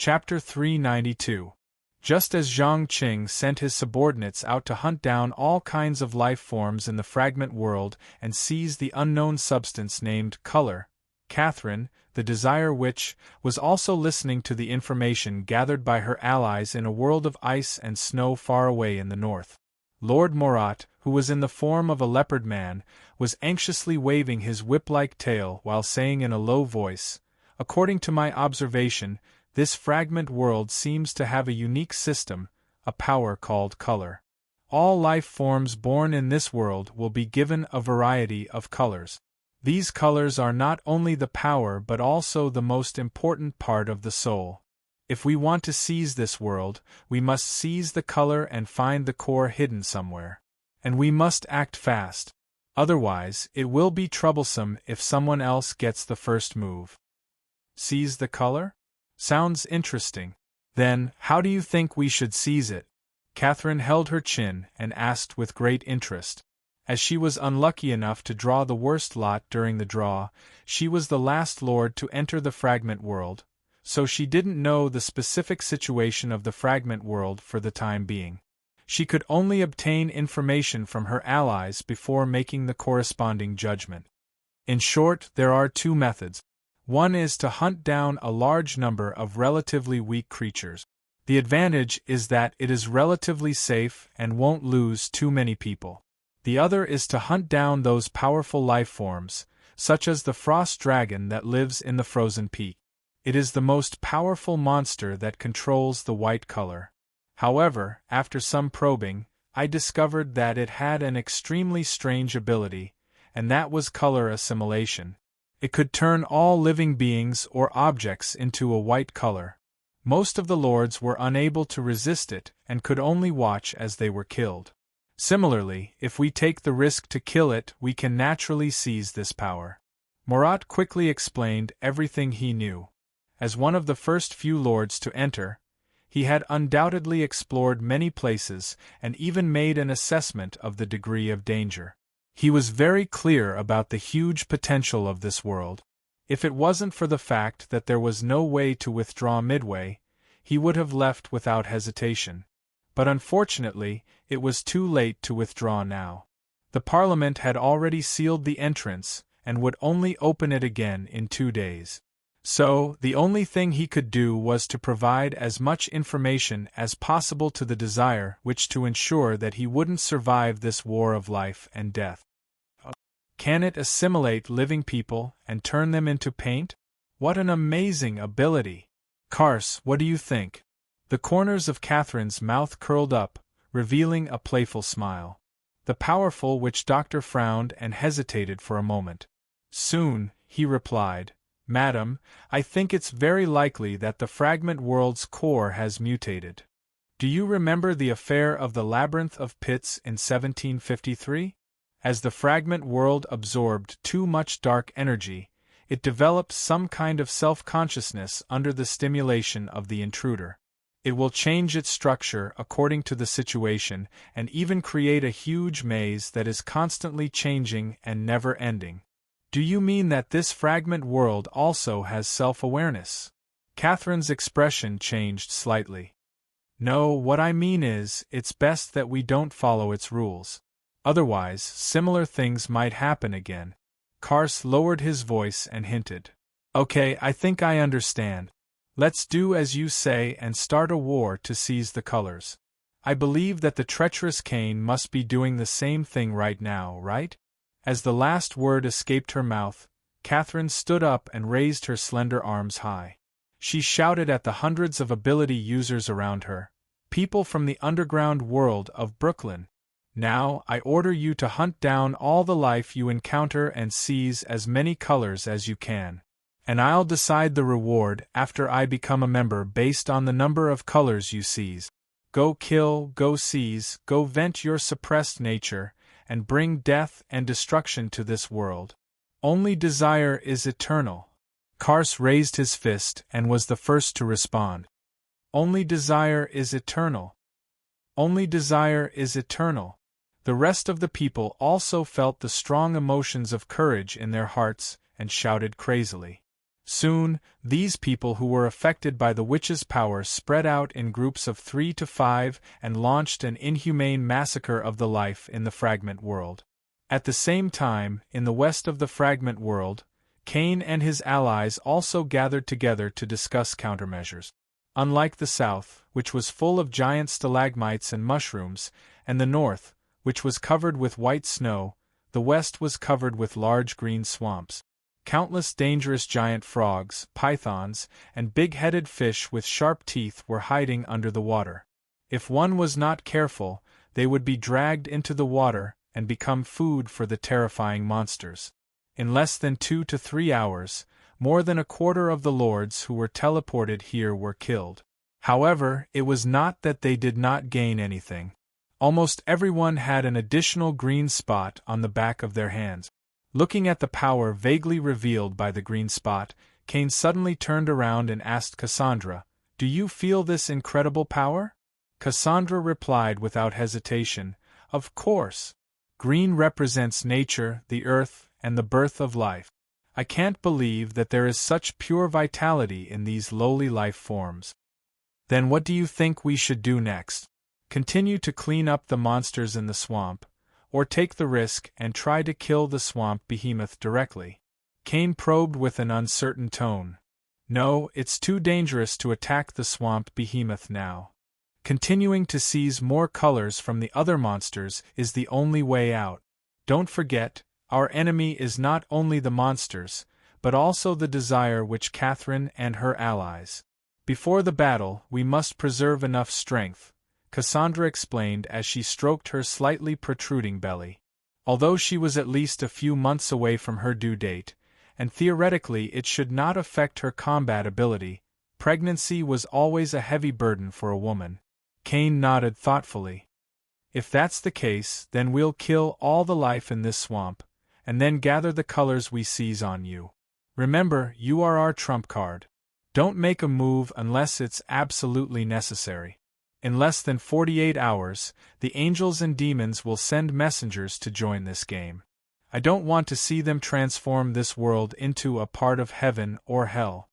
Chapter 392. Just as Zhang Qing sent his subordinates out to hunt down all kinds of life forms in the fragment world and seize the unknown substance named color, Catherine, the Desire Witch, was also listening to the information gathered by her allies in a world of ice and snow far away in the north. Lord Morat, who was in the form of a leopard man, was anxiously waving his whip-like tail while saying in a low voice, "According to my observation, this fragment world seems to have a unique system, a power called color. All life forms born in this world will be given a variety of colors. These colors are not only the power but also the most important part of the soul. If we want to seize this world, we must seize the color and find the core hidden somewhere. And we must act fast. Otherwise, it will be troublesome if someone else gets the first move." Seize the color? Sounds interesting. Then, how do you think we should seize it? Catherine held her chin and asked with great interest. As she was unlucky enough to draw the worst lot during the draw, she was the last lord to enter the fragment world, so she didn't know the specific situation of the fragment world for the time being. She could only obtain information from her allies before making the corresponding judgment. In short, there are two methods. One is to hunt down a large number of relatively weak creatures. The advantage is that it is relatively safe and won't lose too many people. The other is to hunt down those powerful life forms, such as the frost dragon that lives in the frozen peak. It is the most powerful monster that controls the white color. However, after some probing, I discovered that it had an extremely strange ability, and that was color assimilation. It could turn all living beings or objects into a white color. Most of the lords were unable to resist it and could only watch as they were killed. Similarly, if we take the risk to kill it, we can naturally seize this power. Morat quickly explained everything he knew. As one of the first few lords to enter, he had undoubtedly explored many places and even made an assessment of the degree of danger. He was very clear about the huge potential of this world. If it wasn't for the fact that there was no way to withdraw midway, he would have left without hesitation. But unfortunately, it was too late to withdraw now. The Parliament had already sealed the entrance and would only open it again in 2 days. So, the only thing he could do was to provide as much information as possible to the Desire Witch to ensure that he wouldn't survive this war of life and death. Can it assimilate living people and turn them into paint? What an amazing ability! Kars, what do you think? The corners of Catherine's mouth curled up, revealing a playful smile. The powerful witch doctor frowned and hesitated for a moment. Soon, he replied, "Madam, I think it's very likely that the fragment world's core has mutated. Do you remember the affair of the Labyrinth of Pits in 1753? As the fragment world absorbed too much dark energy, it developed some kind of self-consciousness under the stimulation of the intruder. It will change its structure according to the situation and even create a huge maze that is constantly changing and never ending." "Do you mean that this fragment world also has self-awareness?" Catherine's expression changed slightly. "No, what I mean is, it's best that we don't follow its rules. Otherwise, similar things might happen again." Kars lowered his voice and hinted. "Okay, I think I understand. Let's do as you say and start a war to seize the colors. I believe that the treacherous Cain must be doing the same thing right now, right?" As the last word escaped her mouth, Catherine stood up and raised her slender arms high. She shouted at the hundreds of ability users around her, "People from the underground world of Brooklyn! Now, I order you to hunt down all the life you encounter and seize as many colors as you can. And I'll decide the reward after I become a member based on the number of colors you seize. Go kill, go seize, go vent your suppressed nature, and bring death and destruction to this world. Only desire is eternal." Kars raised his fist and was the first to respond. "Only desire is eternal. Only desire is eternal." The rest of the people also felt the strong emotions of courage in their hearts and shouted crazily. Soon, these people who were affected by the witch's power spread out in groups of 3 to 5 and launched an inhumane massacre of the life in the fragment world. At the same time, in the west of the fragment world, Cain and his allies also gathered together to discuss countermeasures. Unlike the south, which was full of giant stalagmites and mushrooms, and the north, which was covered with white snow, the west was covered with large green swamps. Countless dangerous giant frogs, pythons, and big-headed fish with sharp teeth were hiding under the water. If one was not careful, they would be dragged into the water and become food for the terrifying monsters. In less than 2 to 3 hours, more than a quarter of the lords who were teleported here were killed. However, it was not that they did not gain anything. Almost everyone had an additional green spot on the back of their hands. Looking at the power vaguely revealed by the green spot, Cain suddenly turned around and asked Cassandra, "Do you feel this incredible power?" Cassandra replied without hesitation, "Of course. Green represents nature, the earth, and the birth of life. I can't believe that there is such pure vitality in these lowly life forms." "Then what do you think we should do next? Continue to clean up the monsters in the swamp, or take the risk and try to kill the swamp behemoth directly?" Cain probed with an uncertain tone. "No, it's too dangerous to attack the swamp behemoth now. Continuing to seize more colors from the other monsters is the only way out. Don't forget, our enemy is not only the monsters, but also the desire which Catherine and her allies. Before the battle, we must preserve enough strength," Cassandra explained as she stroked her slightly protruding belly. Although she was at least a few months away from her due date, and theoretically it should not affect her combat ability, pregnancy was always a heavy burden for a woman. Cain nodded thoughtfully. "If that's the case, then we'll kill all the life in this swamp, and then gather the colors we seize on you. Remember, you are our trump card. Don't make a move unless it's absolutely necessary. In less than 48 hours, the angels and demons will send messengers to join this game. I don't want to see them transform this world into a part of heaven or hell."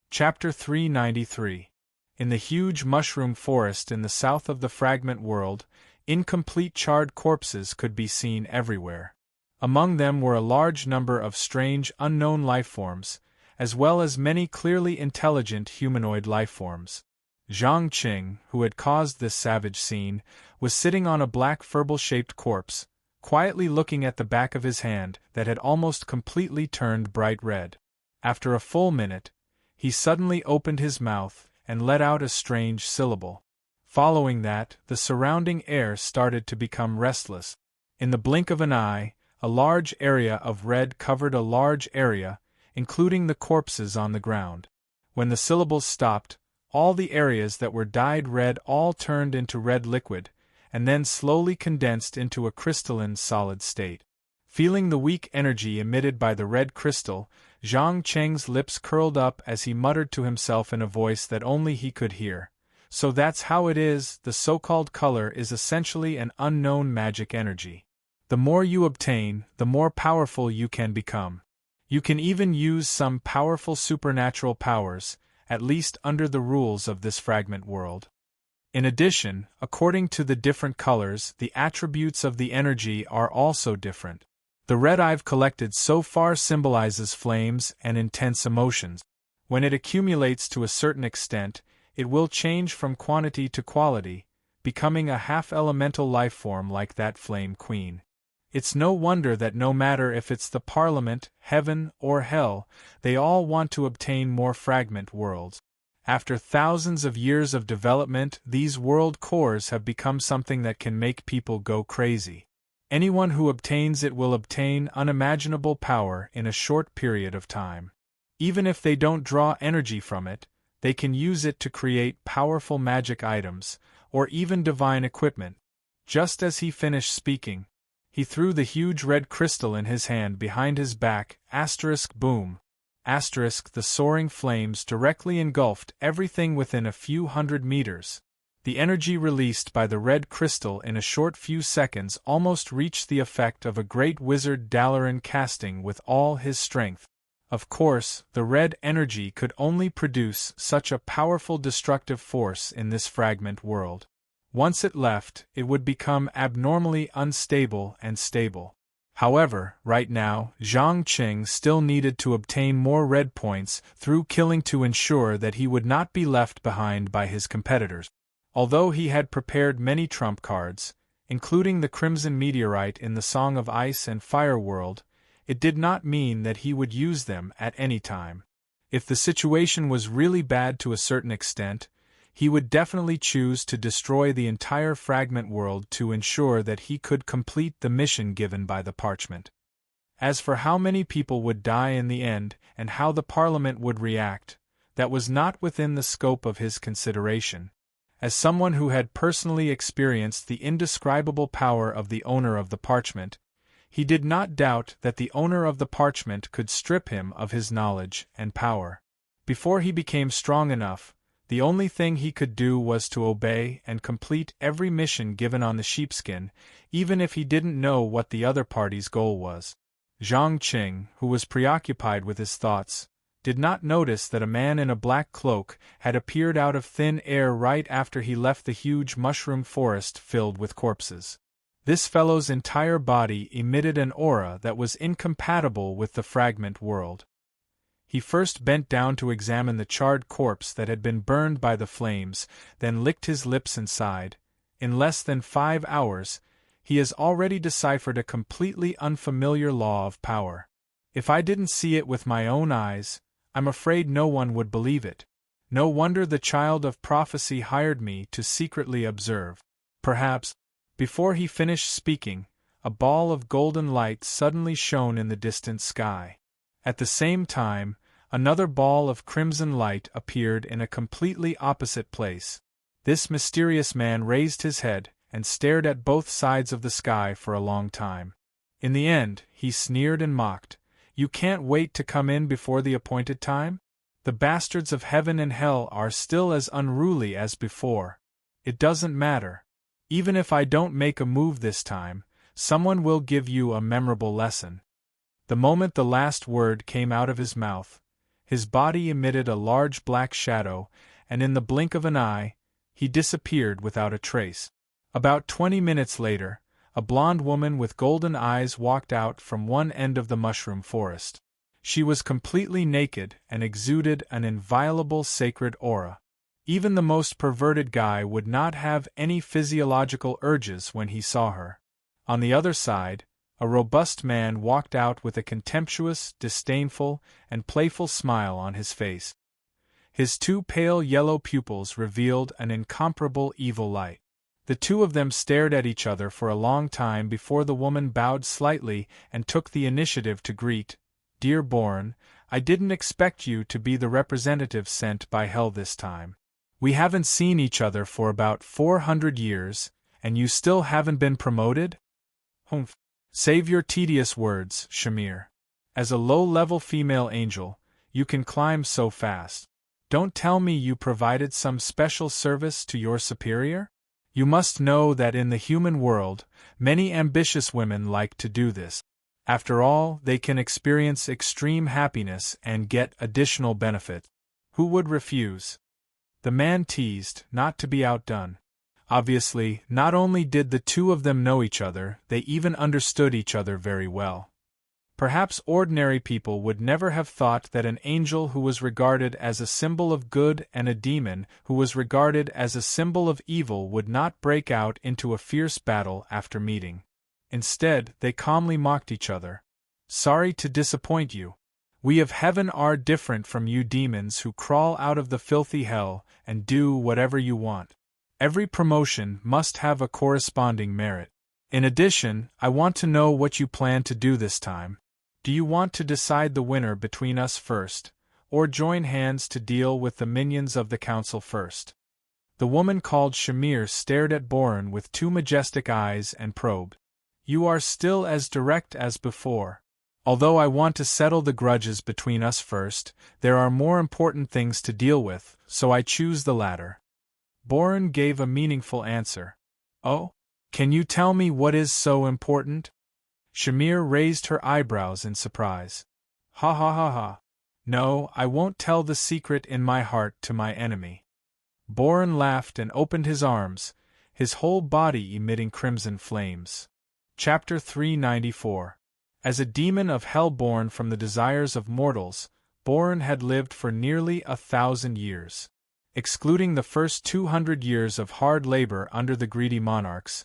Chapter 393. In the huge mushroom forest in the south of the fragment world, incomplete charred corpses could be seen everywhere. Among them were a large number of strange, unknown lifeforms, as well as many clearly intelligent humanoid lifeforms. Zhang Qing, who had caused this savage scene, was sitting on a black furball-shaped corpse, quietly looking at the back of his hand that had almost completely turned bright red. After a full minute, he suddenly opened his mouth and let out a strange syllable. Following that, the surrounding air started to become restless. In the blink of an eye, a large area of red covered a large area, including the corpses on the ground. When the syllables stopped, all the areas that were dyed red all turned into red liquid, and then slowly condensed into a crystalline solid state. Feeling the weak energy emitted by the red crystal, Zhang Cheng's lips curled up as he muttered to himself in a voice that only he could hear. "So that's how it is, the so-called color is essentially an unknown magic energy. The more you obtain, the more powerful you can become. You can even use some powerful supernatural powers, at least under the rules of this fragment world. In addition, according to the different colors, the attributes of the energy are also different. The red I've collected so far symbolizes flames and intense emotions. When it accumulates to a certain extent, it will change from quantity to quality, becoming a half-elemental lifeform like that Flame Queen. It's no wonder that no matter if it's the Parliament, heaven, or hell, they all want to obtain more fragment worlds. After thousands of years of development, these world cores have become something that can make people go crazy. Anyone who obtains it will obtain unimaginable power in a short period of time. Even if they don't draw energy from it, they can use it to create powerful magic items, or even divine equipment." Just as he finished speaking, he threw the huge red crystal in his hand behind his back, *boom. The soaring flames directly engulfed everything within a few hundred meters. The energy released by the red crystal in a short few seconds almost reached the effect of a great wizard Dalaran casting with all his strength. Of course, the red energy could only produce such a powerful destructive force in this fragment world. Once it left, it would become abnormally unstable and stable. However, right now, Zhang Qing still needed to obtain more red points through killing to ensure that he would not be left behind by his competitors. Although he had prepared many trump cards, including the Crimson Meteorite in the Song of Ice and Fire world, it did not mean that he would use them at any time. If the situation was really bad to a certain extent, he would definitely choose to destroy the entire fragment world to ensure that he could complete the mission given by the parchment. As for how many people would die in the end and how the Parliament would react, that was not within the scope of his consideration. As someone who had personally experienced the indescribable power of the owner of the parchment, he did not doubt that the owner of the parchment could strip him of his knowledge and power. Before he became strong enough, the only thing he could do was to obey and complete every mission given on the sheepskin, even if he didn't know what the other party's goal was. Zhang Qing, who was preoccupied with his thoughts, did not notice that a man in a black cloak had appeared out of thin air right after he left the huge mushroom forest filled with corpses. This fellow's entire body emitted an aura that was incompatible with the fragment world. He first bent down to examine the charred corpse that had been burned by the flames, then licked his lips and sighed. In less than 5 hours, he has already deciphered a completely unfamiliar law of power. If I didn't see it with my own eyes, I'm afraid no one would believe it. No wonder the child of prophecy hired me to secretly observe. Perhaps, before he finished speaking, a ball of golden light suddenly shone in the distant sky. At the same time, another ball of crimson light appeared in a completely opposite place. This mysterious man raised his head and stared at both sides of the sky for a long time. In the end, he sneered and mocked. "You can't wait to come in before the appointed time? The bastards of heaven and hell are still as unruly as before. It doesn't matter. Even if I don't make a move this time, someone will give you a memorable lesson." The moment the last word came out of his mouth, his body emitted a large black shadow, and in the blink of an eye, he disappeared without a trace. About 20 minutes later, a blonde woman with golden eyes walked out from one end of the mushroom forest. She was completely naked and exuded an inviolable sacred aura. Even the most perverted guy would not have any physiological urges when he saw her. On the other side, a robust man walked out with a contemptuous, disdainful, and playful smile on his face. His 2 pale yellow pupils revealed an incomparable evil light. The two of them stared at each other for a long time before the woman bowed slightly and took the initiative to greet. "Dear Bourne, I didn't expect you to be the representative sent by hell this time. We haven't seen each other for about 400 years, and you still haven't been promoted?" "Humph. Save your tedious words, Shamir. As a low-level female angel, you can climb so fast. Don't tell me you provided some special service to your superior? You must know that in the human world, many ambitious women like to do this. After all, they can experience extreme happiness and get additional benefit. Who would refuse?" The man teased, not to be outdone. Obviously, not only did the two of them know each other, they even understood each other very well. Perhaps ordinary people would never have thought that an angel who was regarded as a symbol of good and a demon who was regarded as a symbol of evil would not break out into a fierce battle after meeting. Instead, they calmly mocked each other. "Sorry to disappoint you. We of heaven are different from you demons who crawl out of the filthy hell and do whatever you want. Every promotion must have a corresponding merit. In addition, I want to know what you plan to do this time. Do you want to decide the winner between us first, or join hands to deal with the minions of the council first?" The woman called Shamir stared at Boran with 2 majestic eyes and probed. "You are still as direct as before. Although I want to settle the grudges between us first, there are more important things to deal with, so I choose the latter." Boran gave a meaningful answer. "Oh? Can you tell me what is so important?" Shamir raised her eyebrows in surprise. Ha ha ha ha. No, I won't tell the secret in my heart to my enemy. Boren laughed and opened his arms, his whole body emitting crimson flames. Chapter 394. As a demon of hell born from the desires of mortals, Boren had lived for nearly 1,000 years. Excluding the first 200 years of hard labor under the greedy monarchs,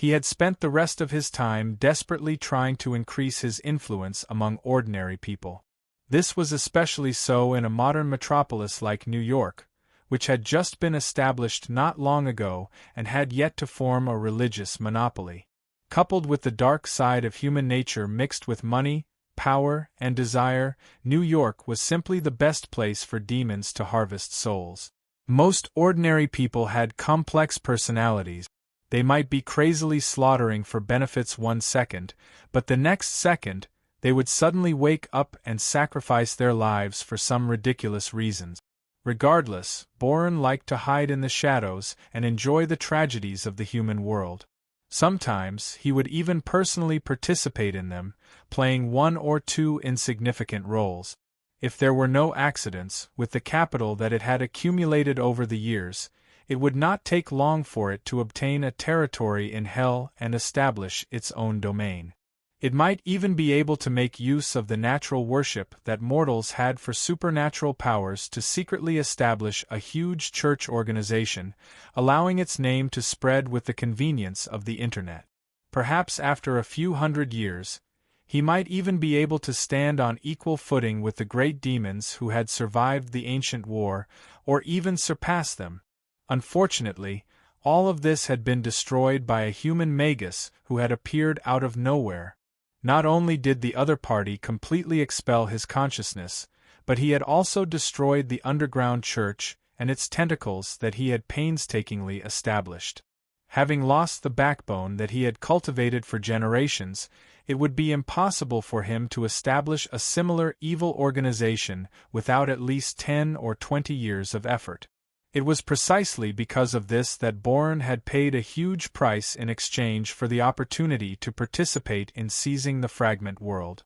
he had spent the rest of his time desperately trying to increase his influence among ordinary people. This was especially so in a modern metropolis like New York, which had just been established not long ago and had yet to form a religious monopoly. Coupled with the dark side of human nature mixed with money, power, and desire, New York was simply the best place for demons to harvest souls. Most ordinary people had complex personalities. They might be crazily slaughtering for benefits 1 second, but the next second, they would suddenly wake up and sacrifice their lives for some ridiculous reasons. Regardless, Boren liked to hide in the shadows and enjoy the tragedies of the human world. Sometimes he would even personally participate in them, playing 1 or 2 insignificant roles. If there were no accidents, with the capital that it had accumulated over the years, it would not take long for it to obtain a territory in hell and establish its own domain. It might even be able to make use of the natural worship that mortals had for supernatural powers to secretly establish a huge church organization, allowing its name to spread with the convenience of the Internet. Perhaps after a few hundred years, he might even be able to stand on equal footing with the great demons who had survived the ancient war, or even surpass them. Unfortunately, all of this had been destroyed by a human magus who had appeared out of nowhere. Not only did the other party completely expel his consciousness, but he had also destroyed the underground church and its tentacles that he had painstakingly established. Having lost the backbone that he had cultivated for generations, it would be impossible for him to establish a similar evil organization without at least 10 or 20 years of effort. It was precisely because of this that Boren had paid a huge price in exchange for the opportunity to participate in seizing the fragment world.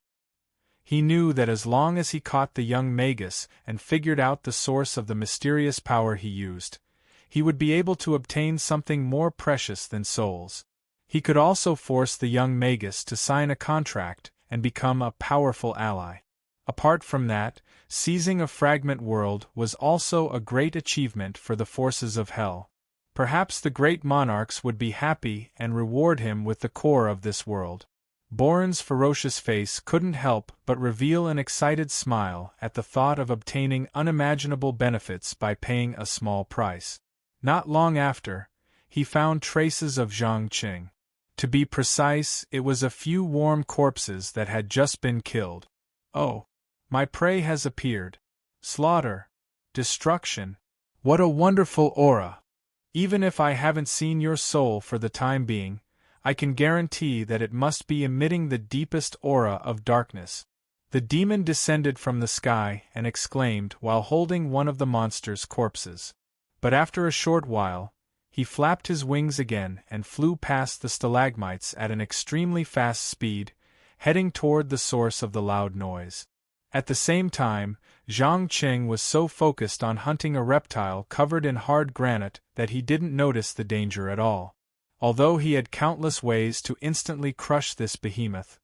He knew that as long as he caught the young magus and figured out the source of the mysterious power he used, he would be able to obtain something more precious than souls. He could also force the young magus to sign a contract and become a powerful ally. Apart from that, seizing a fragment world was also a great achievement for the forces of hell. Perhaps the great monarchs would be happy and reward him with the core of this world. Boren's ferocious face couldn't help but reveal an excited smile at the thought of obtaining unimaginable benefits by paying a small price. Not long after, he found traces of Zhang Qing. To be precise, it was a few warm corpses that had just been killed. Oh, my prey has appeared. Slaughter. Destruction. What a wonderful aura! Even if I haven't seen your soul for the time being, I can guarantee that it must be emitting the deepest aura of darkness. The demon descended from the sky and exclaimed while holding one of the monster's corpses. But after a short while, he flapped his wings again and flew past the stalagmites at an extremely fast speed, heading toward the source of the loud noise. At the same time, Zhang Qing was so focused on hunting a reptile covered in hard granite that he didn't notice the danger at all. Although he had countless ways to instantly crush this behemoth,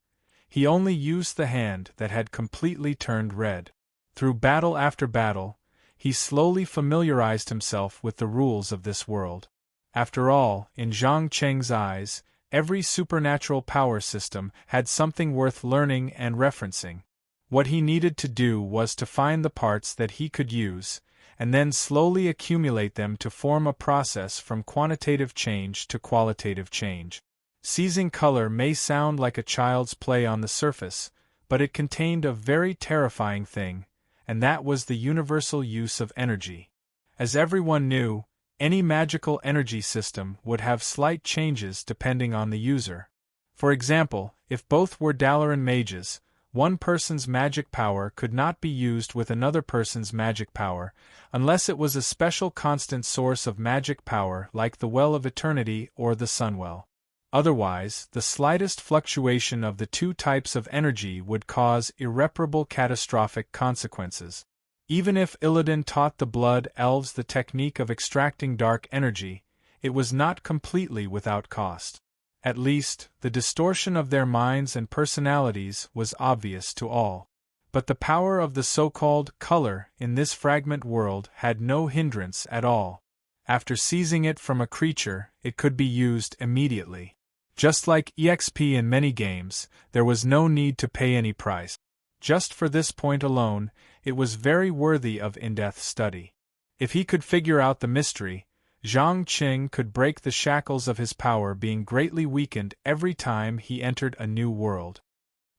he only used the hand that had completely turned red. Through battle after battle, he slowly familiarized himself with the rules of this world. After all, in Zhang Qing's eyes, every supernatural power system had something worth learning and referencing. What he needed to do was to find the parts that he could use, and then slowly accumulate them to form a process from quantitative change to qualitative change. Seizing color may sound like a child's play on the surface, but it contained a very terrifying thing, and that was the universal use of energy. As everyone knew, any magical energy system would have slight changes depending on the user. For example, if both were Dalaran mages, one person's magic power could not be used with another person's magic power, unless it was a special constant source of magic power like the Well of Eternity or the Sunwell. Otherwise, the slightest fluctuation of the two types of energy would cause irreparable catastrophic consequences. Even if Illidan taught the Blood Elves the technique of extracting dark energy, it was not completely without cost. At least, the distortion of their minds and personalities was obvious to all. But the power of the so-called color in this fragment world had no hindrance at all. After seizing it from a creature, it could be used immediately. Just like EXP in many games, there was no need to pay any price. Just for this point alone, it was very worthy of in-depth study. If he could figure out the mystery, Zhang Qing could break the shackles of his power being greatly weakened every time he entered a new world.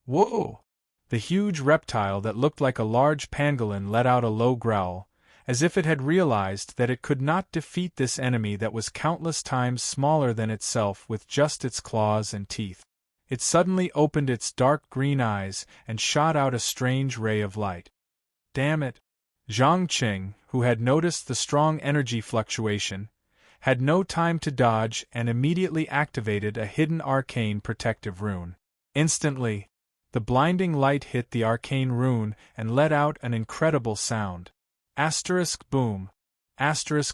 Whoa! The huge reptile that looked like a large pangolin let out a low growl, as if it had realized that it could not defeat this enemy that was countless times smaller than itself with just its claws and teeth. It suddenly opened its dark green eyes and shot out a strange ray of light. Damn it! Zhang Qing, who had noticed the strong energy fluctuation, had no time to dodge and immediately activated a hidden arcane protective rune. Instantly, the blinding light hit the arcane rune and let out an incredible sound. Boom.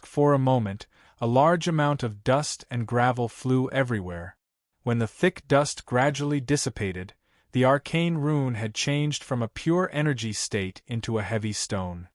For a moment, a large amount of dust and gravel flew everywhere. When the thick dust gradually dissipated, the arcane rune had changed from a pure energy state into a heavy stone.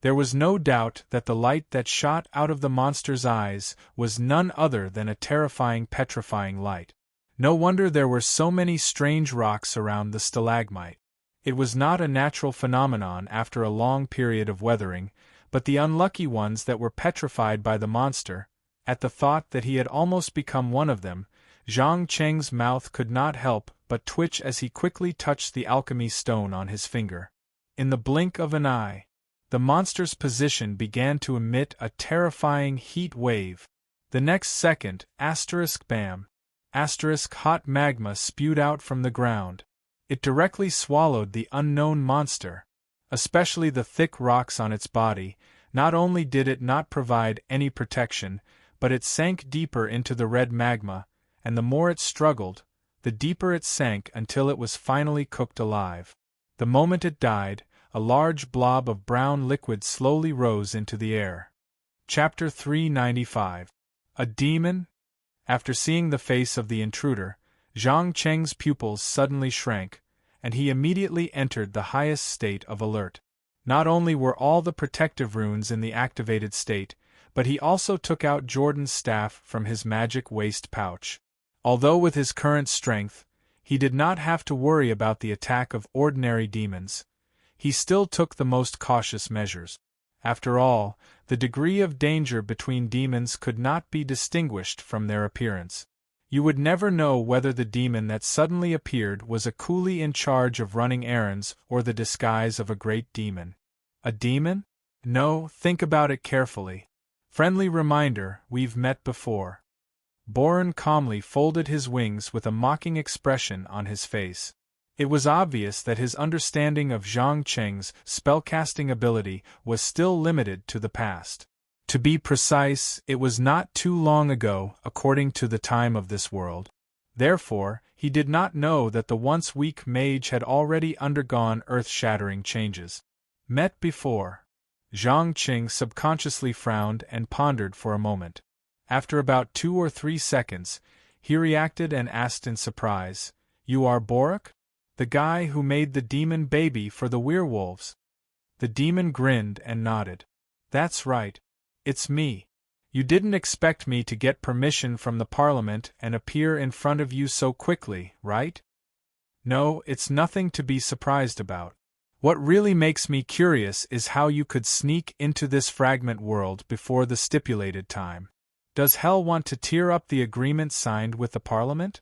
There was no doubt that the light that shot out of the monster's eyes was none other than a terrifying, petrifying light. No wonder there were so many strange rocks around the stalagmite. It was not a natural phenomenon after a long period of weathering, but the unlucky ones that were petrified by the monster. At the thought that he had almost become one of them, Zhang Cheng's mouth could not help but twitch as he quickly touched the alchemy stone on his finger. In the blink of an eye, the monster's position began to emit a terrifying heat wave. The next second, bam! Hot magma spewed out from the ground. It directly swallowed the unknown monster. Especially the thick rocks on its body. Not only did it not provide any protection, but it sank deeper into the red magma, and the more it struggled, the deeper it sank until it was finally cooked alive. The moment it died, a large blob of brown liquid slowly rose into the air. Chapter 395. A demon? After seeing the face of the intruder, Zhang Cheng's pupils suddenly shrank, and he immediately entered the highest state of alert. Not only were all the protective runes in the activated state, but he also took out Jordan's staff from his magic waist pouch. Although with his current strength, he did not have to worry about the attack of ordinary demons, he still took the most cautious measures. After all, the degree of danger between demons could not be distinguished from their appearance. You would never know whether the demon that suddenly appeared was a coolie in charge of running errands or the disguise of a great demon. A demon? No, think about it carefully. Friendly reminder, we've met before. Boren calmly folded his wings with a mocking expression on his face. It was obvious that his understanding of Zhang Cheng's spellcasting ability was still limited to the past. To be precise, it was not too long ago, according to the time of this world. Therefore, he did not know that the once weak mage had already undergone earth-shattering changes. Met before. Zhang Qing subconsciously frowned and pondered for a moment. After about 2 or 3 seconds, he reacted and asked in surprise, "You are Borak? The guy who made the demon baby for the werewolves?" The demon grinned and nodded. "That's right. It's me. You didn't expect me to get permission from the Parliament and appear in front of you so quickly, right?" "No, it's nothing to be surprised about. What really makes me curious is how you could sneak into this fragment world before the stipulated time. Does Hell want to tear up the agreement signed with the Parliament?"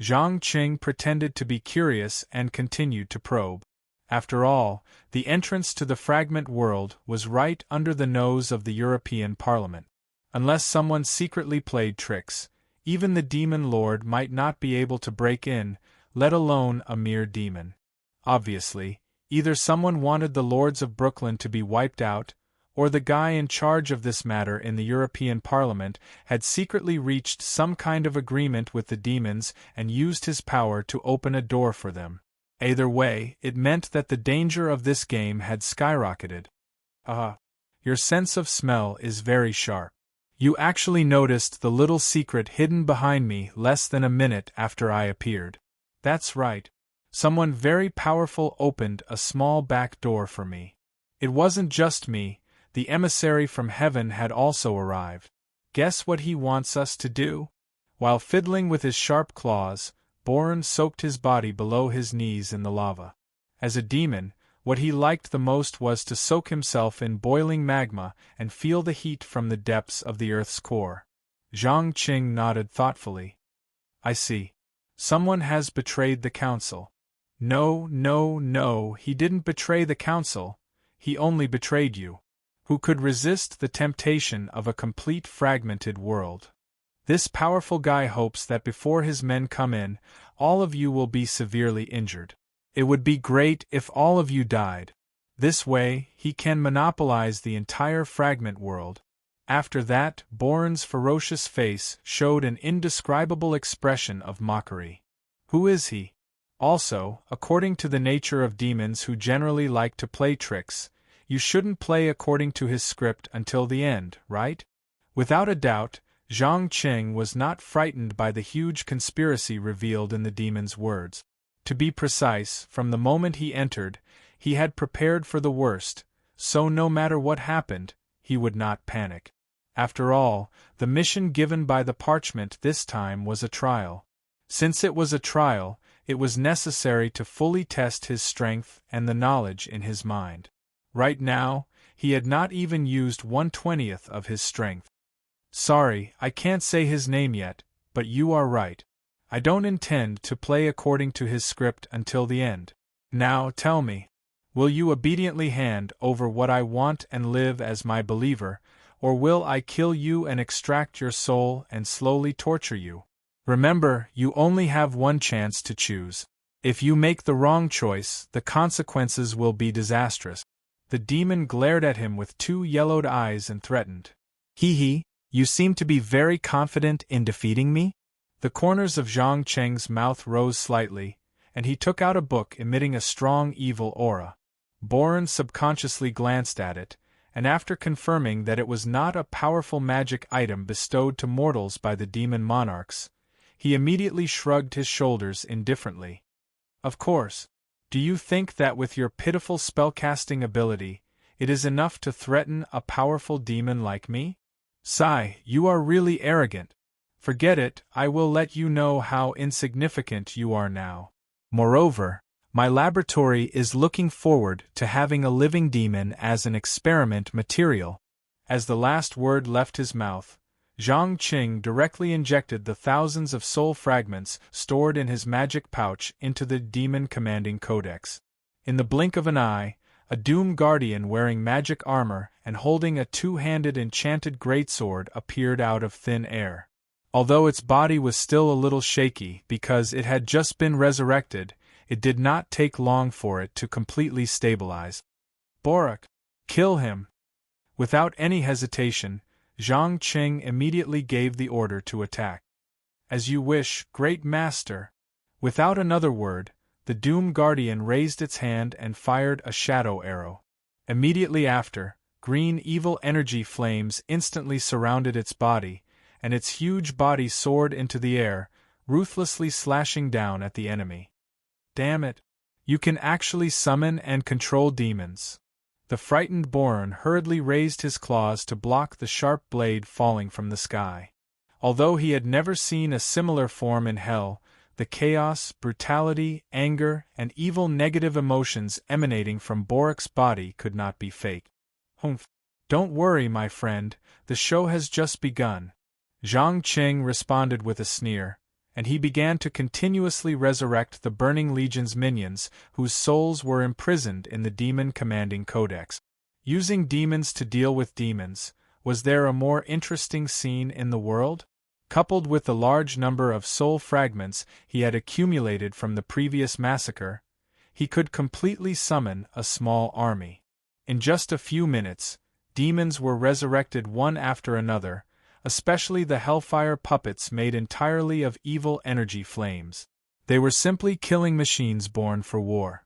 Zhang Qing pretended to be curious and continued to probe. After all, the entrance to the fragment world was right under the nose of the European Parliament. Unless someone secretly played tricks, even the Demon Lord might not be able to break in, let alone a mere demon. Obviously, either someone wanted the Lords of Brooklyn to be wiped out, or the guy in charge of this matter in the European Parliament had secretly reached some kind of agreement with the demons and used his power to open a door for them. Either way, it meant that the danger of this game had skyrocketed. Your sense of smell is very sharp. You actually noticed the little secret hidden behind me less than a minute after I appeared. That's right. Someone very powerful opened a small back door for me. It wasn't just me, the emissary from heaven had also arrived. Guess what he wants us to do? While fiddling with his sharp claws, Bourne soaked his body below his knees in the lava. As a demon, what he liked the most was to soak himself in boiling magma and feel the heat from the depths of the earth's core. Zhang Qing nodded thoughtfully. I see. Someone has betrayed the council. No, he didn't betray the council, he only betrayed you. Who could resist the temptation of a complete fragmented world? This powerful guy hopes that before his men come in, all of you will be severely injured. It would be great if all of you died. This way, he can monopolize the entire fragment world. After that, Bourne's ferocious face showed an indescribable expression of mockery. Who is he? Also, according to the nature of demons who generally like to play tricks, you shouldn't play according to his script until the end, right? Without a doubt, Zhang Qing was not frightened by the huge conspiracy revealed in the demon's words. To be precise, from the moment he entered, he had prepared for the worst, so no matter what happened, he would not panic. After all, the mission given by the parchment this time was a trial. Since it was a trial, it was necessary to fully test his strength and the knowledge in his mind. Right now, he had not even used 1/20th of his strength. Sorry, I can't say his name yet, but you are right. I don't intend to play according to his script until the end. Now tell me, will you obediently hand over what I want and live as my believer, or will I kill you and extract your soul and slowly torture you? Remember, you only have one chance to choose. If you make the wrong choice, the consequences will be disastrous. The demon glared at him with two yellowed eyes and threatened. Hee, you seem to be very confident in defeating me? The corners of Zhang Cheng's mouth rose slightly, and he took out a book emitting a strong evil aura. Bourne subconsciously glanced at it, and after confirming that it was not a powerful magic item bestowed to mortals by the demon monarchs, he immediately shrugged his shoulders indifferently. Of course. Do you think that with your pitiful spellcasting ability, it is enough to threaten a powerful demon like me? Sigh, you are really arrogant. Forget it, I will let you know how insignificant you are now. Moreover, my laboratory is looking forward to having a living demon as an experiment material. As the last word left his mouth, Zhang Qing directly injected the thousands of soul fragments stored in his magic pouch into the demon commanding codex. In the blink of an eye, a Doom Guardian wearing magic armor and holding a two-handed enchanted greatsword appeared out of thin air. Although its body was still a little shaky because it had just been resurrected, it did not take long for it to completely stabilize. Borak, kill him! Without any hesitation, Zhang Qing immediately gave the order to attack. As you wish, Great Master. Without another word, the Doom Guardian raised its hand and fired a shadow arrow. Immediately after, green evil energy flames instantly surrounded its body, and its huge body soared into the air, ruthlessly slashing down at the enemy. Damn it! You can actually summon and control demons. The frightened Bourne hurriedly raised his claws to block the sharp blade falling from the sky. Although he had never seen a similar form in hell, the chaos, brutality, anger, and evil negative emotions emanating from Borak's body could not be fake. Humph! Don't worry, my friend, the show has just begun. Zhang Qing responded with a sneer, and he began to continuously resurrect the Burning Legion's minions whose souls were imprisoned in the Demon Commanding Codex. Using demons to deal with demons, was there a more interesting scene in the world? Coupled with the large number of soul fragments he had accumulated from the previous massacre, he could completely summon a small army. In just a few minutes, demons were resurrected one after another, especially the hellfire puppets made entirely of evil energy flames. They were simply killing machines born for war.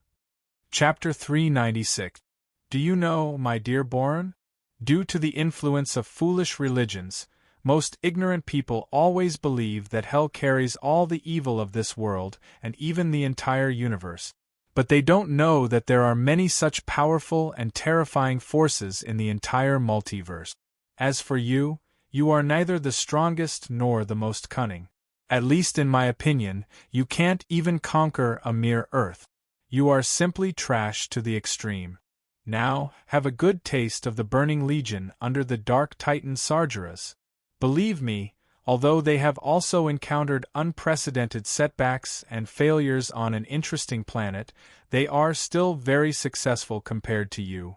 Chapter 396. Do you know, my dear Boren? Due to the influence of foolish religions, most ignorant people always believe that hell carries all the evil of this world and even the entire universe. But they don't know that there are many such powerful and terrifying forces in the entire multiverse. As for you, you are neither the strongest nor the most cunning. At least in my opinion, you can't even conquer a mere Earth. You are simply trash to the extreme. Now, have a good taste of the Burning Legion under the Dark Titan Sargeras. Believe me, although they have also encountered unprecedented setbacks and failures on an interesting planet, they are still very successful compared to you.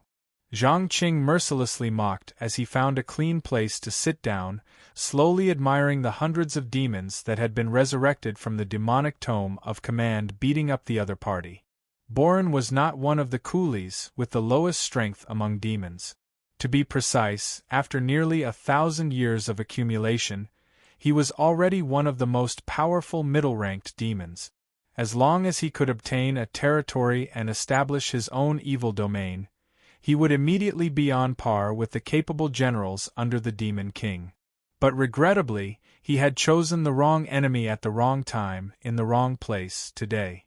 Zhang Qing mercilessly mocked as he found a clean place to sit down, slowly admiring the hundreds of demons that had been resurrected from the demonic tome of command beating up the other party. Boren was not one of the coolies with the lowest strength among demons. To be precise, after nearly 1,000 years of accumulation, he was already one of the most powerful middle-ranked demons. As long as he could obtain a territory and establish his own evil domain, he would immediately be on par with the capable generals under the Demon King. But regrettably, he had chosen the wrong enemy at the wrong time, in the wrong place, today.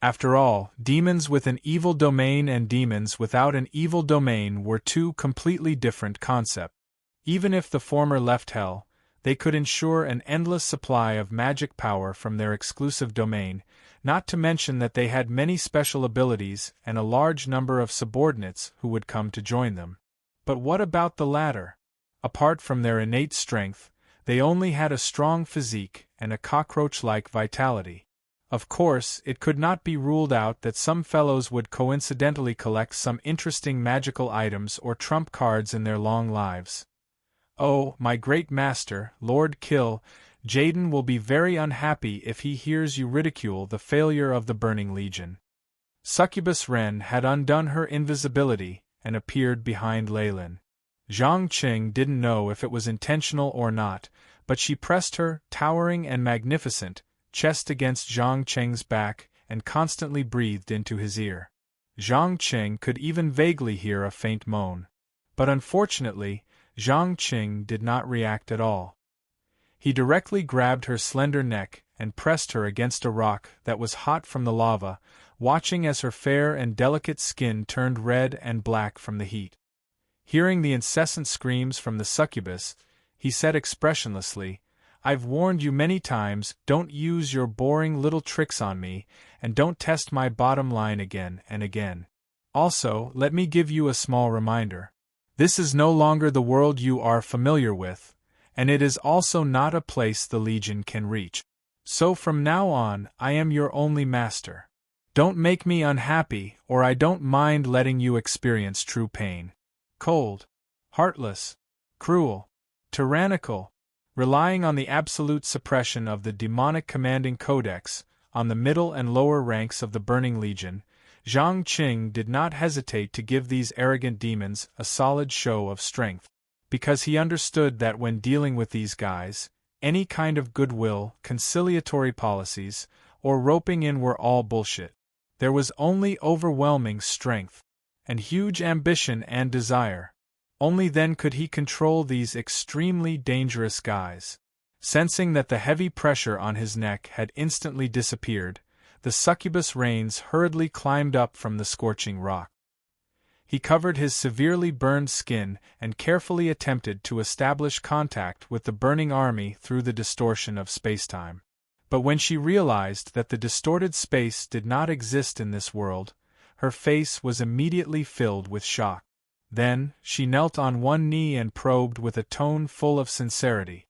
After all, demons with an evil domain and demons without an evil domain were two completely different concepts. Even if the former left hell, they could ensure an endless supply of magic power from their exclusive domain, not to mention that they had many special abilities and a large number of subordinates who would come to join them. But what about the latter? Apart from their innate strength, they only had a strong physique and a cockroach-like vitality. Of course, it could not be ruled out that some fellows would coincidentally collect some interesting magical items or trump cards in their long lives. Oh, my great master, Lord Kill, Jaden will be very unhappy if he hears you ridicule the failure of the Burning Legion. Succubus Ren had undone her invisibility and appeared behind Leylin. Zhang Qing didn't know if it was intentional or not, but she pressed her, towering and magnificent, chest against Zhang Qing's back and constantly breathed into his ear. Zhang Qing could even vaguely hear a faint moan. But unfortunately, Zhang Qing did not react at all. He directly grabbed her slender neck and pressed her against a rock that was hot from the lava, watching as her fair and delicate skin turned red and black from the heat. Hearing the incessant screams from the succubus, he said expressionlessly, "I've warned you many times, don't use your boring little tricks on me, and don't test my bottom line again and again. Also, let me give you a small reminder. This is no longer the world you are familiar with, and it is also not a place the Legion can reach. So from now on, I am your only master. Don't make me unhappy, or I don't mind letting you experience true pain. Cold, heartless, cruel, tyrannical, relying on the absolute suppression of the demonic commanding codex, on the middle and lower ranks of the Burning Legion, Zhang Qing did not hesitate to give these arrogant demons a solid show of strength, because he understood that when dealing with these guys, any kind of goodwill, conciliatory policies, or roping in were all bullshit. There was only overwhelming strength, and huge ambition and desire. Only then could he control these extremely dangerous guys. Sensing that the heavy pressure on his neck had instantly disappeared, the succubus Rains hurriedly climbed up from the scorching rock. He covered his severely burned skin and carefully attempted to establish contact with the burning army through the distortion of spacetime. But when she realized that the distorted space did not exist in this world, her face was immediately filled with shock. Then, she knelt on one knee and probed with a tone full of sincerity.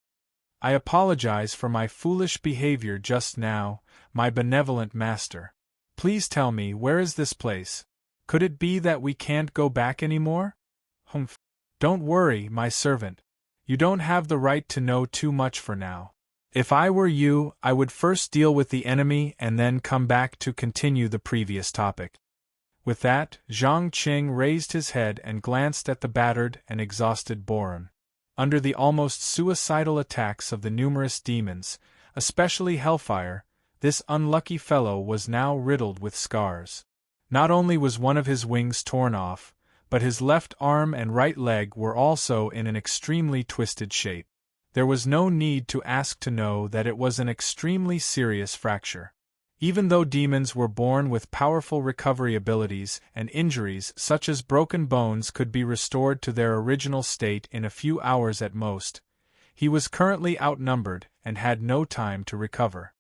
"I apologize for my foolish behavior just now, my benevolent master. Please tell me, where is this place? Could it be that we can't go back anymore?" "Humph. Don't worry, my servant. You don't have the right to know too much for now. If I were you, I would first deal with the enemy and then come back to continue the previous topic." With that, Zhang Qing raised his head and glanced at the battered and exhausted Boron. Under the almost suicidal attacks of the numerous demons, especially Hellfire, this unlucky fellow was now riddled with scars. Not only was one of his wings torn off, but his left arm and right leg were also in an extremely twisted shape. There was no need to ask to know that it was an extremely serious fracture. Even though demons were born with powerful recovery abilities and injuries such as broken bones could be restored to their original state in a few hours at most, he was currently outnumbered and had no time to recover.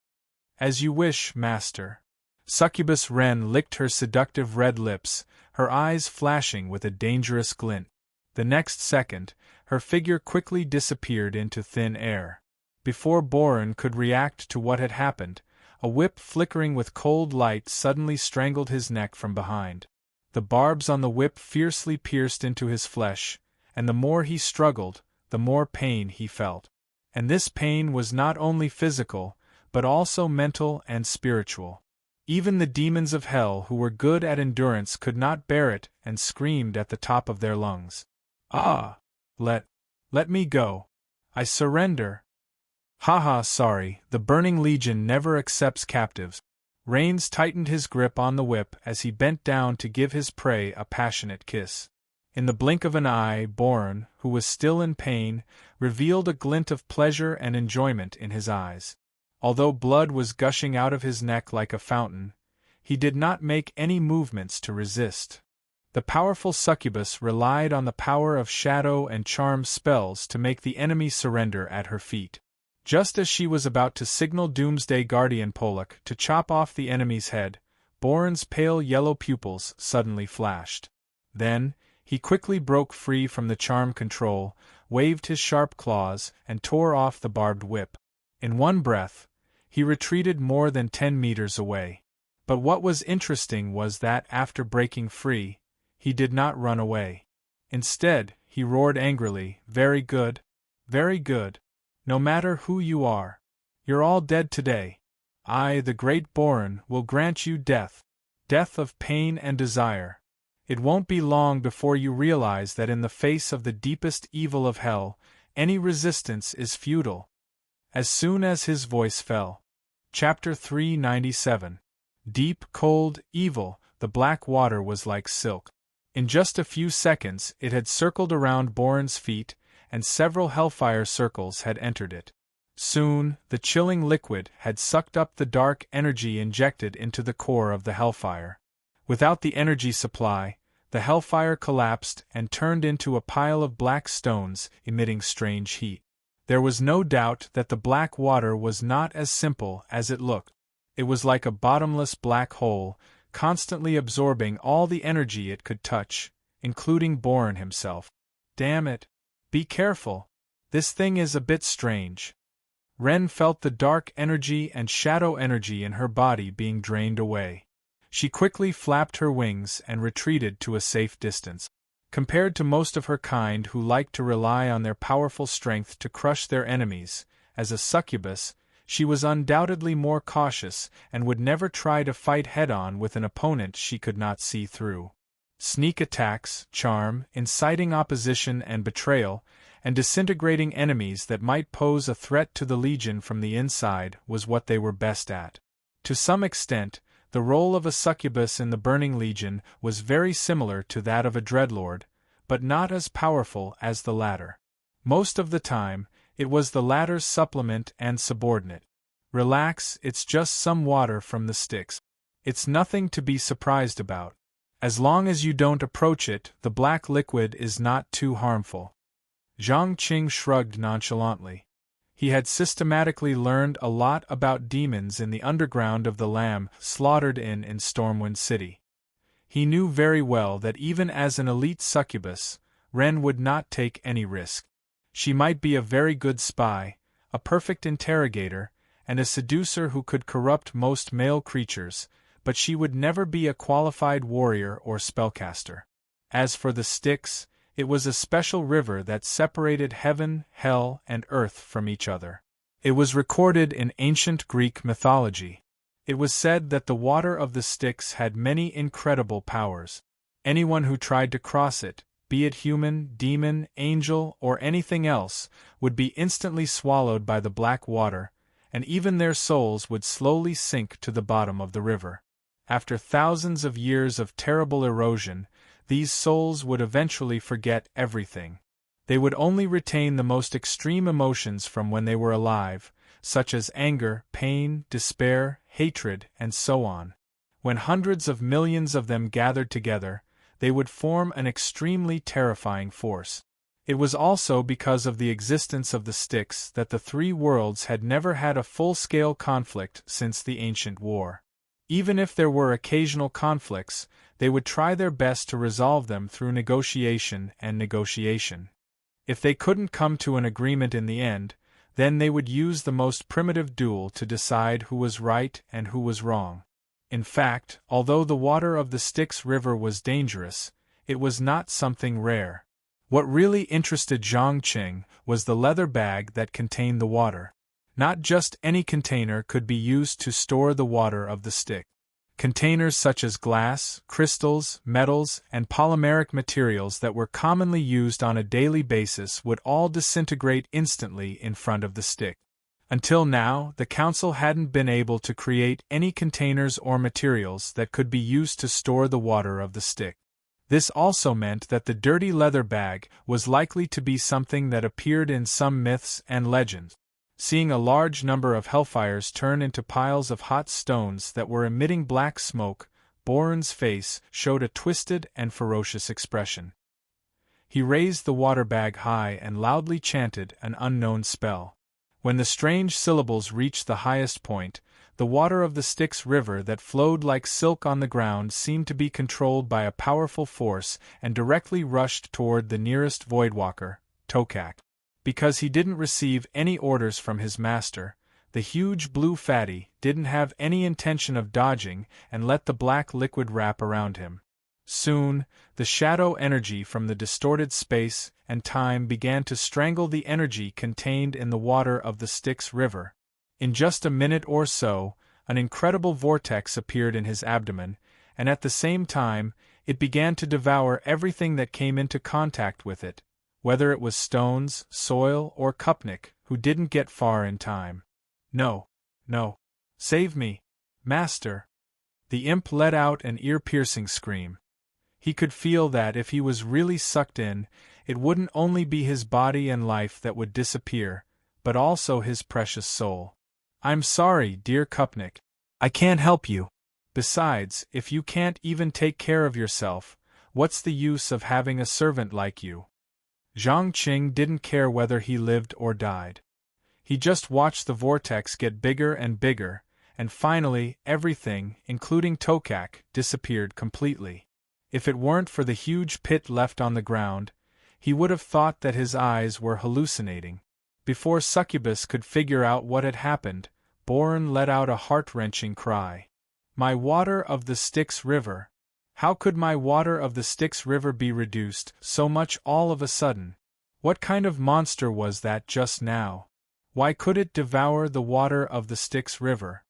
As you wish, master. Succubus Ren licked her seductive red lips, her eyes flashing with a dangerous glint. The next second, her figure quickly disappeared into thin air. Before Boron could react to what had happened, a whip flickering with cold light suddenly strangled his neck from behind. The barbs on the whip fiercely pierced into his flesh, and the more he struggled, the more pain he felt. And this pain was not only physical, but also mental and spiritual. Even the demons of hell who were good at endurance could not bear it and screamed at the top of their lungs. Ah! Let me go. I surrender. Haha, sorry, the Burning Legion never accepts captives. Rains tightened his grip on the whip as he bent down to give his prey a passionate kiss. In the blink of an eye, Boron, who was still in pain, revealed a glint of pleasure and enjoyment in his eyes. Although blood was gushing out of his neck like a fountain, he did not make any movements to resist. The powerful succubus relied on the power of shadow and charm spells to make the enemy surrender at her feet. Just as she was about to signal Doomsday Guardian Pollock to chop off the enemy's head, Boron's pale yellow pupils suddenly flashed. Then, he quickly broke free from the charm control, waved his sharp claws, and tore off the barbed whip. In one breath, he retreated more than 10 meters away. But what was interesting was that after breaking free, he did not run away. Instead, he roared angrily, "Very good. Very good. No matter who you are. You're all dead today. I, the great Boron, will grant you death. Death of pain and desire. It won't be long before you realize that in the face of the deepest evil of hell, any resistance is futile." As soon as his voice fell. Chapter 397. Deep, cold, evil, the black water was like silk. In just a few seconds it had circled around Boron's feet, and several hellfire circles had entered it. Soon, the chilling liquid had sucked up the dark energy injected into the core of the hellfire. Without the energy supply, the hellfire collapsed and turned into a pile of black stones emitting strange heat. There was no doubt that the black water was not as simple as it looked. It was like a bottomless black hole, constantly absorbing all the energy it could touch, including Boron himself. Damn it! Be careful! This thing is a bit strange. Ren felt the dark energy and shadow energy in her body being drained away. She quickly flapped her wings and retreated to a safe distance. Compared to most of her kind who liked to rely on their powerful strength to crush their enemies, as a succubus, she was undoubtedly more cautious and would never try to fight head-on with an opponent she could not see through. Sneak attacks, charm, inciting opposition and betrayal, and disintegrating enemies that might pose a threat to the Legion from the inside was what they were best at. To some extent, the role of a succubus in the Burning Legion was very similar to that of a dreadlord, but not as powerful as the latter. Most of the time, it was the latter's supplement and subordinate. Relax, it's just some water from the sticks. It's nothing to be surprised about. As long as you don't approach it, the black liquid is not too harmful. Zhang Qing shrugged nonchalantly. He had systematically learned a lot about demons in the underground of the Lamb slaughtered in Stormwind City. He knew very well that even as an elite succubus, Ren would not take any risk. She might be a very good spy, a perfect interrogator, and a seducer who could corrupt most male creatures, but she would never be a qualified warrior or spellcaster. As for the Styx, it was a special river that separated heaven, hell, and earth from each other. It was recorded in ancient Greek mythology. It was said that the water of the Styx had many incredible powers. Anyone who tried to cross it, be it human, demon, angel, or anything else, would be instantly swallowed by the black water, and even their souls would slowly sink to the bottom of the river. After thousands of years of terrible erosion, these souls would eventually forget everything. They would only retain the most extreme emotions from when they were alive, such as anger, pain, despair, hatred, and so on. When hundreds of millions of them gathered together, they would form an extremely terrifying force. It was also because of the existence of the Styx that the three worlds had never had a full-scale conflict since the ancient war. Even if there were occasional conflicts, they would try their best to resolve them through negotiation and negotiation. If they couldn't come to an agreement in the end, then they would use the most primitive duel to decide who was right and who was wrong. In fact, although the water of the Styx River was dangerous, it was not something rare. What really interested Zhang Qing was the leather bag that contained the water. Not just any container could be used to store the water of the Styx. Containers such as glass, crystals, metals, and polymeric materials that were commonly used on a daily basis would all disintegrate instantly in front of the Styx. Until now, the Council hadn't been able to create any containers or materials that could be used to store the water of the Styx. This also meant that the dirty leather bag was likely to be something that appeared in some myths and legends. Seeing a large number of hellfires turn into piles of hot stones that were emitting black smoke, Boren's face showed a twisted and ferocious expression. He raised the water bag high and loudly chanted an unknown spell. When the strange syllables reached the highest point, the water of the Styx River that flowed like silk on the ground seemed to be controlled by a powerful force and directly rushed toward the nearest voidwalker, Tokak. Because he didn't receive any orders from his master, the huge blue fatty didn't have any intention of dodging and let the black liquid wrap around him. Soon, the shadow energy from the distorted space and time began to strangle the energy contained in the water of the Styx River. In just a minute or so, an incredible vortex appeared in his abdomen, and at the same time, it began to devour everything that came into contact with it, whether it was stones, soil, or Kupnik, who didn't get far in time. No. No. Save me, Master! The imp let out an ear-piercing scream. He could feel that if he was really sucked in, it wouldn't only be his body and life that would disappear, but also his precious soul. I'm sorry, dear Kupnik. I can't help you. Besides, if you can't even take care of yourself, what's the use of having a servant like you? Zhang Qing didn't care whether he lived or died. He just watched the vortex get bigger and bigger, and finally, everything, including Tokak, disappeared completely. If it weren't for the huge pit left on the ground, he would have thought that his eyes were hallucinating. Before Succubus could figure out what had happened, Boren let out a heart-wrenching cry. My water of the Styx River! How could my water of the Styx River be reduced so much all of a sudden? What kind of monster was that just now? Why could it devour the water of the Styx River?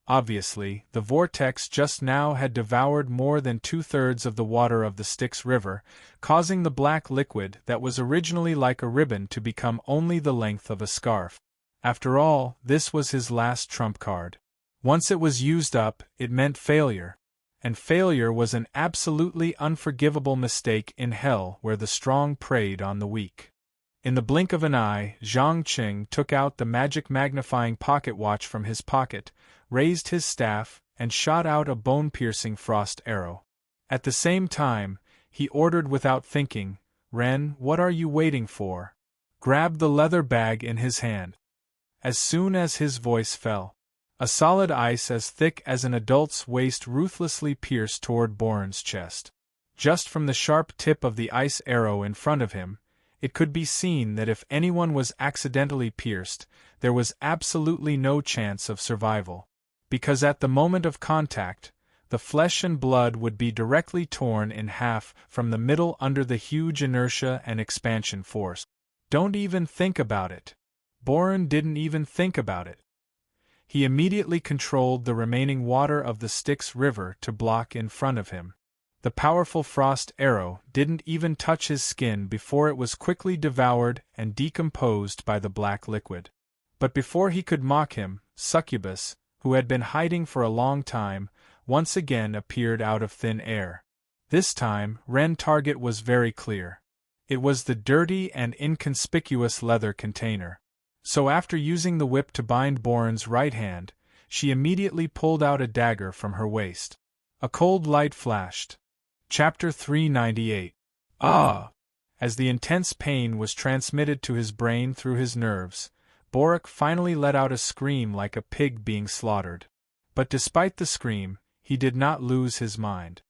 Obviously, the vortex just now had devoured more than 2/3 of the water of the Styx River, causing the black liquid that was originally like a ribbon to become only the length of a scarf. After all, this was his last trump card. Once it was used up, it meant failure. And failure was an absolutely unforgivable mistake in hell where the strong preyed on the weak. In the blink of an eye, Zhang Qing took out the magic magnifying pocket watch from his pocket, raised his staff, and shot out a bone-piercing frost arrow. At the same time, he ordered without thinking, Ren, what are you waiting for? Grab the leather bag in his hand. As soon as his voice fell, a solid ice as thick as an adult's waist ruthlessly pierced toward Boren's chest. Just from the sharp tip of the ice arrow in front of him, it could be seen that if anyone was accidentally pierced, there was absolutely no chance of survival. Because at the moment of contact, the flesh and blood would be directly torn in half from the middle under the huge inertia and expansion force. Don't even think about it. Boren didn't even think about it. he immediately controlled the remaining water of the Styx River to block in front of him. The powerful frost arrow didn't even touch his skin before it was quickly devoured and decomposed by the black liquid. But before he could mock him, Succubus, who had been hiding for a long time, once again appeared out of thin air. This time, Ren's target was very clear. It was the dirty and inconspicuous leather container. So after using the whip to bind Boren's right hand, she immediately pulled out a dagger from her waist. A cold light flashed. Chapter 398. Ah! As the intense pain was transmitted to his brain through his nerves, Borek finally let out a scream like a pig being slaughtered. But despite the scream, he did not lose his mind.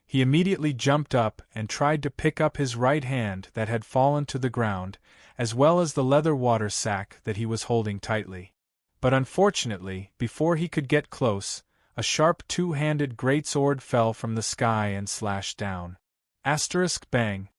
He immediately jumped up and tried to pick up his right hand that had fallen to the ground, as well as the leather water sack that he was holding tightly. But unfortunately, before he could get close, a sharp two-handed greatsword fell from the sky and slashed down. Bang.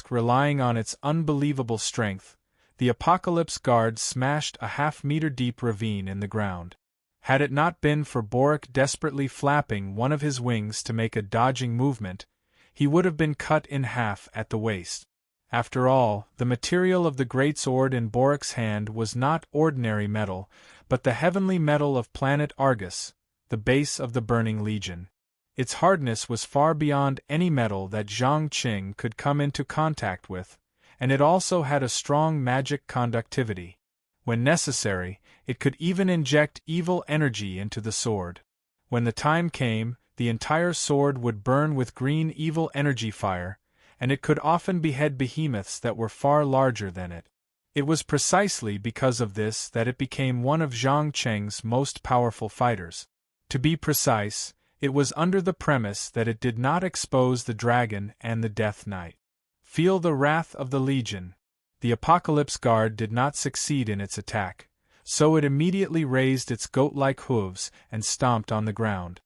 Relying on its unbelievable strength, the Apocalypse Guard smashed a half-meter-deep ravine in the ground. Had it not been for Borek desperately flapping one of his wings to make a dodging movement, he would have been cut in half at the waist. After all, the material of the greatsword in Borek's hand was not ordinary metal, but the heavenly metal of planet Argus, the base of the Burning Legion. Its hardness was far beyond any metal that Zhang Qing could come into contact with, and it also had a strong magic conductivity. When necessary, it could even inject evil energy into the sword. When the time came, the entire sword would burn with green evil energy fire, and it could often behead behemoths that were far larger than it. It was precisely because of this that it became one of Zhang Qing's most powerful fighters. To be precise, it was under the premise that it did not expose the dragon and the Death Knight. Feel the wrath of the Legion. The Apocalypse Guard did not succeed in its attack, so it immediately raised its goat-like hooves and stomped on the ground.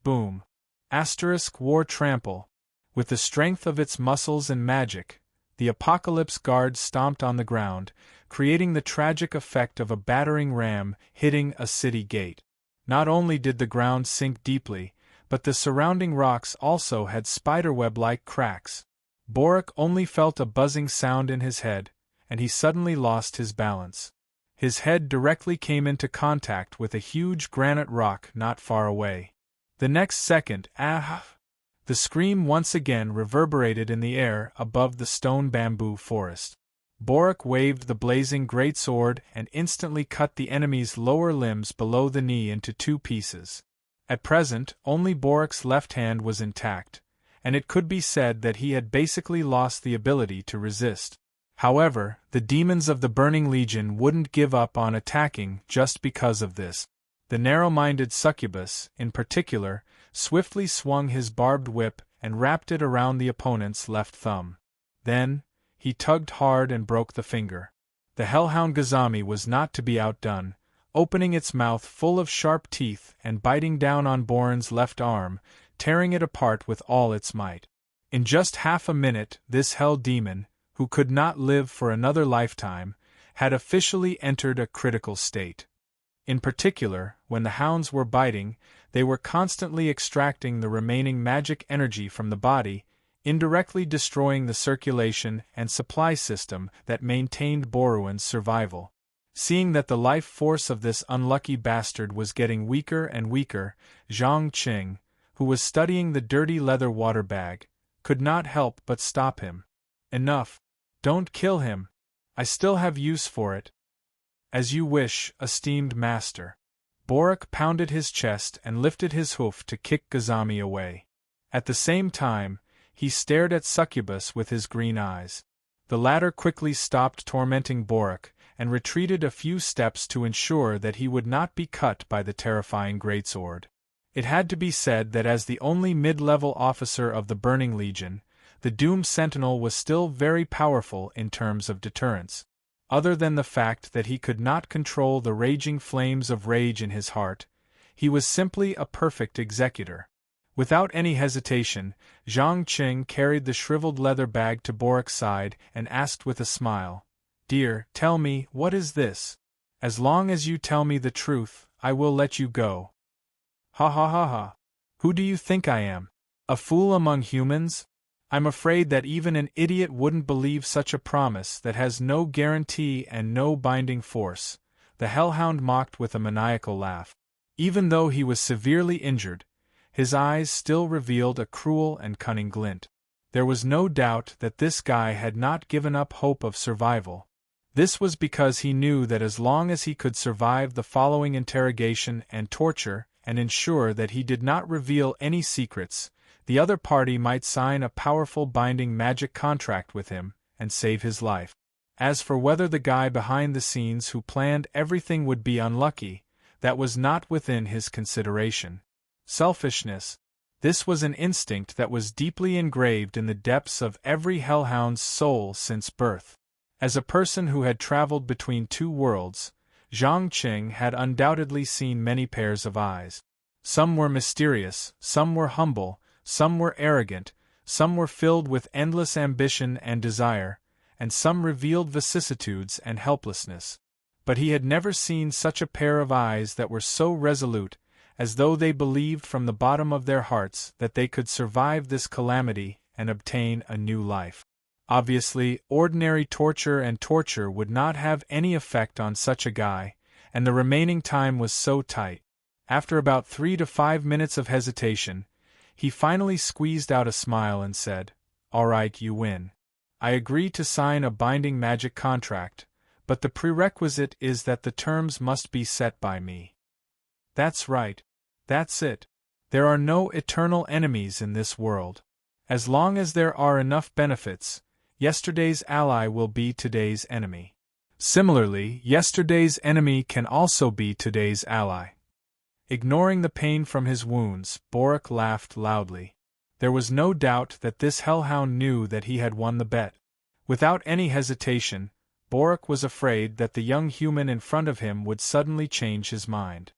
Boom. War Trample. With the strength of its muscles and magic, the Apocalypse Guard stomped on the ground, creating the tragic effect of a battering ram hitting a city gate. Not only did the ground sink deeply, but the surrounding rocks also had spiderweb-like cracks. Borek only felt a buzzing sound in his head, and he suddenly lost his balance. His head directly came into contact with a huge granite rock not far away. The next second, the scream once again reverberated in the air above the stone bamboo forest. Borek waved the blazing greatsword and instantly cut the enemy's lower limbs below the knee into two pieces. At present, only Borek's left hand was intact, and it could be said that he had basically lost the ability to resist. However, the demons of the Burning Legion wouldn't give up on attacking just because of this. The narrow-minded Succubus, in particular, swiftly swung his barbed whip and wrapped it around the opponent's left thumb. Then, he tugged hard and broke the finger. The hellhound Gazami was not to be outdone, opening its mouth full of sharp teeth and biting down on Boren's left arm, tearing it apart with all its might. In just half a minute, this hell demon, who could not live for another lifetime, had officially entered a critical state. In particular, when the hounds were biting, they were constantly extracting the remaining magic energy from the body, indirectly destroying the circulation and supply system that maintained Boruan's survival. Seeing that the life force of this unlucky bastard was getting weaker and weaker, Zhang Qing, who was studying the dirty leather water bag, could not help but stop him. Enough. Don't kill him. I still have use for it. As you wish, esteemed master. Borek pounded his chest and lifted his hoof to kick Gazami away. At the same time, he stared at Succubus with his green eyes. The latter quickly stopped tormenting Borek and retreated a few steps to ensure that he would not be cut by the terrifying greatsword. It had to be said that as the only mid-level officer of the Burning Legion, the Doomed Sentinel was still very powerful in terms of deterrence. Other than the fact that he could not control the raging flames of rage in his heart, he was simply a perfect executor. Without any hesitation, Zhang Qing carried the shriveled leather bag to Borek's side and asked with a smile, "Dear, tell me, what is this?" As long as you tell me the truth, I will let you go. Ha ha ha ha. Who do you think I am? A fool among humans? I'm afraid that even an idiot wouldn't believe such a promise that has no guarantee and no binding force, the hellhound mocked with a maniacal laugh. Even though he was severely injured, his eyes still revealed a cruel and cunning glint. There was no doubt that this guy had not given up hope of survival. This was because he knew that as long as he could survive the following interrogation and torture, and ensure that he did not reveal any secrets, the other party might sign a powerful binding magic contract with him, and save his life. As for whether the guy behind the scenes who planned everything would be unlucky, that was not within his consideration. Selfishness. This was an instinct that was deeply engraved in the depths of every hellhound's soul since birth. As a person who had traveled between two worlds, Zhang Qing had undoubtedly seen many pairs of eyes. Some were mysterious, some were humble, some were arrogant, some were filled with endless ambition and desire, and some revealed vicissitudes and helplessness. But he had never seen such a pair of eyes that were so resolute, as though they believed from the bottom of their hearts that they could survive this calamity and obtain a new life. Obviously, ordinary torture would not have any effect on such a guy, and the remaining time was so tight. After about 3 to 5 minutes of hesitation, he finally squeezed out a smile and said, "All right, you win. I agree to sign a binding magic contract, but the prerequisite is that the terms must be set by me." "That's right. That's it. There are no eternal enemies in this world. As long as there are enough benefits, yesterday's ally will be today's enemy. Similarly, yesterday's enemy can also be today's ally." Ignoring the pain from his wounds, Borak laughed loudly. There was no doubt that this hellhound knew that he had won the bet. Without any hesitation, Borak was afraid that the young human in front of him would suddenly change his mind.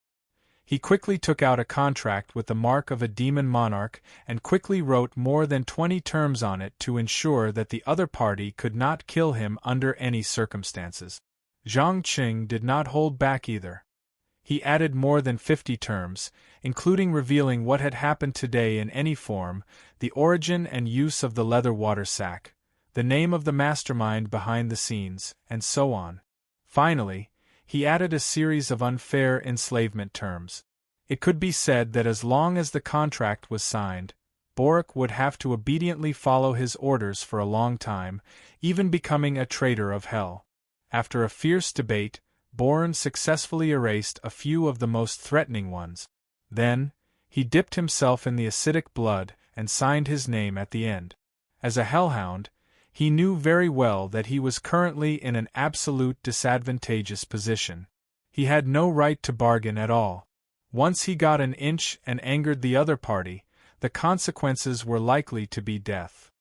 He quickly took out a contract with the mark of a demon monarch and quickly wrote more than 20 terms on it to ensure that the other party could not kill him under any circumstances. Zhang Qing did not hold back either. He added more than 50 terms, including revealing what had happened today in any form, the origin and use of the leather water sack, the name of the mastermind behind the scenes, and so on. Finally, he added a series of unfair enslavement terms. It could be said that as long as the contract was signed, Borak would have to obediently follow his orders for a long time, even becoming a traitor of hell. After a fierce debate, Boran successfully erased a few of the most threatening ones. Then, he dipped himself in the acidic blood and signed his name at the end. As a hellhound, he knew very well that he was currently in an absolute disadvantageous position. He had no right to bargain at all. Once he got an inch and angered the other party, the consequences were likely to be death.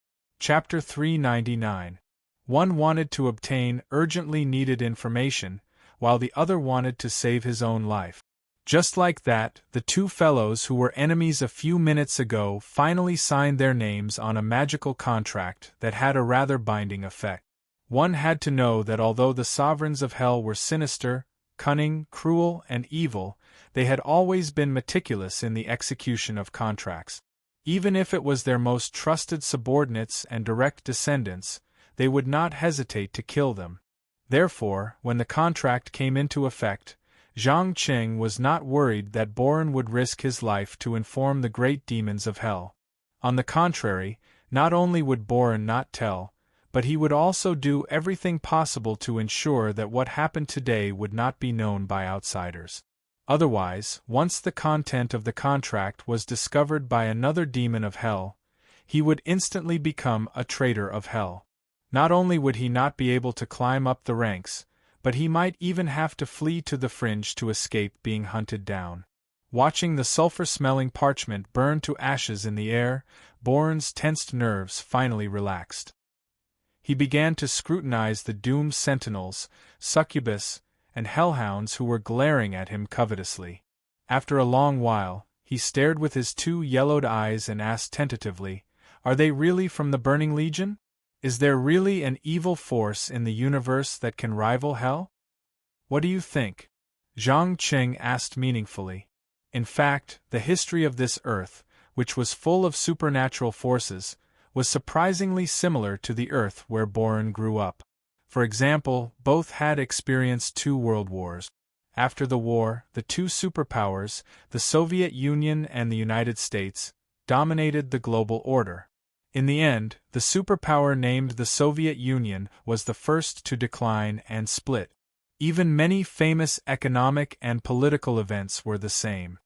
Chapter 399. One wanted to obtain urgently needed information, while the other wanted to save his own life. Just like that, the two fellows who were enemies a few minutes ago finally signed their names on a magical contract that had a rather binding effect. One had to know that although the sovereigns of hell were sinister, cunning, cruel, and evil, they had always been meticulous in the execution of contracts. Even if it was their most trusted subordinates and direct descendants, they would not hesitate to kill them. Therefore, when the contract came into effect, Zhang Qing was not worried that Boran would risk his life to inform the great demons of hell. On the contrary, not only would Boran not tell, but he would also do everything possible to ensure that what happened today would not be known by outsiders. Otherwise, once the content of the contract was discovered by another demon of hell, he would instantly become a traitor of hell. Not only would he not be able to climb up the ranks, but he might even have to flee to the fringe to escape being hunted down. Watching the sulfur-smelling parchment burn to ashes in the air, Boran's tensed nerves finally relaxed. He began to scrutinize the doomed sentinels, succubus, and hellhounds who were glaring at him covetously. After a long while, he stared with his two yellowed eyes and asked tentatively, "Are they really from the Burning Legion? Is there really an evil force in the universe that can rival hell?" What do you think? Zhang Qing asked meaningfully. In fact, the history of this Earth, which was full of supernatural forces, was surprisingly similar to the Earth where Boren grew up. For example, both had experienced 2 world wars. After the war, the 2 superpowers, the Soviet Union and the United States, dominated the global order. In the end, the superpower named the Soviet Union was the first to decline and split. Even many famous economic and political events were the same.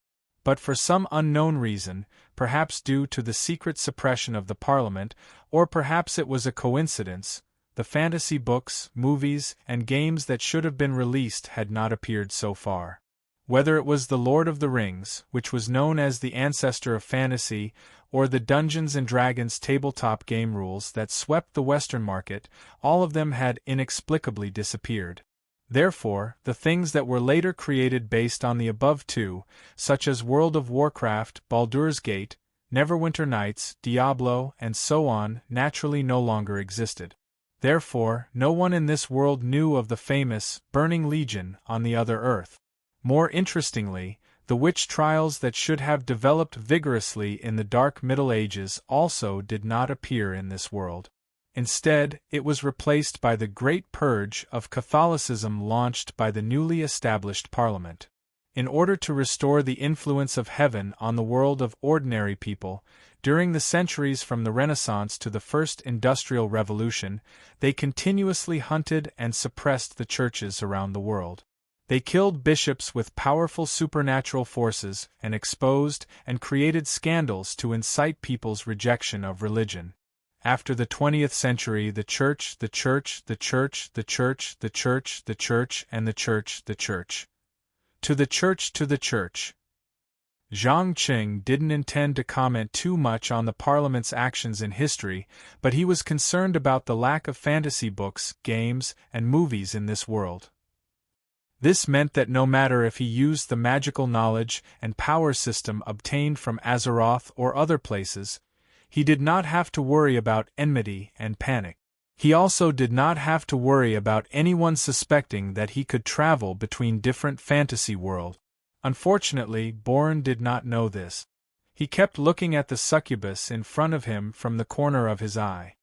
But for some unknown reason, perhaps due to the secret suppression of the parliament, or perhaps it was a coincidence, the fantasy books, movies, and games that should have been released had not appeared so far. Whether it was The Lord of the Rings, which was known as the ancestor of fantasy, or the Dungeons & Dragons tabletop game rules that swept the Western market, all of them had inexplicably disappeared. Therefore, the things that were later created based on the above 2, such as World of Warcraft, Baldur's Gate, Neverwinter Nights, Diablo, and so on, naturally no longer existed. Therefore, no one in this world knew of the famous Burning Legion on the other Earth. More interestingly, the witch trials that should have developed vigorously in the Dark Middle Ages also did not appear in this world. Instead, it was replaced by the Great Purge of Catholicism launched by the newly established Parliament. In order to restore the influence of heaven on the world of ordinary people, during the centuries from the Renaissance to the First Industrial Revolution, they continuously hunted and suppressed the churches around the world. They killed bishops with powerful supernatural forces and exposed and created scandals to incite people's rejection of religion. After the 20th century, the Church, the Church, the Church, the Church, the Church, the Church, and the Church, the Church. To the Church, to the Church. Zhang Qing didn't intend to comment too much on the Parliament's actions in history, but he was concerned about the lack of fantasy books, games, and movies in this world. This meant that no matter if he used the magical knowledge and power system obtained from Azeroth or other places, he did not have to worry about enmity and panic. He also did not have to worry about anyone suspecting that he could travel between different fantasy worlds. Unfortunately, Boren did not know this. He kept looking at the succubus in front of him from the corner of his eye.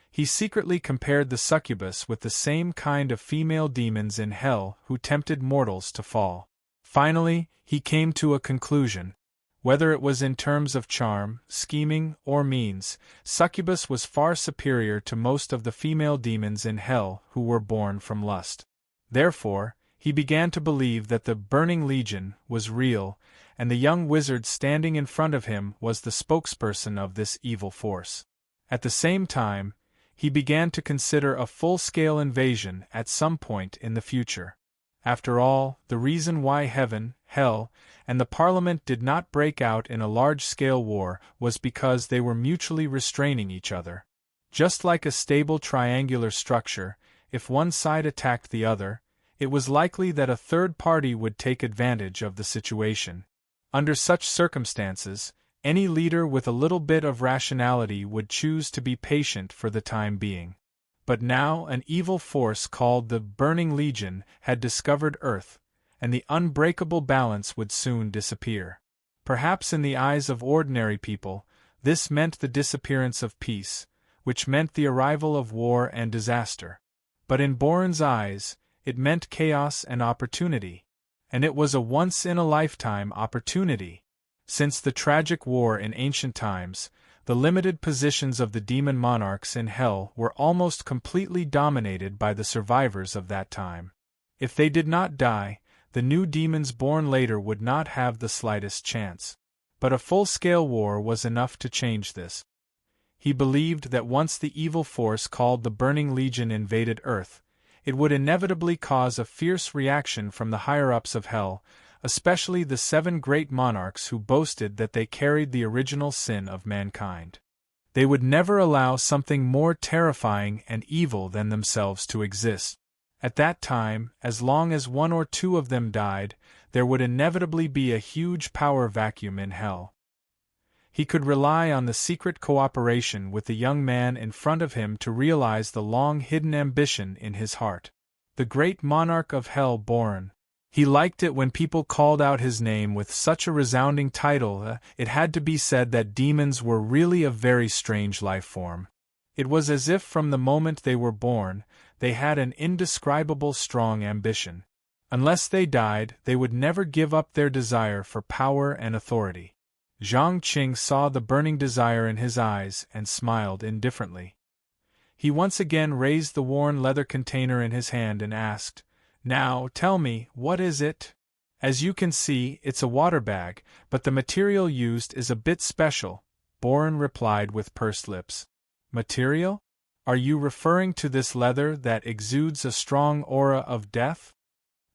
He secretly compared the succubus with the same kind of female demons in hell who tempted mortals to fall. Finally, he came to a conclusion. Whether it was in terms of charm, scheming, or means, succubus was far superior to most of the female demons in hell who were born from lust. Therefore, he began to believe that the Burning Legion was real, and the young wizard standing in front of him was the spokesperson of this evil force. At the same time, he began to consider a full-scale invasion at some point in the future. After all, the reason why heaven, hell, and the Parliament did not break out in a large-scale war was because they were mutually restraining each other. Just like a stable triangular structure, if one side attacked the other, it was likely that a third party would take advantage of the situation. Under such circumstances, any leader with a little bit of rationality would choose to be patient for the time being. But now an evil force called the Burning Legion had discovered Earth, and the unbreakable balance would soon disappear. Perhaps in the eyes of ordinary people, this meant the disappearance of peace, which meant the arrival of war and disaster. But in Boren's eyes, it meant chaos and opportunity. And it was a once-in-a-lifetime opportunity. Since the tragic war in ancient times, the limited positions of the demon monarchs in hell were almost completely dominated by the survivors of that time. If they did not die, the new demons born later would not have the slightest chance. But a full-scale war was enough to change this. He believed that once the evil force called the Burning Legion invaded Earth, it would inevitably cause a fierce reaction from the higher-ups of hell, especially the 7 great monarchs who boasted that they carried the original sin of mankind. They would never allow something more terrifying and evil than themselves to exist. At that time, as long as 1 or 2 of them died, there would inevitably be a huge power vacuum in hell. He could rely on the secret cooperation with the young man in front of him to realize the long-hidden ambition in his heart. The great monarch of hell born. He liked it when people called out his name with such a resounding title. It had to be said that demons were really a very strange life form. It was as if from the moment they were born, they had an indescribable strong ambition. Unless they died, they would never give up their desire for power and authority. Zhang Qing saw the burning desire in his eyes and smiled indifferently. He once again raised the worn leather container in his hand and asked, "Now, tell me, what is it?" "As you can see, it's a water bag, but the material used is a bit special," Boren replied with pursed lips. "Material? Are you referring to this leather that exudes a strong aura of death?"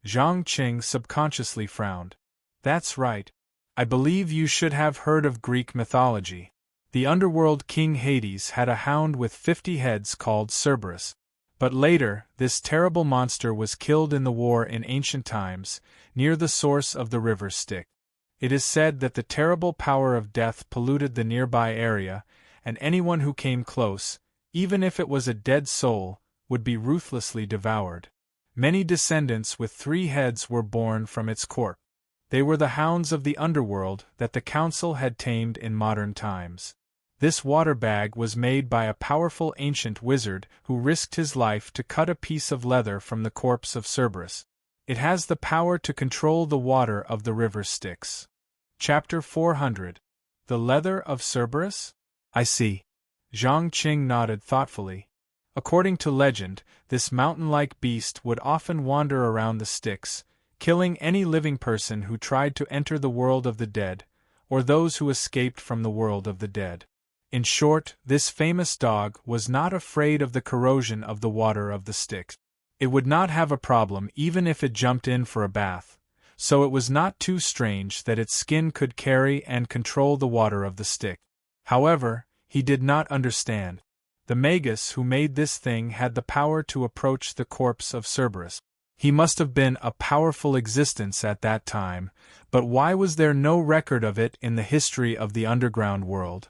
Zhang Qing subconsciously frowned. "That's right. I believe you should have heard of Greek mythology. The underworld king Hades had a hound with 50 heads called Cerberus. But later, this terrible monster was killed in the war in ancient times, near the source of the river Styx. It is said that the terrible power of death polluted the nearby area, and anyone who came close, even if it was a dead soul, would be ruthlessly devoured. Many descendants with 3 heads were born from its corpse. They were the hounds of the underworld that the council had tamed in modern times. This water bag was made by a powerful ancient wizard who risked his life to cut a piece of leather from the corpse of Cerberus. It has the power to control the water of the river Styx. Chapter 400. The leather of Cerberus? I see. Zhang Qing nodded thoughtfully. According to legend, this mountain-like beast would often wander around the Styx, killing any living person who tried to enter the world of the dead, or those who escaped from the world of the dead. In short, this famous dog was not afraid of the corrosion of the water of the Styx. It would not have a problem even if it jumped in for a bath, so it was not too strange that its skin could carry and control the water of the Styx. However, he did not understand. The magus who made this thing had the power to approach the corpse of Cerberus. He must have been a powerful existence at that time, but why was there no record of it in the history of the underground world?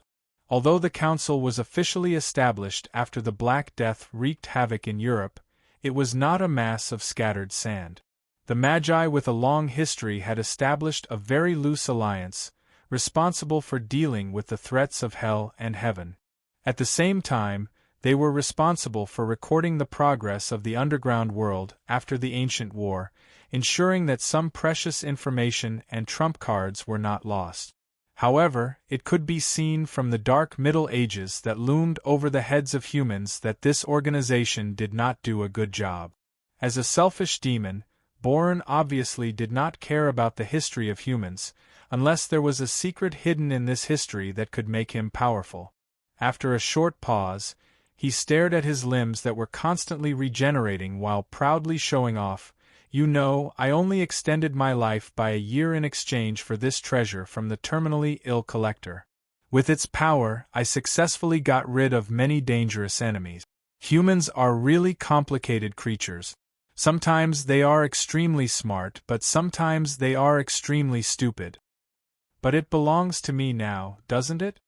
Although the council was officially established after the Black Death wreaked havoc in Europe, it was not a mass of scattered sand. The Magi with a long history had established a very loose alliance, responsible for dealing with the threats of hell and heaven. At the same time, they were responsible for recording the progress of the underground world after the ancient war, ensuring that some precious information and trump cards were not lost. However, it could be seen from the dark Middle Ages that loomed over the heads of humans that this organization did not do a good job. As a selfish demon, Boren obviously did not care about the history of humans, unless there was a secret hidden in this history that could make him powerful. After a short pause, he stared at his limbs that were constantly regenerating while proudly showing off, "You know, I only extended my life by a year in exchange for this treasure from the terminally ill collector. With its power, I successfully got rid of many dangerous enemies." Humans are really complicated creatures. Sometimes they are extremely smart, but sometimes they are extremely stupid. "But it belongs to me now, doesn't it?"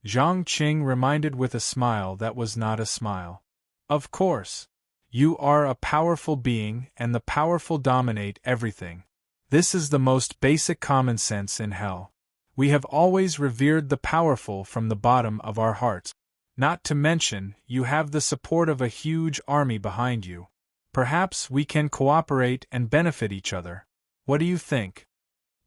Zhang Qing reminded with a smile that was not a smile. "Of course. You are a powerful being, and the powerful dominate everything. This is the most basic common sense in hell. We have always revered the powerful from the bottom of our hearts. Not to mention, you have the support of a huge army behind you. Perhaps we can cooperate and benefit each other. What do you think?"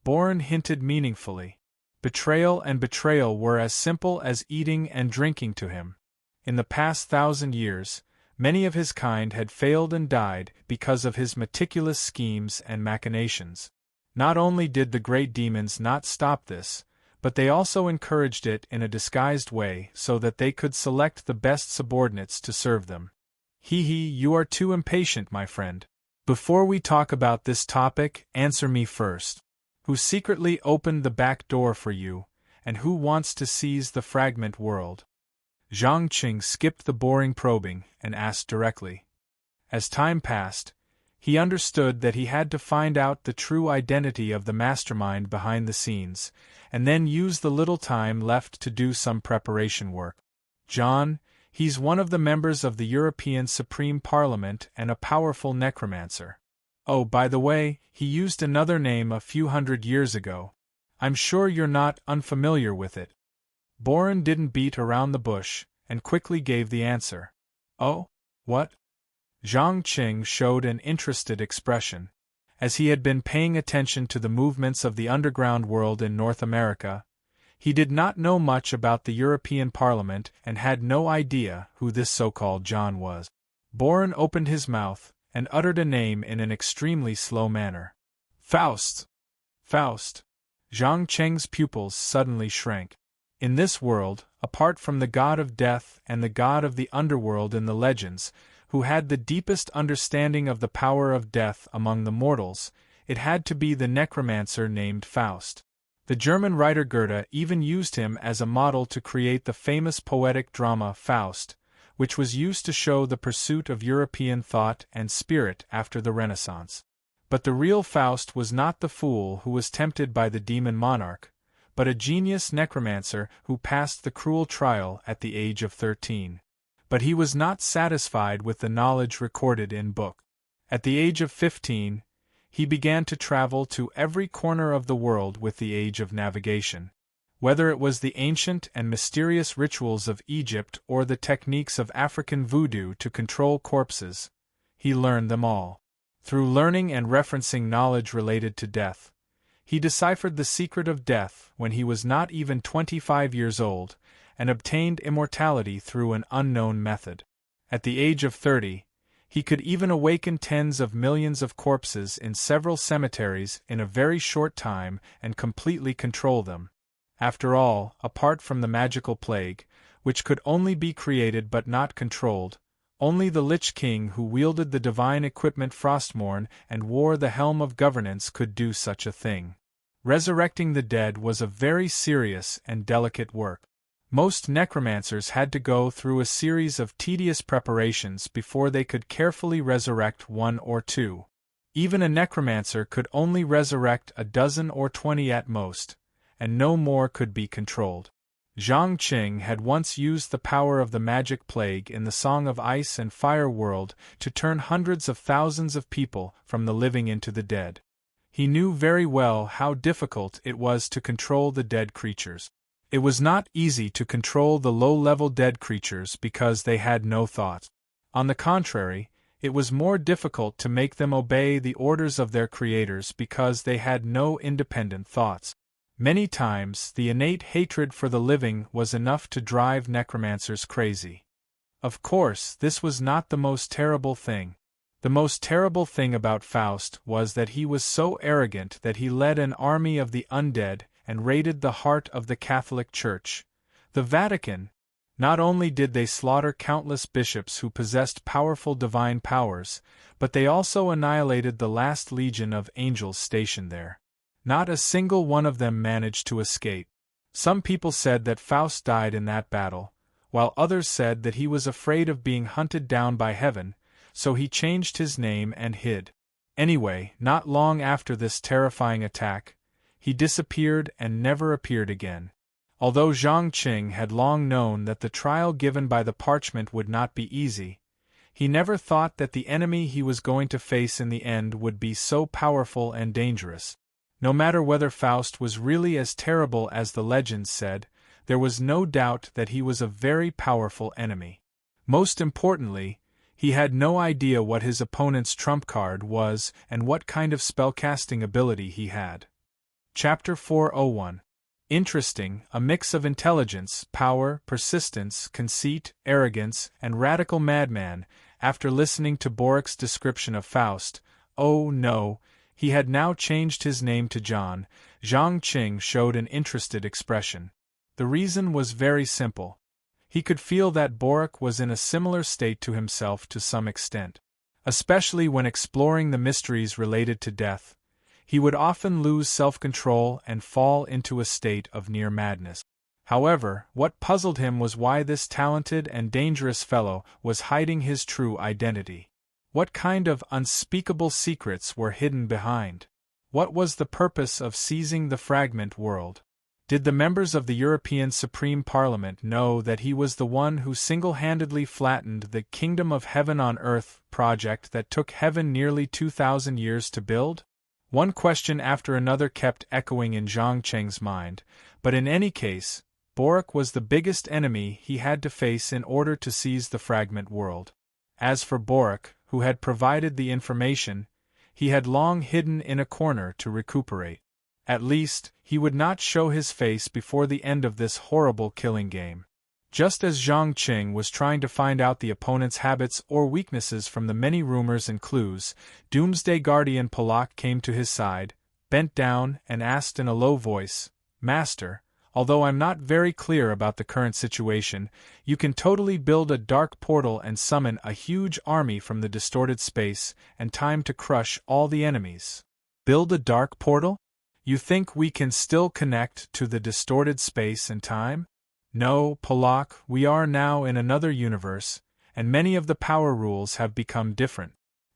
Boren hinted meaningfully. Betrayal and betrayal were as simple as eating and drinking to him. In the past 1,000 years, many of his kind had failed and died because of his meticulous schemes and machinations. Not only did the great demons not stop this, but they also encouraged it in a disguised way so that they could select the best subordinates to serve them. You are too impatient, my friend. Before we talk about this topic, answer me first. Who secretly opened the back door for you, and who wants to seize the fragment world? Zhang Qing skipped the boring probing and asked directly. As time passed, he understood that he had to find out the true identity of the mastermind behind the scenes, and then use the little time left to do some preparation work. "John, He's one of the members of the European Supreme Parliament and a powerful necromancer. Oh, by the way, he used another name a few hundred years ago. I'm sure you're not unfamiliar with it." Boren didn't beat around the bush, and quickly gave the answer. "Oh? What?" Zhang Qing showed an interested expression. As he had been paying attention to the movements of the underground world in North America, he did not know much about the European Parliament and had no idea who this so-called John was. Boren opened his mouth and uttered a name in an extremely slow manner. "Faust! Faust!" Zhang Cheng's pupils suddenly shrank. In this world, apart from the god of death and the god of the underworld in the legends, who had the deepest understanding of the power of death among the mortals, it had to be the necromancer named Faust. The German writer Goethe even used him as a model to create the famous poetic drama Faust, which was used to show the pursuit of European thought and spirit after the Renaissance. But the real Faust was not the fool who was tempted by the demon monarch, but a genius necromancer who passed the cruel trial at the age of 13. But he was not satisfied with the knowledge recorded in book. At the age of 15, he began to travel to every corner of the world with the age of navigation. Whether it was the ancient and mysterious rituals of Egypt or the techniques of African voodoo to control corpses, he learned them all. Through learning and referencing knowledge related to death, he deciphered the secret of death when he was not even 25 years old, and obtained immortality through an unknown method. At the age of 30, he could even awaken tens of millions of corpses in several cemeteries in a very short time and completely control them. After all, apart from the magical plague, which could only be created but not controlled, only the Lich King who wielded the divine equipment Frostmourne and wore the helm of governance could do such a thing. Resurrecting the dead was a very serious and delicate work. Most necromancers had to go through a series of tedious preparations before they could carefully resurrect one or two. Even a necromancer could only resurrect a dozen or 20 at most, and no more could be controlled. Zhang Qing had once used the power of the magic plague in the Song of Ice and Fire world to turn hundreds of thousands of people from the living into the dead. He knew very well how difficult it was to control the dead creatures. It was not easy to control the low-level dead creatures because they had no thought. On the contrary, it was more difficult to make them obey the orders of their creators because they had no independent thoughts. Many times, the innate hatred for the living was enough to drive necromancers crazy. Of course, this was not the most terrible thing. The most terrible thing about Faust was that he was so arrogant that he led an army of the undead and raided the heart of the Catholic Church, the Vatican. Not only did they slaughter countless bishops who possessed powerful divine powers, but they also annihilated the last legion of angels stationed there. Not a single one of them managed to escape. Some people said that Faust died in that battle, while others said that he was afraid of being hunted down by heaven, so he changed his name and hid. Anyway, not long after this terrifying attack, he disappeared and never appeared again. Although Zhang Qing had long known that the trial given by the parchment would not be easy, he never thought that the enemy he was going to face in the end would be so powerful and dangerous. No matter whether Faust was really as terrible as the legends said, there was no doubt that he was a very powerful enemy. Most importantly, he had no idea what his opponent's trump card was and what kind of spellcasting ability he had. Chapter 401. Interesting, a mix of intelligence, power, persistence, conceit, arrogance, and radical madman. After listening to Borik's description of Faust, oh no, he had now changed his name to John. Zhang Qing showed an interested expression. The reason was very simple. He could feel that Borik was in a similar state to himself to some extent. Especially when exploring the mysteries related to death, he would often lose self-control and fall into a state of near madness. However, what puzzled him was why this talented and dangerous fellow was hiding his true identity. What kind of unspeakable secrets were hidden behind? What was the purpose of seizing the fragment world? Did the members of the European Supreme Parliament know that he was the one who single-handedly flattened the Kingdom of Heaven on Earth project that took heaven nearly 2,000 years to build? One question after another kept echoing in Zhang Cheng's mind, but in any case, Borak was the biggest enemy he had to face in order to seize the fragment world. As for Borak, who had provided the information, he had long hidden in a corner to recuperate. At least, he would not show his face before the end of this horrible killing game. Just as Zhang Qing was trying to find out the opponent's habits or weaknesses from the many rumors and clues, Doomsday Guardian Polak came to his side, bent down, and asked in a low voice, "Master, although I'm not very clear about the current situation, you can totally build a dark portal and summon a huge army from the distorted space and time to crush all the enemies." Build a dark portal? You think we can still connect to the distorted space and time? No, Polak, we are now in another universe, and many of the power rules have become different.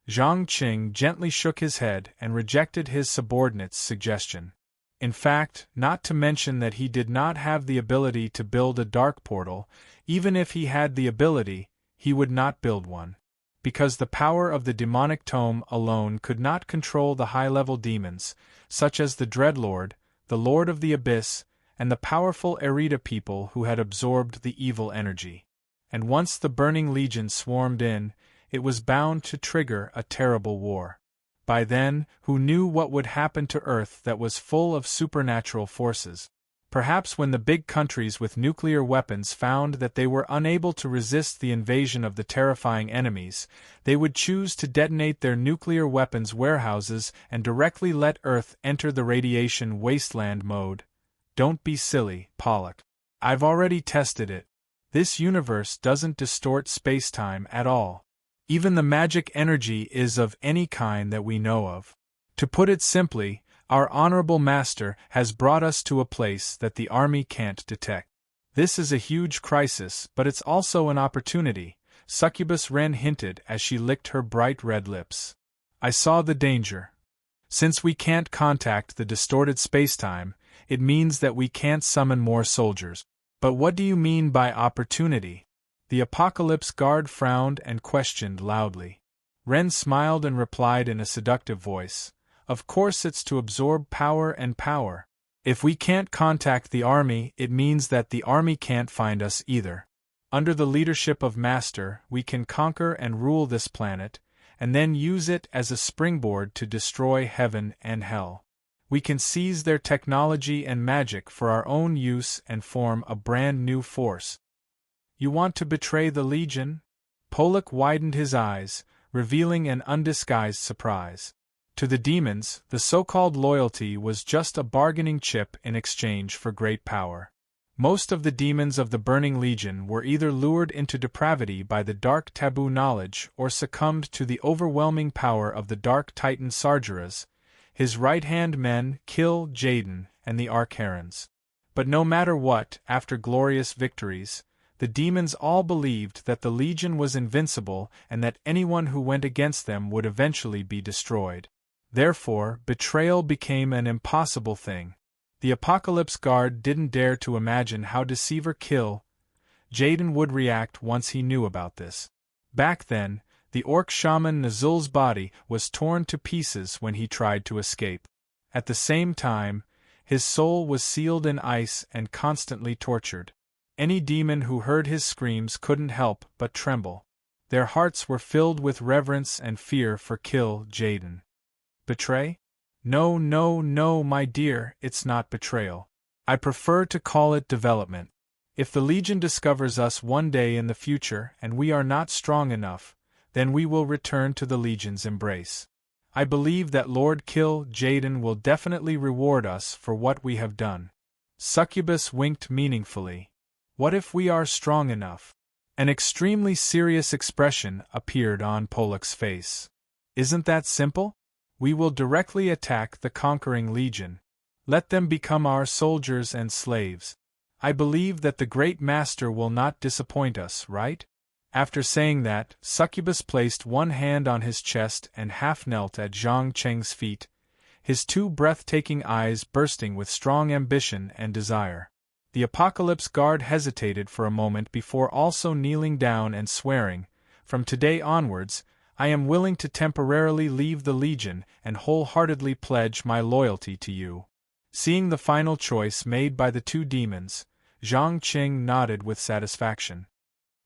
Zhang Qing gently shook his head and rejected his subordinate's suggestion. In fact, not to mention that he did not have the ability to build a dark portal, even if he had the ability, he would not build one. Because the power of the demonic tome alone could not control the high-level demons, such as the Dreadlord, the Lord of the Abyss, and the powerful Erida people who had absorbed the evil energy. And once the Burning Legion swarmed in, it was bound to trigger a terrible war. By then, who knew what would happen to Earth that was full of supernatural forces? Perhaps when the big countries with nuclear weapons found that they were unable to resist the invasion of the terrifying enemies, they would choose to detonate their nuclear weapons warehouses and directly let Earth enter the radiation wasteland mode. Don't be silly, Pollock. I've already tested it. This universe doesn't distort space-time at all. Even the magic energy is of any kind that we know of. To put it simply, our honorable master has brought us to a place that the army can't detect. This is a huge crisis, but it's also an opportunity, Succubus Wren hinted as she licked her bright red lips. I saw the danger. Since we can't contact the distorted spacetime, it means that we can't summon more soldiers. But what do you mean by opportunity? The Apocalypse Guard frowned and questioned loudly. Wren smiled and replied in a seductive voice, "Of course it's to absorb power and power. If we can't contact the army, it means that the army can't find us either. Under the leadership of Master, we can conquer and rule this planet, and then use it as a springboard to destroy heaven and hell. We can seize their technology and magic for our own use and form a brand new force." You want to betray the Legion? Polak widened his eyes, revealing an undisguised surprise. To the demons, the so-called loyalty was just a bargaining chip in exchange for great power. Most of the demons of the Burning Legion were either lured into depravity by the dark taboo knowledge or succumbed to the overwhelming power of the dark titan Sargeras, his right-hand men Kill, Jaden, and the Archerons. But no matter what, after glorious victories, the demons all believed that the Legion was invincible and that anyone who went against them would eventually be destroyed. Therefore, betrayal became an impossible thing. The Apocalypse Guard didn't dare to imagine how Deceiver Kill, Jaden would react once he knew about this. Back then, the orc shaman Nazul's body was torn to pieces when he tried to escape. At the same time, his soul was sealed in ice and constantly tortured. Any demon who heard his screams couldn't help but tremble. Their hearts were filled with reverence and fear for Kill, Jaden. Betray? No, no, no, my dear, it's not betrayal. I prefer to call it development. If the Legion discovers us one day in the future and we are not strong enough, then we will return to the Legion's embrace. I believe that Lord Kill, Jaden will definitely reward us for what we have done. Succubus winked meaningfully. What if we are strong enough? An extremely serious expression appeared on Polak's face. Isn't that simple? We will directly attack the conquering Legion. Let them become our soldiers and slaves. I believe that the Great Master will not disappoint us, right? After saying that, Succubus placed one hand on his chest and half knelt at Zhang Cheng's feet, his two breathtaking eyes bursting with strong ambition and desire. The Apocalypse Guard hesitated for a moment before also kneeling down and swearing, "From today onwards, I am willing to temporarily leave the Legion and wholeheartedly pledge my loyalty to you." Seeing the final choice made by the two demons, Zhang Qing nodded with satisfaction.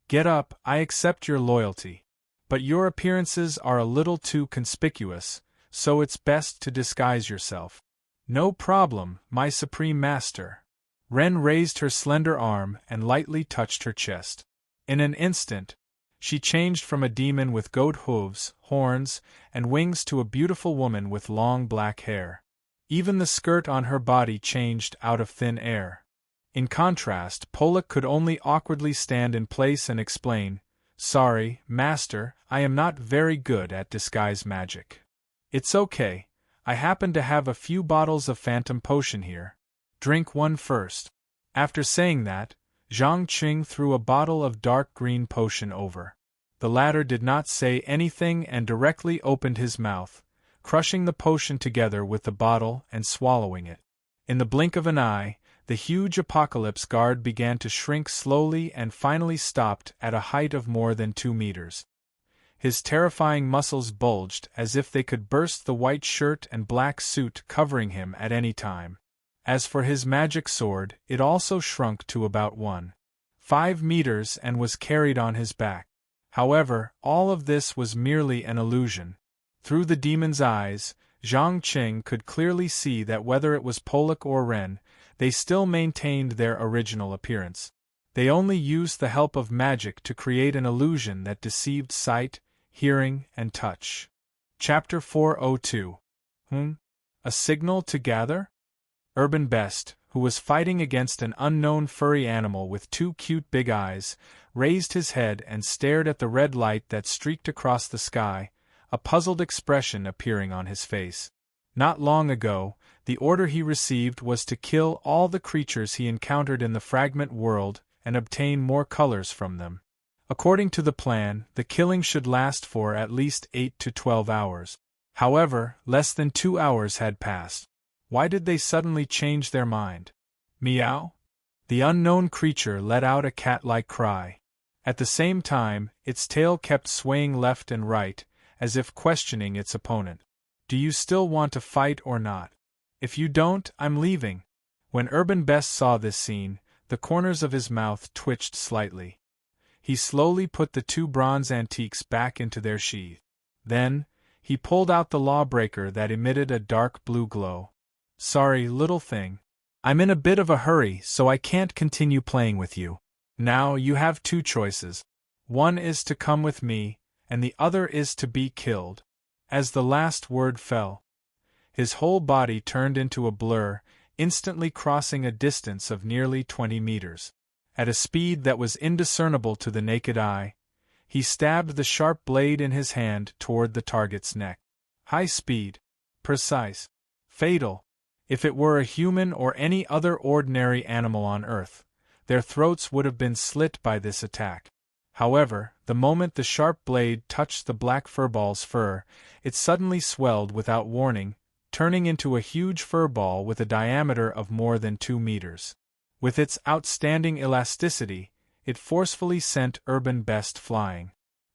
"Get up, I accept your loyalty. But your appearances are a little too conspicuous, so it's best to disguise yourself." "No problem, my Supreme Master." Ren raised her slender arm and lightly touched her chest. In an instant, she changed from a demon with goat hooves, horns, and wings to a beautiful woman with long black hair. Even the skirt on her body changed out of thin air. In contrast, Pollock could only awkwardly stand in place and explain, "Sorry, Master, I am not very good at disguise magic." "It's okay, I happen to have a few bottles of phantom potion here. Drink one first." After saying that, Zhang Qing threw a bottle of dark green potion over. The latter did not say anything and directly opened his mouth, crushing the potion together with the bottle and swallowing it. In the blink of an eye, the huge Apocalypse Guard began to shrink slowly and finally stopped at a height of more than 2 meters. His terrifying muscles bulged as if they could burst the white shirt and black suit covering him at any time. As for his magic sword, it also shrunk to about 1.5 meters and was carried on his back. However, all of this was merely an illusion. Through the demon's eyes, Zhang Qing could clearly see that whether it was Pollock or Ren, they still maintained their original appearance. They only used the help of magic to create an illusion that deceived sight, hearing, and touch. Chapter 402. A signal to gather? Urban Best, who was fighting against an unknown furry animal with 2 cute big eyes, raised his head and stared at the red light that streaked across the sky, a puzzled expression appearing on his face. Not long ago, the order he received was to kill all the creatures he encountered in the fragment world and obtain more colors from them. According to the plan, the killing should last for at least 8 to 12 hours. However, less than 2 hours had passed. Why did they suddenly change their mind? Meow? The unknown creature let out a cat-like cry. At the same time, its tail kept swaying left and right, as if questioning its opponent. "Do you still want to fight or not? If you don't, I'm leaving." When Urban Best saw this scene, the corners of his mouth twitched slightly. He slowly put the 2 bronze antiques back into their sheath. Then, he pulled out the lawbreaker that emitted a dark blue glow. "Sorry, little thing. I'm in a bit of a hurry, so I can't continue playing with you. Now you have 2 choices. One is to come with me, and the other is to be killed." As the last word fell, his whole body turned into a blur, instantly crossing a distance of nearly 20 meters. At a speed that was indiscernible to the naked eye, he stabbed the sharp blade in his hand toward the target's neck. High speed. Precise. Fatal. If it were a human or any other ordinary animal on Earth, their throats would have been slit by this attack. However, the moment the sharp blade touched the black furball's fur, it suddenly swelled without warning, turning into a huge furball with a diameter of more than 2 meters. With its outstanding elasticity, it forcefully sent Urban Best flying.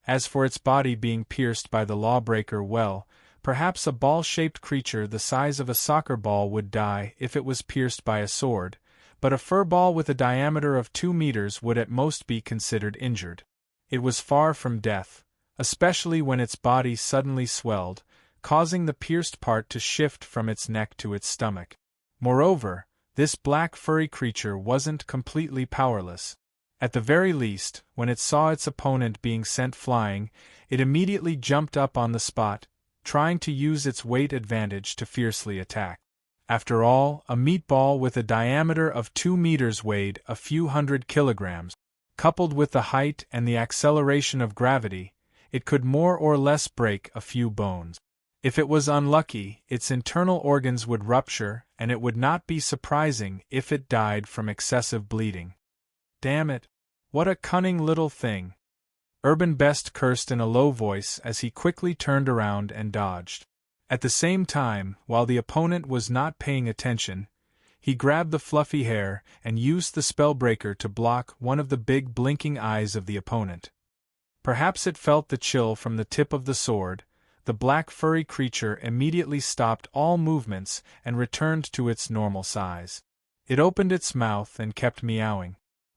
As for its body being pierced by the lawbreaker, well, perhaps a ball-shaped creature the size of a soccer ball would die if it was pierced by a sword, but a furball with a diameter of 2 meters would at most be considered injured. It was far from death, especially when its body suddenly swelled, causing the pierced part to shift from its neck to its stomach. Moreover, this black furry creature wasn't completely powerless. At the very least, when it saw its opponent being sent flying, it immediately jumped up on the spot, trying to use its weight advantage to fiercely attack. After all, a meatball with a diameter of 2 meters weighed a few hundred kilograms. Coupled with the height and the acceleration of gravity, it could more or less break a few bones. If it was unlucky, its internal organs would rupture, and it would not be surprising if it died from excessive bleeding. Damn it! What a cunning little thing! Urban Best cursed in a low voice as he quickly turned around and dodged. At the same time, while the opponent was not paying attention, he grabbed the fluffy hair and used the spellbreaker to block one of the big blinking eyes of the opponent. Perhaps it felt the chill from the tip of the sword. The black furry creature immediately stopped all movements and returned to its normal size. It opened its mouth and kept meowing.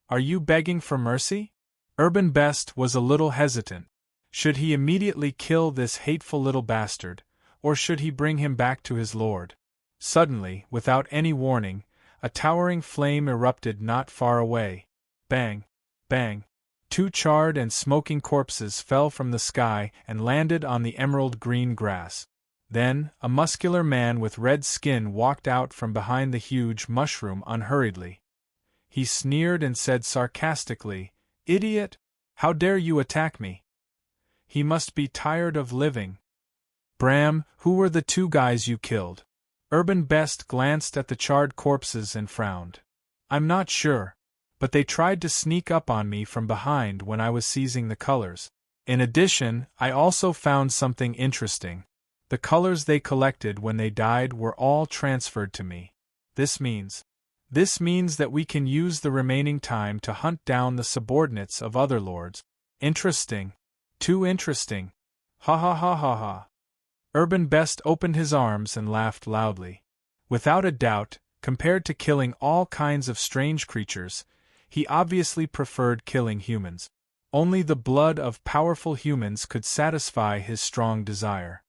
"Are you begging for mercy?" Urban Best was a little hesitant. Should he immediately kill this hateful little bastard, or should he bring him back to his lord? Suddenly, without any warning, a towering flame erupted not far away. Bang! Bang! 2 charred and smoking corpses fell from the sky and landed on the emerald-green grass. Then, a muscular man with red skin walked out from behind the huge mushroom unhurriedly. He sneered and said sarcastically, "Idiot! How dare you attack me? He must be tired of living." "Bram, who were the 2 guys you killed?" Urban Best glanced at the charred corpses and frowned. "I'm not sure, but they tried to sneak up on me from behind when I was seizing the colors. In addition, I also found something interesting. The colors they collected when they died were all transferred to me. This means that we can use the remaining time to hunt down the subordinates of other lords." "Interesting. Too interesting. Ha ha ha ha ha." Urban Best opened his arms and laughed loudly. Without a doubt, compared to killing all kinds of strange creatures, he obviously preferred killing humans. Only the blood of powerful humans could satisfy his strong desire.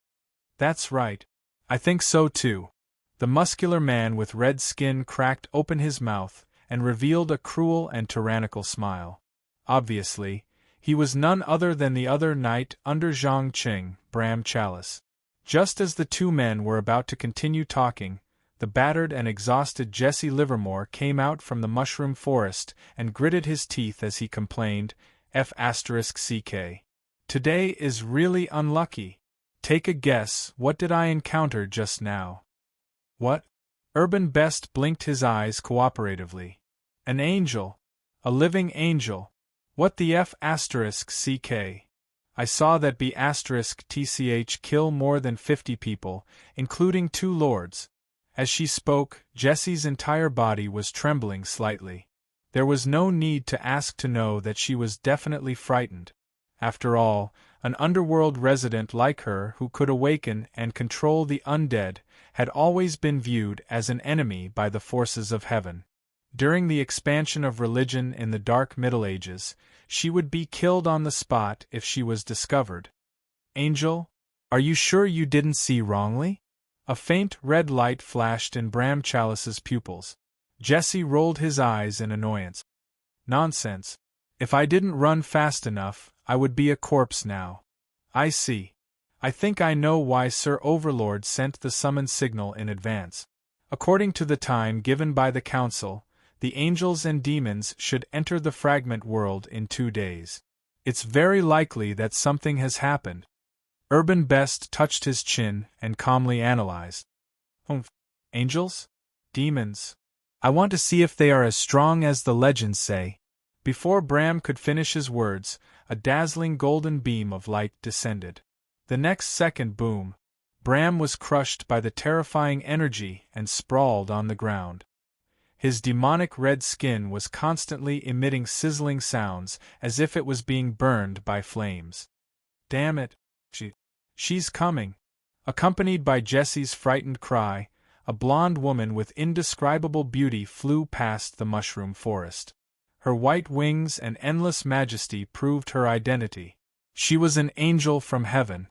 "That's right. I think so too." The muscular man with red skin cracked open his mouth and revealed a cruel and tyrannical smile. Obviously, he was none other than the other knight under Zhang Qing, Bram Chalice. Just as the 2 men were about to continue talking, the battered and exhausted Jesse Livermore came out from the mushroom forest and gritted his teeth as he complained, "F***ck. Today is really unlucky. Take a guess, what did I encounter just now?" "What?" Urban Best blinked his eyes cooperatively. "An angel. A living angel. What the F***ck? I saw that B***tch kill more than 50 people, including 2 lords." As she spoke, Jessie's entire body was trembling slightly. There was no need to ask to know that she was definitely frightened. After all, an underworld resident like her who could awaken and control the undead had always been viewed as an enemy by the forces of heaven. During the expansion of religion in the Dark Middle Ages, she would be killed on the spot if she was discovered. "Angel, are you sure you didn't see wrongly?" A faint red light flashed in Bram Chalice's pupils. Jesse rolled his eyes in annoyance. "Nonsense. If I didn't run fast enough, I would be a corpse now." "I see. I think I know why Sir Overlord sent the summon signal in advance. According to the time given by the Council, the angels and demons should enter the fragment world in 2 days. It's very likely that something has happened." Urban Best touched his chin and calmly analyzed. Angels? Demons? I want to see if they are as strong as the legends say." Before Bram could finish his words, a dazzling golden beam of light descended. The next second, boom! Bram was crushed by the terrifying energy and sprawled on the ground. His demonic red skin was constantly emitting sizzling sounds as if it was being burned by flames. "Damn it! She's coming!" Accompanied by Jessie's frightened cry, a blonde woman with indescribable beauty flew past the mushroom forest. Her white wings and endless majesty proved her identity. She was an angel from heaven.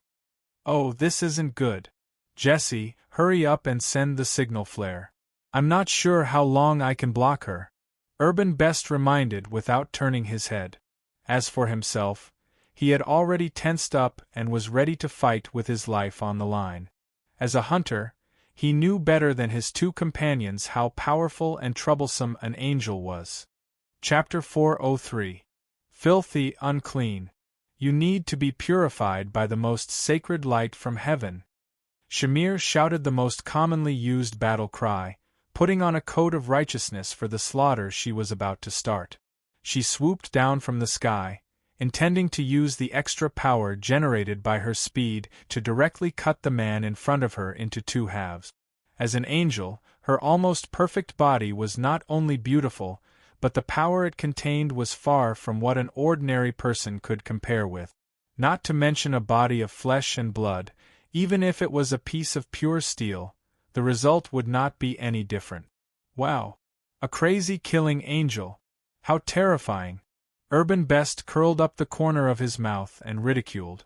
"Oh, this isn't good. Jessie, hurry up and send the signal flare. I'm not sure how long I can block her," Urban Best reminded without turning his head. As for himself, he had already tensed up and was ready to fight with his life on the line. As a hunter, he knew better than his 2 companions how powerful and troublesome an angel was. Chapter 403. Filthy unclean. You need to be purified by the most sacred light from heaven. Shamir shouted the most commonly used battle cry, putting on a coat of righteousness for the slaughter she was about to start. She swooped down from the sky, intending to use the extra power generated by her speed to directly cut the man in front of her into two halves. As an angel, her almost perfect body was not only beautiful, but the power it contained was far from what an ordinary person could compare with. Not to mention a body of flesh and blood, even if it was a piece of pure steel, the result would not be any different. Wow! A crazy killing angel! How terrifying! Urban Best curled up the corner of his mouth and ridiculed.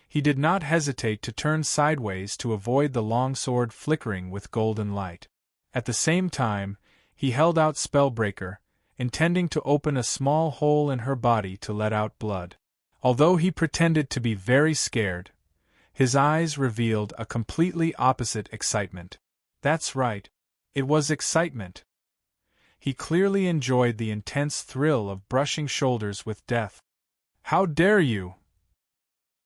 He did not hesitate to turn sideways to avoid the long sword flickering with golden light. At the same time, he held out Spellbreaker, intending to open a small hole in her body to let out blood. Although he pretended to be very scared, his eyes revealed a completely opposite excitement. That's right. It was excitement. He clearly enjoyed the intense thrill of brushing shoulders with death. How dare you!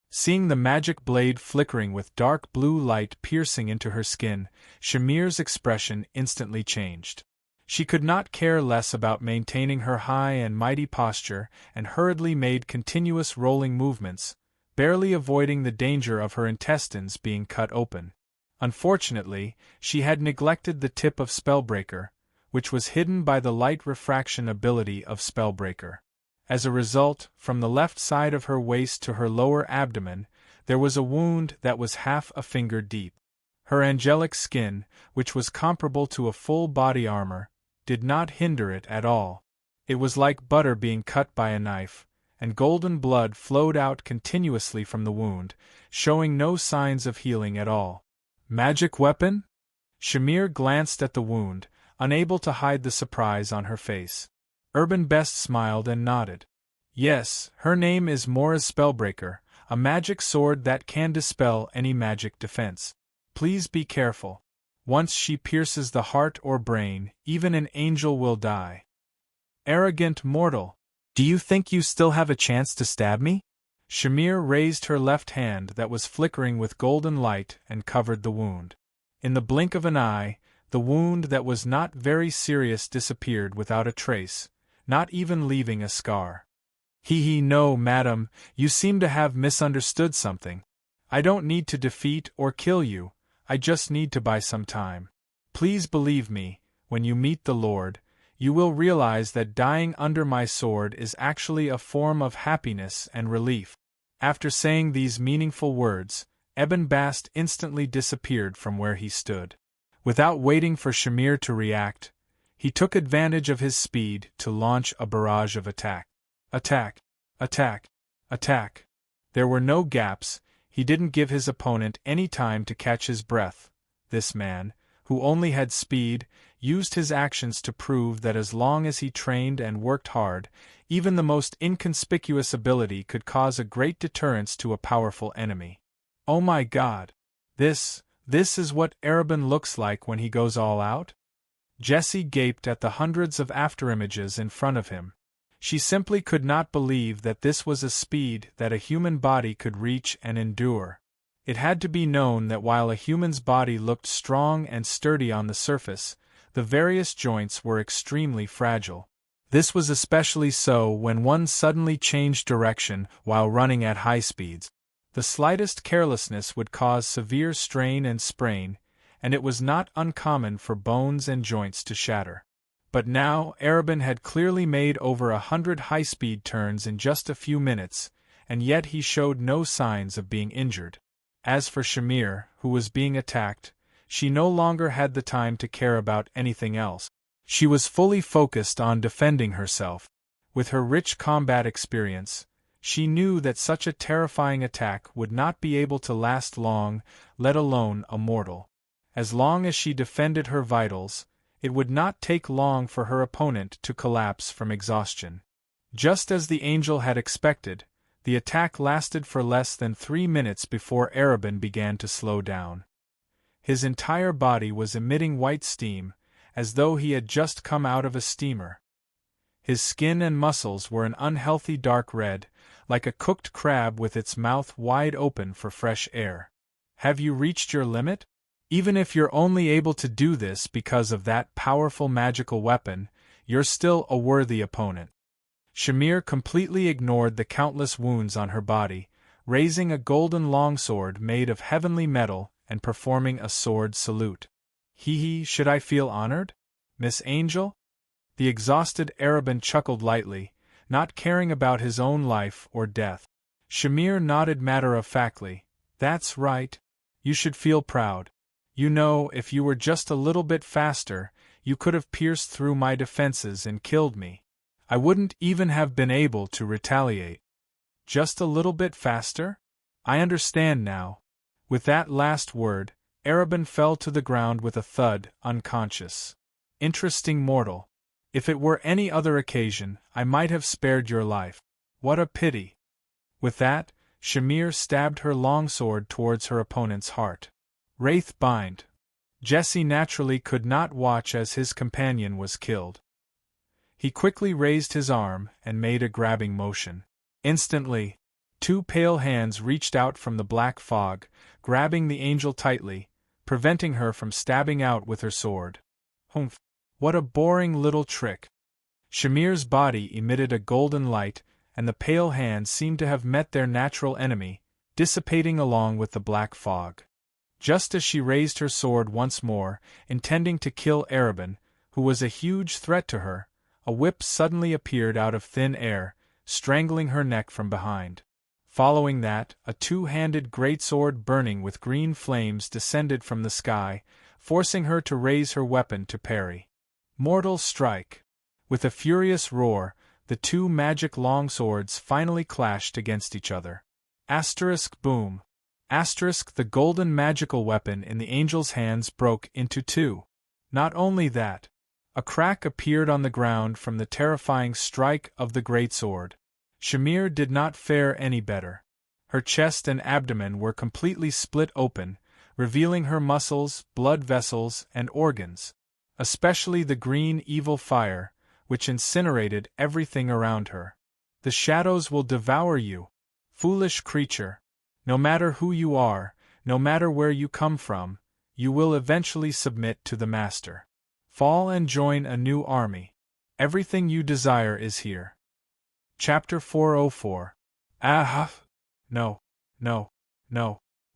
Seeing the magic blade flickering with dark blue light piercing into her skin, Shamir's expression instantly changed. She could not care less about maintaining her high and mighty posture and hurriedly made continuous rolling movements, barely avoiding the danger of her intestines being cut open. Unfortunately, she had neglected the tip of Spellbreaker, which was hidden by the light refraction ability of Spellbreaker. As a result, from the left side of her waist to her lower abdomen, there was a wound that was half a finger deep. Her angelic skin, which was comparable to a full body armor, did not hinder it at all. It was like butter being cut by a knife, and golden blood flowed out continuously from the wound, showing no signs of healing at all. Magic weapon? Shamir glanced at the wound, unable to hide the surprise on her face. Urban Best smiled and nodded. Yes, her name is Mora's Spellbreaker, a magic sword that can dispel any magic defense. Please be careful. Once she pierces the heart or brain, even an angel will die. Arrogant mortal! Do you think you still have a chance to stab me? Shamir raised her left hand that was flickering with golden light and covered the wound. In the blink of an eye, the wound that was not very serious disappeared without a trace, not even leaving a scar. No, madam, you seem to have misunderstood something. I don't need to defeat or kill you, I just need to buy some time. Please believe me, when you meet the Lord, you will realize that dying under my sword is actually a form of happiness and relief. After saying these meaningful words, Eben Bast instantly disappeared from where he stood. Without waiting for Shamir to react, he took advantage of his speed to launch a barrage of attack. Attack! Attack! Attack! There were no gaps. He didn't give his opponent any time to catch his breath. This man, who only had speed, used his actions to prove that as long as he trained and worked hard, even the most inconspicuous ability could cause a great deterrence to a powerful enemy. Oh my God! This is what Arabin looks like when he goes all out? Jessie gaped at the hundreds of afterimages in front of him. She simply could not believe that this was a speed that a human body could reach and endure. It had to be known that while a human's body looked strong and sturdy on the surface, the various joints were extremely fragile. This was especially so when one suddenly changed direction while running at high speeds. The slightest carelessness would cause severe strain and sprain, and it was not uncommon for bones and joints to shatter. But now Arabin had clearly made over 100 high-speed turns in just a few minutes, and yet he showed no signs of being injured. As for Shamir, who was being attacked, she no longer had the time to care about anything else. She was fully focused on defending herself. With her rich combat experience, she knew that such a terrifying attack would not be able to last long, let alone a mortal. As long as she defended her vitals, it would not take long for her opponent to collapse from exhaustion. Just as the angel had expected, the attack lasted for less than 3 minutes before Arabin began to slow down. His entire body was emitting white steam, as though he had just come out of a steamer. His skin and muscles were an unhealthy dark red, like a cooked crab with its mouth wide open for fresh air. Have you reached your limit? Even if you're only able to do this because of that powerful magical weapon, you're still a worthy opponent. Shamir completely ignored the countless wounds on her body, raising a golden longsword made of heavenly metal and performing a sword salute. Hee, should I feel honored, Miss Angel? The exhausted Arabin chuckled lightly, not caring about his own life or death. Shamir nodded matter-of-factly. That's right. You should feel proud. You know, if you were just a little bit faster, you could have pierced through my defenses and killed me. I wouldn't even have been able to retaliate. Just a little bit faster? I understand now. With that last word, Arabin fell to the ground with a thud, unconscious. Interesting mortal. If it were any other occasion, I might have spared your life. What a pity. With that, Shamir stabbed her longsword towards her opponent's heart. Wraith bind. Jesse naturally could not watch as his companion was killed. He quickly raised his arm and made a grabbing motion. Instantly, two pale hands reached out from the black fog, grabbing the angel tightly, preventing her from stabbing out with her sword. Humph! What a boring little trick! Shamir's body emitted a golden light, and the pale hands seemed to have met their natural enemy, dissipating along with the black fog. Just as she raised her sword once more, intending to kill Arabin, who was a huge threat to her, a whip suddenly appeared out of thin air, strangling her neck from behind. Following that, a two-handed greatsword burning with green flames descended from the sky, forcing her to raise her weapon to parry. Mortal strike! With a furious roar, the two magic longswords finally clashed against each other. Asterisk boom! Asterisk the golden magical weapon in the angel's hands broke into two. Not only that, a crack appeared on the ground from the terrifying strike of the greatsword. Shamir did not fare any better. Her chest and abdomen were completely split open, revealing her muscles, blood vessels, and organs. Especially the green evil fire, which incinerated everything around her. The shadows will devour you. Foolish creature. No matter who you are, no matter where you come from, you will eventually submit to the master. Fall and join a new army. Everything you desire is here. Chapter 404. Ah! No.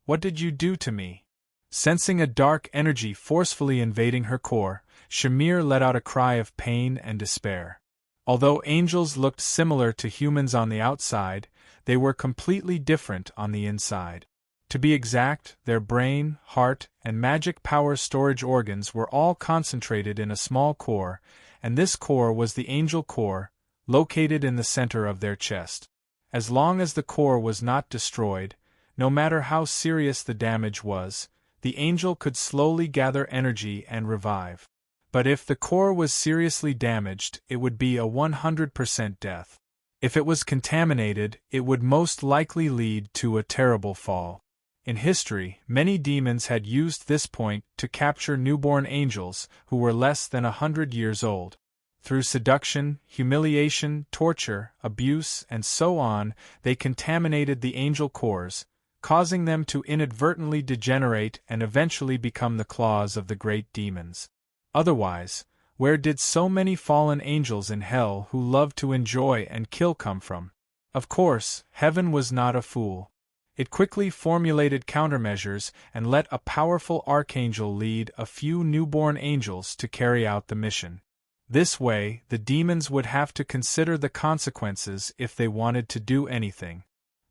What did you do to me? Sensing a dark energy forcefully invading her core, Shamir let out a cry of pain and despair. Although angels looked similar to humans on the outside, they were completely different on the inside. To be exact, their brain, heart, and magic power storage organs were all concentrated in a small core, and this core was the angel core, located in the center of their chest. As long as the core was not destroyed, no matter how serious the damage was, the angel could slowly gather energy and revive. But if the core was seriously damaged, it would be a 100% death. If it was contaminated, it would most likely lead to a terrible fall. In history, many demons had used this point to capture newborn angels who were less than 100 years old. Through seduction, humiliation, torture, abuse, and so on, they contaminated the angel cores, causing them to inadvertently degenerate and eventually become the claws of the great demons. Otherwise, where did so many fallen angels in hell who loved to enjoy and kill come from? Of course, heaven was not a fool. It quickly formulated countermeasures and let a powerful archangel lead a few newborn angels to carry out the mission. This way, the demons would have to consider the consequences if they wanted to do anything.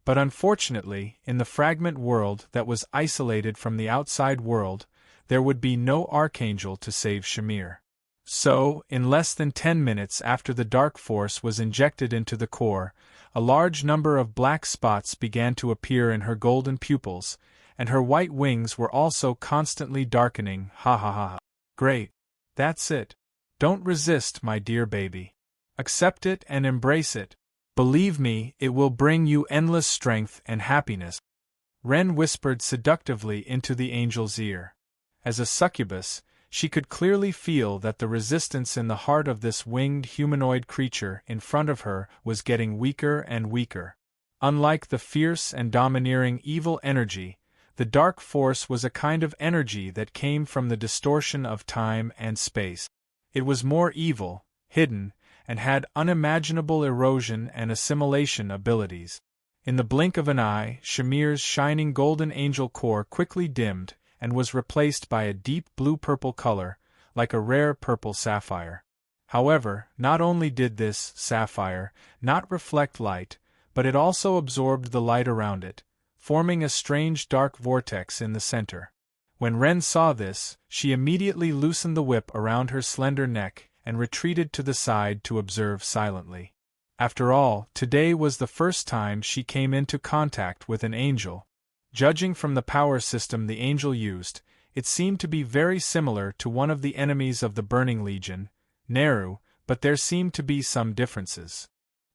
But unfortunately, in the fragment world that was isolated from the outside world, there would be no archangel to save Shamir. So, in less than 10 minutes after the dark force was injected into the core, a large number of black spots began to appear in her golden pupils, and her white wings were also constantly darkening. Ha ha ha. Great. That's it. Don't resist, my dear baby. Accept it and embrace it. Believe me, it will bring you endless strength and happiness. Ren whispered seductively into the angel's ear. As a succubus, she could clearly feel that the resistance in the heart of this winged humanoid creature in front of her was getting weaker and weaker. Unlike the fierce and domineering evil energy, the dark force was a kind of energy that came from the distortion of time and space. It was more evil, hidden, and had unimaginable erosion and assimilation abilities. In the blink of an eye, Shamir's shining golden angel core quickly dimmed and was replaced by a deep blue-purple color, like a rare purple sapphire. However, not only did this sapphire not reflect light, but it also absorbed the light around it, forming a strange dark vortex in the center. When Ren saw this, she immediately loosened the whip around her slender neck and retreated to the side to observe silently. After all, today was the first time she came into contact with an angel. Judging from the power system the angel used, it seemed to be very similar to one of the enemies of the Burning Legion, Neru, but there seemed to be some differences.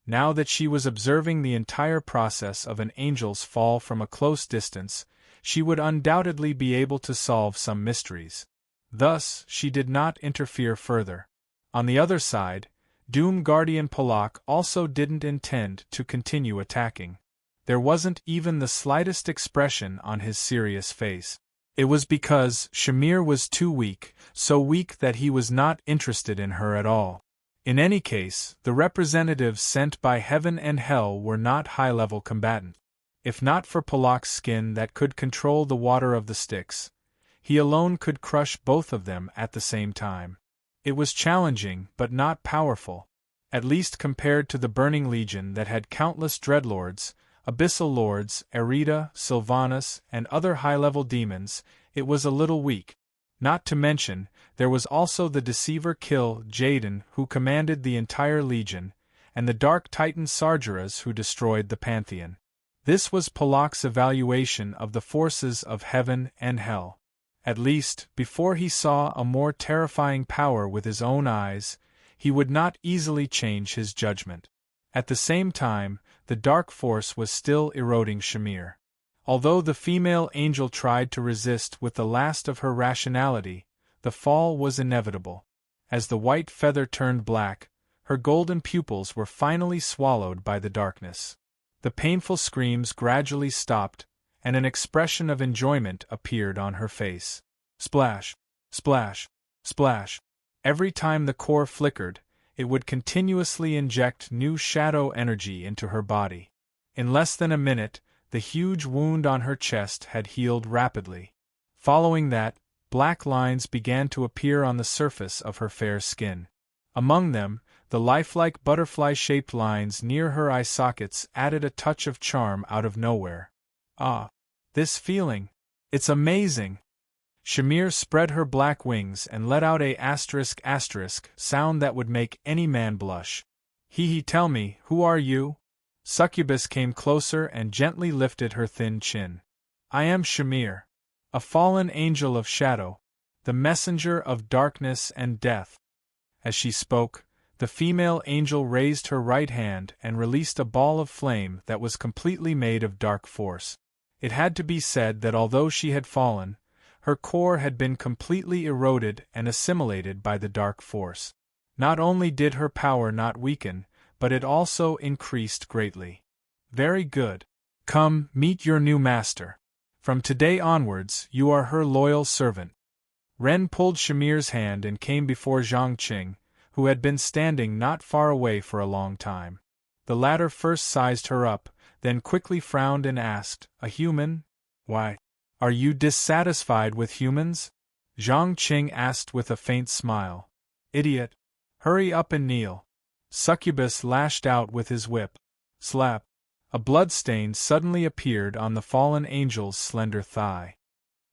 Now that she was observing the entire process of an angel's fall from a close distance, she would undoubtedly be able to solve some mysteries. Thus, she did not interfere further. On the other side, Doom Guardian Polak also didn't intend to continue attacking. There wasn't even the slightest expression on his serious face. It was because Shamir was too weak, so weak that he was not interested in her at all. In any case, the representatives sent by Heaven and Hell were not high-level combatants. If not for Polak's skin that could control the water of the Styx, he alone could crush both of them at the same time. It was challenging, but not powerful. At least compared to the Burning Legion that had countless dreadlords, abyssal lords, Erida, Sylvanas, and other high-level demons, it was a little weak. Not to mention, there was also the Deceiver Kill Jaden who commanded the entire Legion, and the Dark Titan Sargeras who destroyed the Pantheon. This was Polak's evaluation of the forces of Heaven and Hell. At least, before he saw a more terrifying power with his own eyes, he would not easily change his judgment. At the same time, the dark force was still eroding Shamir. Although the female angel tried to resist with the last of her rationality, the fall was inevitable. As the white feather turned black, her golden pupils were finally swallowed by the darkness. The painful screams gradually stopped, and an expression of enjoyment appeared on her face. Splash, splash, splash. Every time the core flickered, it would continuously inject new shadow energy into her body. In less than a minute, the huge wound on her chest had healed rapidly. Following that, black lines began to appear on the surface of her fair skin. Among them, the lifelike butterfly-shaped lines near her eye sockets added a touch of charm out of nowhere. Ah! This feeling! It's amazing! Shamir spread her black wings and let out a *** sound that would make any man blush. Tell me, who are you? Succubus came closer and gently lifted her thin chin. I am Shamir, a fallen angel of shadow, the messenger of darkness and death. As she spoke, the female angel raised her right hand and released a ball of flame that was completely made of dark force. It had to be said that although she had fallen, her core had been completely eroded and assimilated by the dark force. Not only did her power not weaken, but it also increased greatly. Very good. Come, meet your new master. From today onwards, you are her loyal servant. Ren pulled Shamir's hand and came before Zhang Qing, who had been standing not far away for a long time. The latter first sized her up, then quickly frowned and asked, "A human? Why? Are you dissatisfied with humans?" Zhang Qing asked with a faint smile. "Idiot! Hurry up and kneel." Succubus lashed out with his whip. Slap! A bloodstain suddenly appeared on the fallen angel's slender thigh.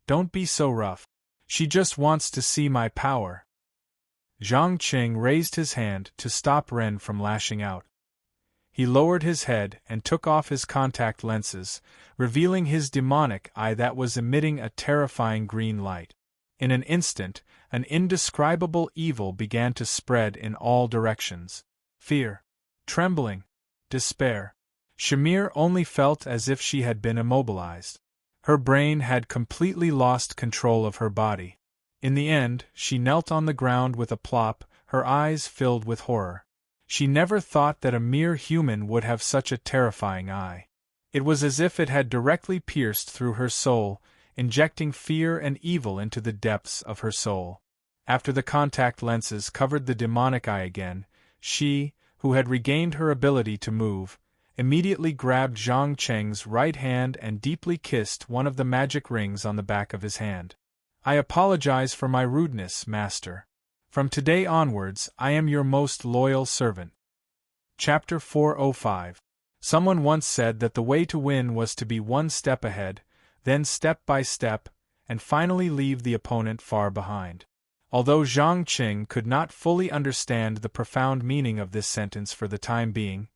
"Don't be so rough. She just wants to see my power." Zhang Qing raised his hand to stop Ren from lashing out. He lowered his head and took off his contact lenses, revealing his demonic eye that was emitting a terrifying green light. In an instant, an indescribable evil began to spread in all directions. Fear, trembling, despair. Shamir only felt as if she had been immobilized. Her brain had completely lost control of her body. In the end, she knelt on the ground with a plop, her eyes filled with horror. She never thought that a mere human would have such a terrifying eye. It was as if it had directly pierced through her soul, injecting fear and evil into the depths of her soul. After the contact lenses covered the demonic eye again, She, who had regained her ability to move, immediately grabbed Zhang Cheng's right hand and deeply kissed one of the magic rings on the back of his hand. "I apologize for my rudeness, master. From today onwards, I am your most loyal servant." Chapter 405. Someone once said that the way to win was to be one step ahead, then step by step, and finally leave the opponent far behind. Although Zhang Qing could not fully understand the profound meaning of this sentence for the time being,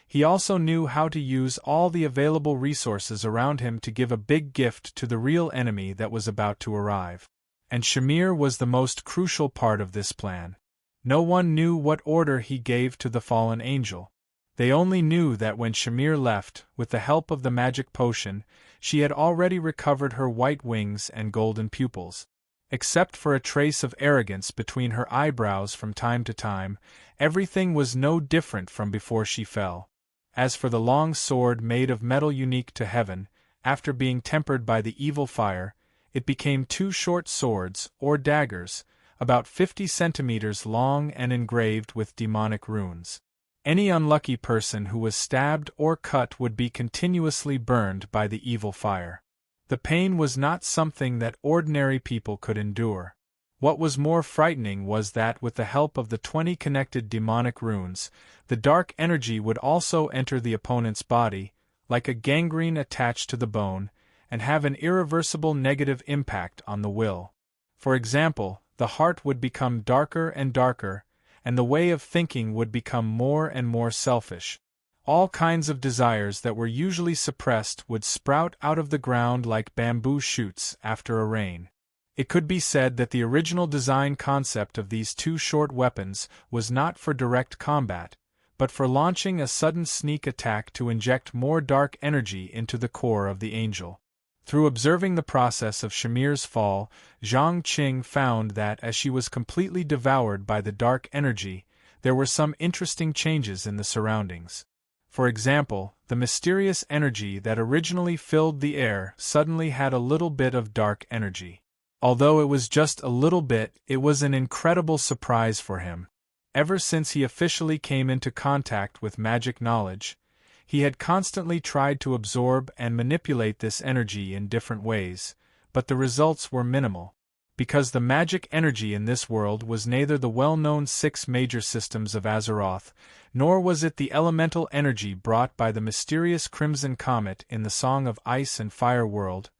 he also knew how to use all the available resources around him to give a big gift to the real enemy that was about to arrive. And Shamir was the most crucial part of this plan. No one knew what order he gave to the fallen angel. They only knew that when Shamir left, with the help of the magic potion, she had already recovered her white wings and golden pupils. Except for a trace of arrogance between her eyebrows from time to time, everything was no different from before she fell. As for the long sword made of metal unique to heaven, after being tempered by the evil fire, it became 2 short swords, or daggers, about 50 centimeters long and engraved with demonic runes. Any unlucky person who was stabbed or cut would be continuously burned by the evil fire. The pain was not something that ordinary people could endure. What was more frightening was that with the help of the 20 connected demonic runes, the dark energy would also enter the opponent's body, like a gangrene attached to the bone, and have an irreversible negative impact on the will. For example, the heart would become darker and darker, and the way of thinking would become more and more selfish. All kinds of desires that were usually suppressed would sprout out of the ground like bamboo shoots after a rain. It could be said that the original design concept of these 2 short weapons was not for direct combat, but for launching a sudden sneak attack to inject more dark energy into the core of the angel. Through observing the process of Shamir's fall, Zhang Qing found that as she was completely devoured by the dark energy, there were some interesting changes in the surroundings. For example, the mysterious energy that originally filled the air suddenly had a little bit of dark energy. Although it was just a little bit, it was an incredible surprise for him. Ever since he officially came into contact with magic knowledge, he had constantly tried to absorb and manipulate this energy in different ways, but the results were minimal. Because the magic energy in this world was neither the well-known 6 major systems of Azeroth, nor was it the elemental energy brought by the mysterious Crimson Comet in the Song of Ice and Fire world,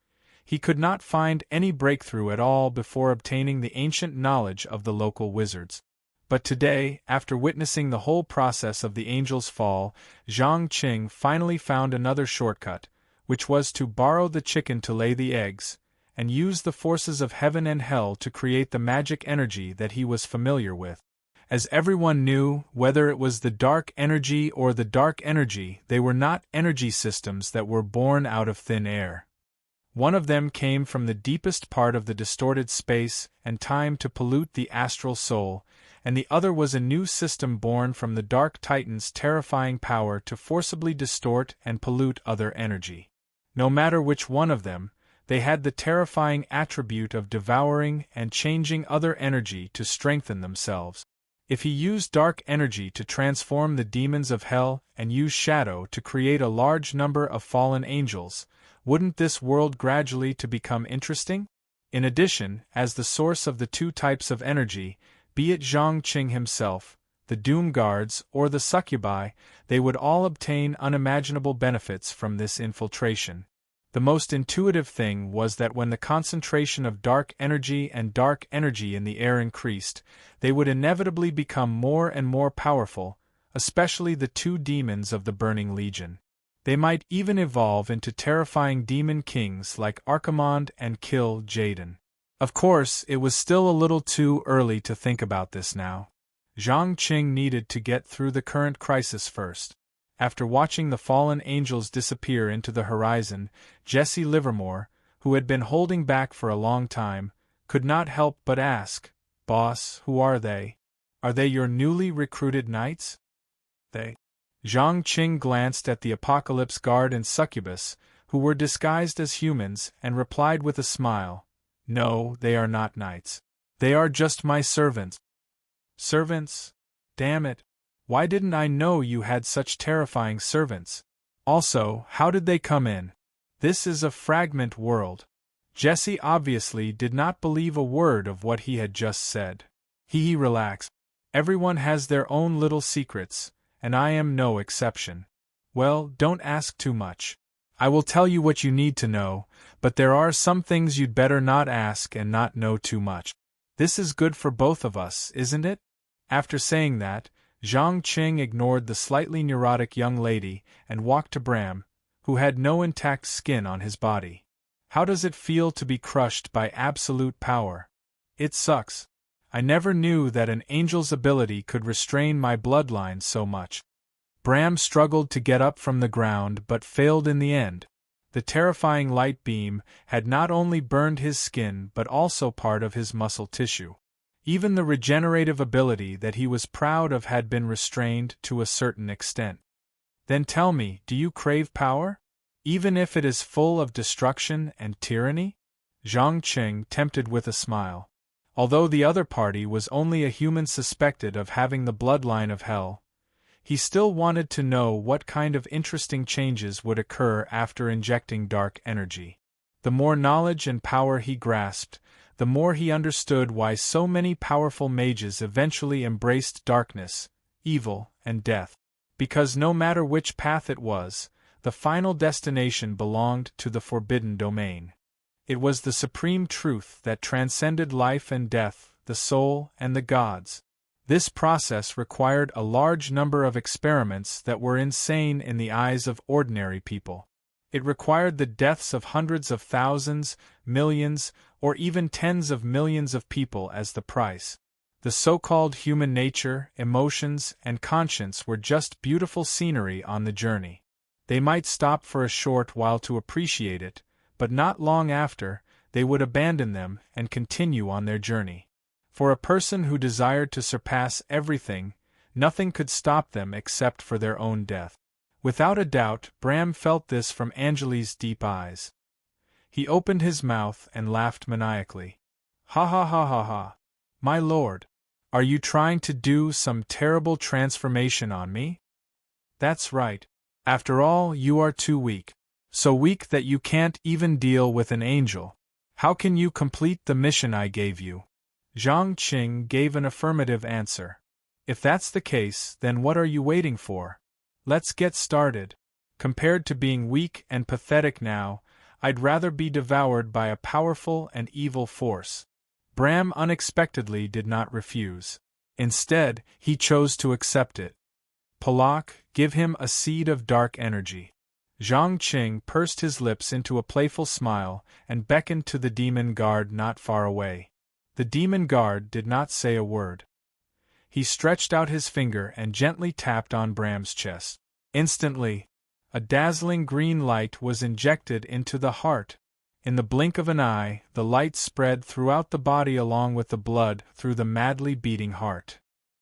he could not find any breakthrough at all before obtaining the ancient knowledge of the local wizards. But today, after witnessing the whole process of the angel's fall, Zhang Qing finally found another shortcut, which was to borrow the chicken to lay the eggs, and use the forces of heaven and hell to create the magic energy that he was familiar with. As everyone knew, whether it was the dark energy or the dark energy, they were not energy systems that were born out of thin air. One of them came from the deepest part of the distorted space and time to pollute the astral soul, and the other was a new system born from the Dark Titan's terrifying power to forcibly distort and pollute other energy. No matter which one of them, they had the terrifying attribute of devouring and changing other energy to strengthen themselves. If he used dark energy to transform the demons of hell and used shadow to create a large number of fallen angels, wouldn't this world gradually to become interesting? In addition, as the source of the 2 types of energy, be it Zhang Qing himself, the Doom Guards, or the Succubi, they would all obtain unimaginable benefits from this infiltration. The most intuitive thing was that when the concentration of dark energy and dark energy in the air increased, they would inevitably become more and more powerful, especially the 2 demons of the Burning Legion. They might even evolve into terrifying demon kings like Archimonde and Kill Jaden. Of course, it was still a little too early to think about this now. Zhang Qing needed to get through the current crisis first. After watching the fallen angels disappear into the horizon, Jesse Livermore, who had been holding back for a long time, could not help but ask, "Boss, who are they? Are they your newly recruited knights?" They. Zhang Qing glanced at the Apocalypse Guard and Succubus, who were disguised as humans, and replied with a smile, "No, they are not knights. They are just my servants." "Servants? Damn it. Why didn't I know you had such terrifying servants? Also, how did they come in? This is a fragment world. Jesse obviously did not believe a word of what he had just said. Relax. Everyone has their own little secrets, and I am no exception. Well, don't ask too much. I will tell you what you need to know, but there are some things you'd better not ask and not know too much. This is good for both of us, isn't it? After saying that, Zhang Qing ignored the slightly neurotic young lady and walked to Bram, who had no intact skin on his body. How does it feel to be crushed by absolute power? It sucks. I never knew that an angel's ability could restrain my bloodline so much. Bram struggled to get up from the ground but failed in the end. The terrifying light beam had not only burned his skin but also part of his muscle tissue. Even the regenerative ability that he was proud of had been restrained to a certain extent. Then tell me, do you crave power? Even if it is full of destruction and tyranny? Zhang Qing tempted with a smile. Although the other party was only a human suspected of having the bloodline of hell, he still wanted to know what kind of interesting changes would occur after injecting dark energy. The more knowledge and power he grasped, the more he understood why so many powerful mages eventually embraced darkness, evil, and death. Because no matter which path it was, the final destination belonged to the forbidden domain. It was the supreme truth that transcended life and death, the soul and the gods. This process required a large number of experiments that were insane in the eyes of ordinary people. It required the deaths of hundreds of thousands, millions, or even tens of millions of people as the price. The so-called human nature, emotions, and conscience were just beautiful scenery on the journey. They might stop for a short while to appreciate it, but not long after, they would abandon them and continue on their journey. For a person who desired to surpass everything, nothing could stop them except for their own death. Without a doubt, Bram felt this from Angeli's deep eyes. He opened his mouth and laughed maniacally. Ha ha ha ha ha. My lord, are you trying to do some terrible transformation on me? That's right. After all, you are too weak. So weak that you can't even deal with an angel. How can you complete the mission I gave you? Zhang Qing gave an affirmative answer. If that's the case, then what are you waiting for? Let's get started. Compared to being weak and pathetic now, I'd rather be devoured by a powerful and evil force. Bram unexpectedly did not refuse. Instead, he chose to accept it. Palak, give him a seed of dark energy. Zhang Qing pursed his lips into a playful smile and beckoned to the demon guard not far away. The demon guard did not say a word. He stretched out his finger and gently tapped on Bram's chest. Instantly, a dazzling green light was injected into the heart. In the blink of an eye, the light spread throughout the body along with the blood through the madly beating heart.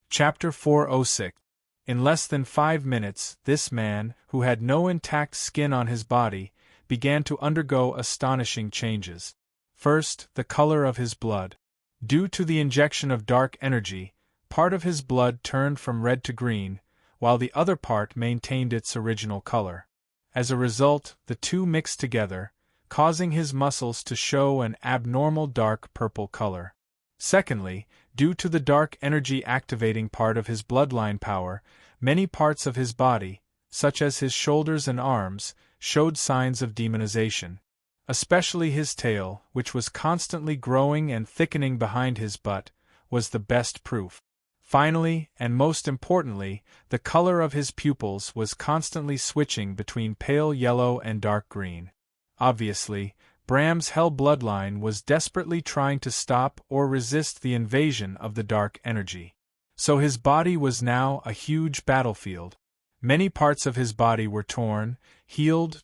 Chapter 406. In less than 5 minutes, this man, who had no intact skin on his body, began to undergo astonishing changes. First, the color of his blood. Due to the injection of dark energy, part of his blood turned from red to green, while the other part maintained its original color. As a result, the two mixed together, causing his muscles to show an abnormal dark purple color. Secondly, due to the dark energy activating part of his bloodline power, many parts of his body, such as his shoulders and arms, showed signs of demonization. Especially his tail, which was constantly growing and thickening behind his butt, was the best proof. Finally, and most importantly, the color of his pupils was constantly switching between pale yellow and dark green. Obviously, Bram's hell bloodline was desperately trying to stop or resist the invasion of the dark energy. So his body was now a huge battlefield. Many parts of his body were torn,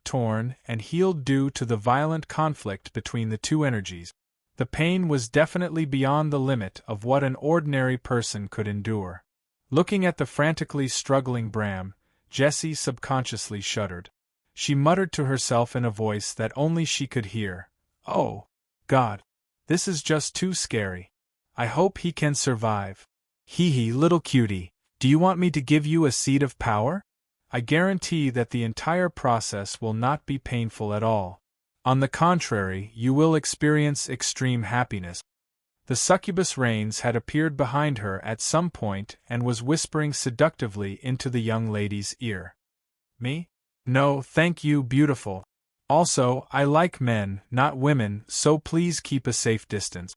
torn, and healed due to the violent conflict between the two energies. The pain was definitely beyond the limit of what an ordinary person could endure. Looking at the frantically struggling Bram, Jessie subconsciously shuddered. She muttered to herself in a voice that only she could hear, "Oh, God! This is just too scary. I hope he can survive. Hee hee, little cutie. Do you want me to give you a seat of power? I guarantee that the entire process will not be painful at all. On the contrary, you will experience extreme happiness. The succubus Rains had appeared behind her at some point and was whispering seductively into the young lady's ear. Me? No, thank you, beautiful. Also, I like men, not women, so please keep a safe distance.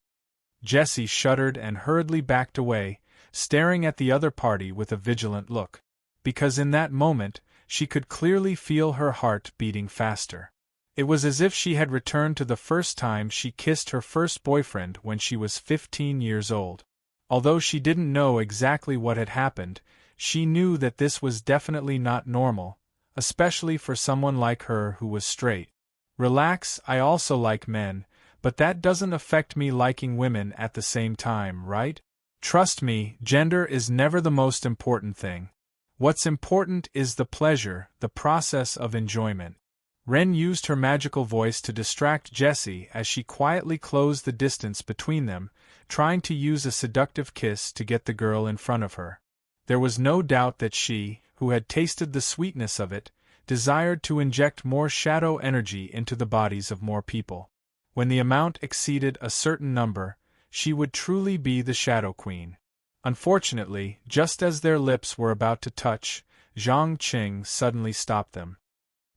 Jessie shuddered and hurriedly backed away, staring at the other party with a vigilant look. Because in that moment, she could clearly feel her heart beating faster. It was as if she had returned to the first time she kissed her first boyfriend when she was 15 years old. Although she didn't know exactly what had happened, she knew that this was definitely not normal, especially for someone like her who was straight. Relax, I also like men, but that doesn't affect me liking women at the same time, right? Trust me, gender is never the most important thing. What's important is the pleasure, the process of enjoyment. Ren used her magical voice to distract Jessie as she quietly closed the distance between them, trying to use a seductive kiss to get the girl in front of her. There was no doubt that she, who had tasted the sweetness of it, desired to inject more shadow energy into the bodies of more people. When the amount exceeded a certain number, she would truly be the Shadow Queen. Unfortunately, just as their lips were about to touch, Zhang Qing suddenly stopped them.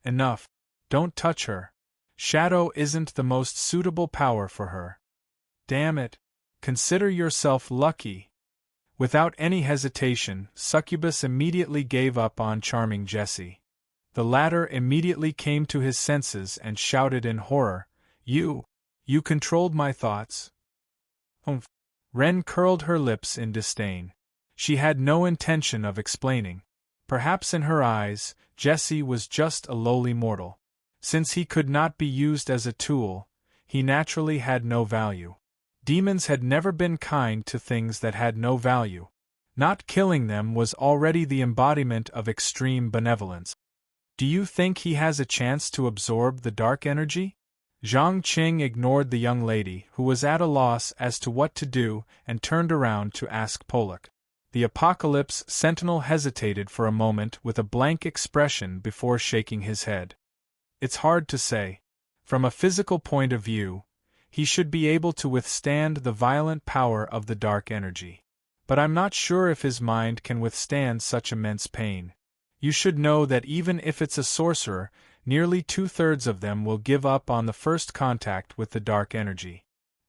Enough. Don't touch her. Shadow isn't the most suitable power for her. Damn it. Consider yourself lucky. Without any hesitation, Succubus immediately gave up on charming Jessie. The latter immediately came to his senses and shouted in horror, You controlled my thoughts. Humph. Ren curled her lips in disdain. She had no intention of explaining. Perhaps in her eyes, Jessie was just a lowly mortal. Since he could not be used as a tool, he naturally had no value. Demons had never been kind to things that had no value. Not killing them was already the embodiment of extreme benevolence. Do you think he has a chance to absorb the dark energy? Zhang Qing ignored the young lady, who was at a loss as to what to do, and turned around to ask Pollock. The Apocalypse Sentinel hesitated for a moment with a blank expression before shaking his head. It's hard to say. From a physical point of view, he should be able to withstand the violent power of the dark energy. But I'm not sure if his mind can withstand such immense pain. You should know that even if it's a sorcerer, nearly 2/3 of them will give up on the first contact with the dark energy.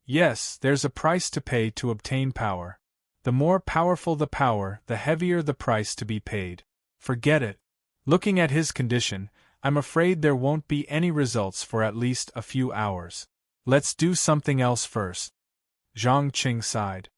Yes, there's a price to pay to obtain power. The more powerful the power, the heavier the price to be paid. Forget it. Looking at his condition, I'm afraid there won't be any results for at least a few hours. Let's do something else first. Zhang Qing sighed.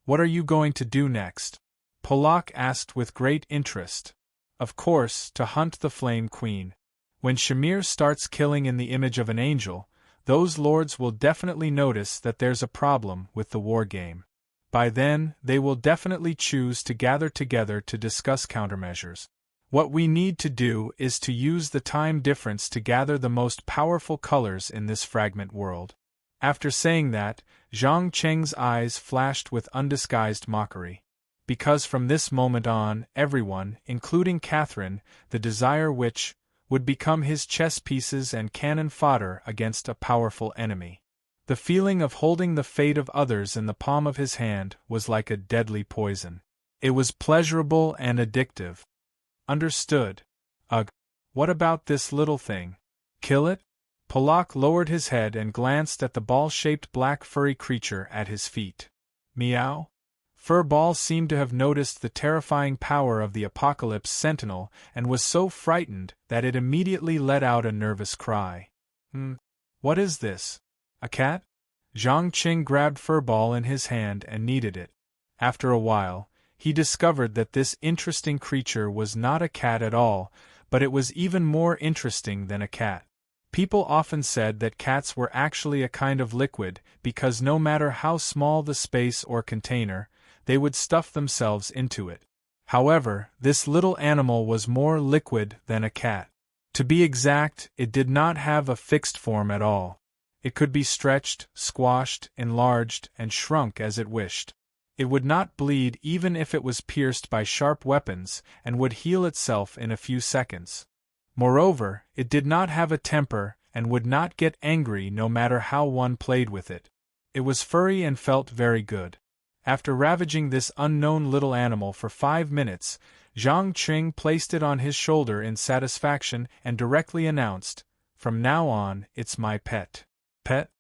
What are you going to do next? Pollock asked with great interest. Of course, to hunt the Flame Queen. When Shamir starts killing in the image of an angel, those lords will definitely notice that there's a problem with the war game. By then, they will definitely choose to gather together to discuss countermeasures. What we need to do is to use the time difference to gather the most powerful colors in this fragment world. After saying that, Zhang Cheng's eyes flashed with undisguised mockery. Because from this moment on, everyone, including Catherine, the desire which would become his chess pieces and cannon fodder against a powerful enemy. The feeling of holding the fate of others in the palm of his hand was like a deadly poison. It was pleasurable and addictive. Understood. Ugh. What about this little thing? Kill it? Pollock lowered his head and glanced at the ball-shaped black furry creature at his feet. Meow? Furball seemed to have noticed the terrifying power of the Apocalypse Sentinel and was so frightened that it immediately let out a nervous cry. What is this? A cat? Zhang Qing grabbed Furball in his hand and kneaded it. After a while, he discovered that this interesting creature was not a cat at all, but it was even more interesting than a cat. People often said that cats were actually a kind of liquid because no matter how small the space or container, they would stuff themselves into it. However, this little animal was more liquid than a cat. To be exact, it did not have a fixed form at all. It could be stretched, squashed, enlarged, and shrunk as it wished. It would not bleed even if it was pierced by sharp weapons, and would heal itself in a few seconds. Moreover, it did not have a temper and would not get angry no matter how one played with it. It was furry and felt very good. After ravaging this unknown little animal for 5 minutes, Zhang Qing placed it on his shoulder in satisfaction and directly announced, "From now on, it's my pet." Pet?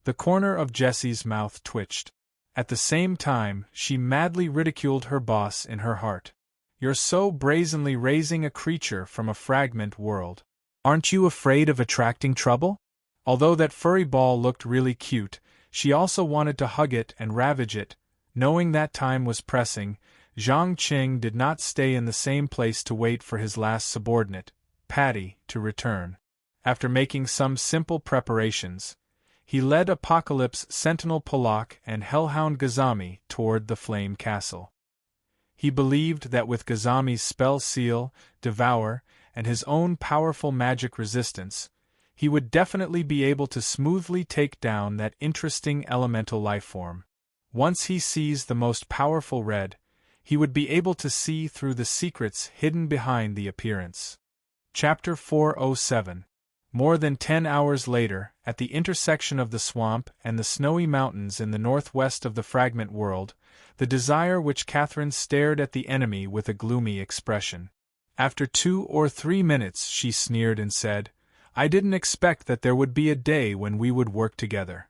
The corner of Jessie's mouth twitched. At the same time, she madly ridiculed her boss in her heart. "You're so brazenly raising a creature from a fragment world. Aren't you afraid of attracting trouble?" Although that furry ball looked really cute, she also wanted to hug it and ravage it. Knowing that time was pressing, Zhang Qing did not stay in the same place to wait for his last subordinate, Patty, to return. After making some simple preparations, he led Apocalypse Sentinel Polak and Hellhound Gazami toward the Flame Castle. He believed that with Gazami's spell seal, Devour, and his own powerful magic resistance, he would definitely be able to smoothly take down that interesting elemental lifeform. Once he sees the most powerful red, he would be able to see through the secrets hidden behind the appearance. Chapter 407. More than 10 hours later, at the intersection of the swamp and the snowy mountains in the northwest of the fragment world, the desire which Catherine stared at the enemy with a gloomy expression. After 2 or 3 minutes she sneered and said, "I didn't expect that there would be a day when we would work together."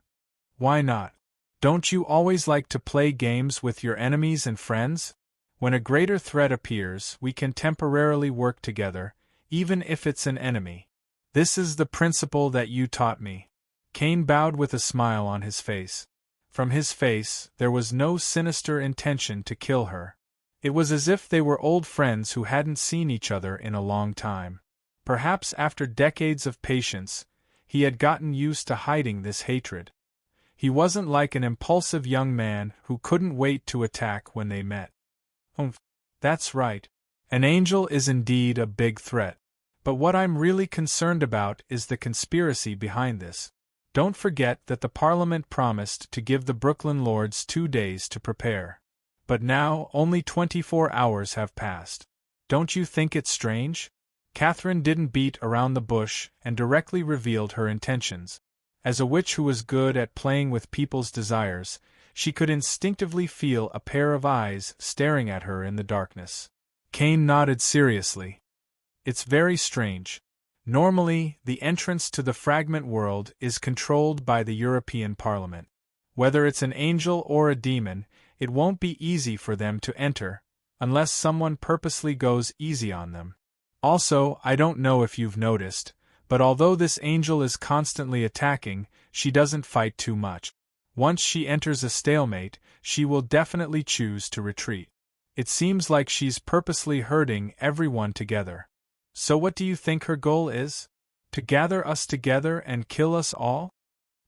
"Why not? Don't you always like to play games with your enemies and friends? When a greater threat appears, we can temporarily work together, even if it's an enemy. This is the principle that you taught me." Cain bowed with a smile on his face. From his face, there was no sinister intention to kill her. It was as if they were old friends who hadn't seen each other in a long time. Perhaps after decades of patience, he had gotten used to hiding this hatred. He wasn't like an impulsive young man who couldn't wait to attack when they met. That's right. An angel is indeed a big threat. But what I'm really concerned about is the conspiracy behind this. Don't forget that the Parliament promised to give the Brooklyn Lords 2 days to prepare. But now only 24 hours have passed. Don't you think it's strange? Catherine didn't beat around the bush and directly revealed her intentions. As a witch who was good at playing with people's desires, she could instinctively feel a pair of eyes staring at her in the darkness. Cain nodded seriously. It's very strange. Normally, the entrance to the fragment world is controlled by the European Parliament. Whether it's an angel or a demon, it won't be easy for them to enter, unless someone purposely goes easy on them. Also, I don't know if you've noticed, but although this angel is constantly attacking, she doesn't fight too much. Once she enters a stalemate, she will definitely choose to retreat. It seems like she's purposely herding everyone together. So what do you think her goal is? To gather us together and kill us all?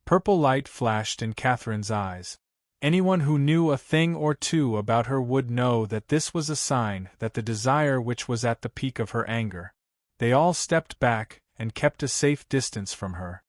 Purple light flashed in Catherine's eyes. Anyone who knew a thing or two about her would know that this was a sign that the desire which was at the peak of her anger. They all stepped back and kept a safe distance from her.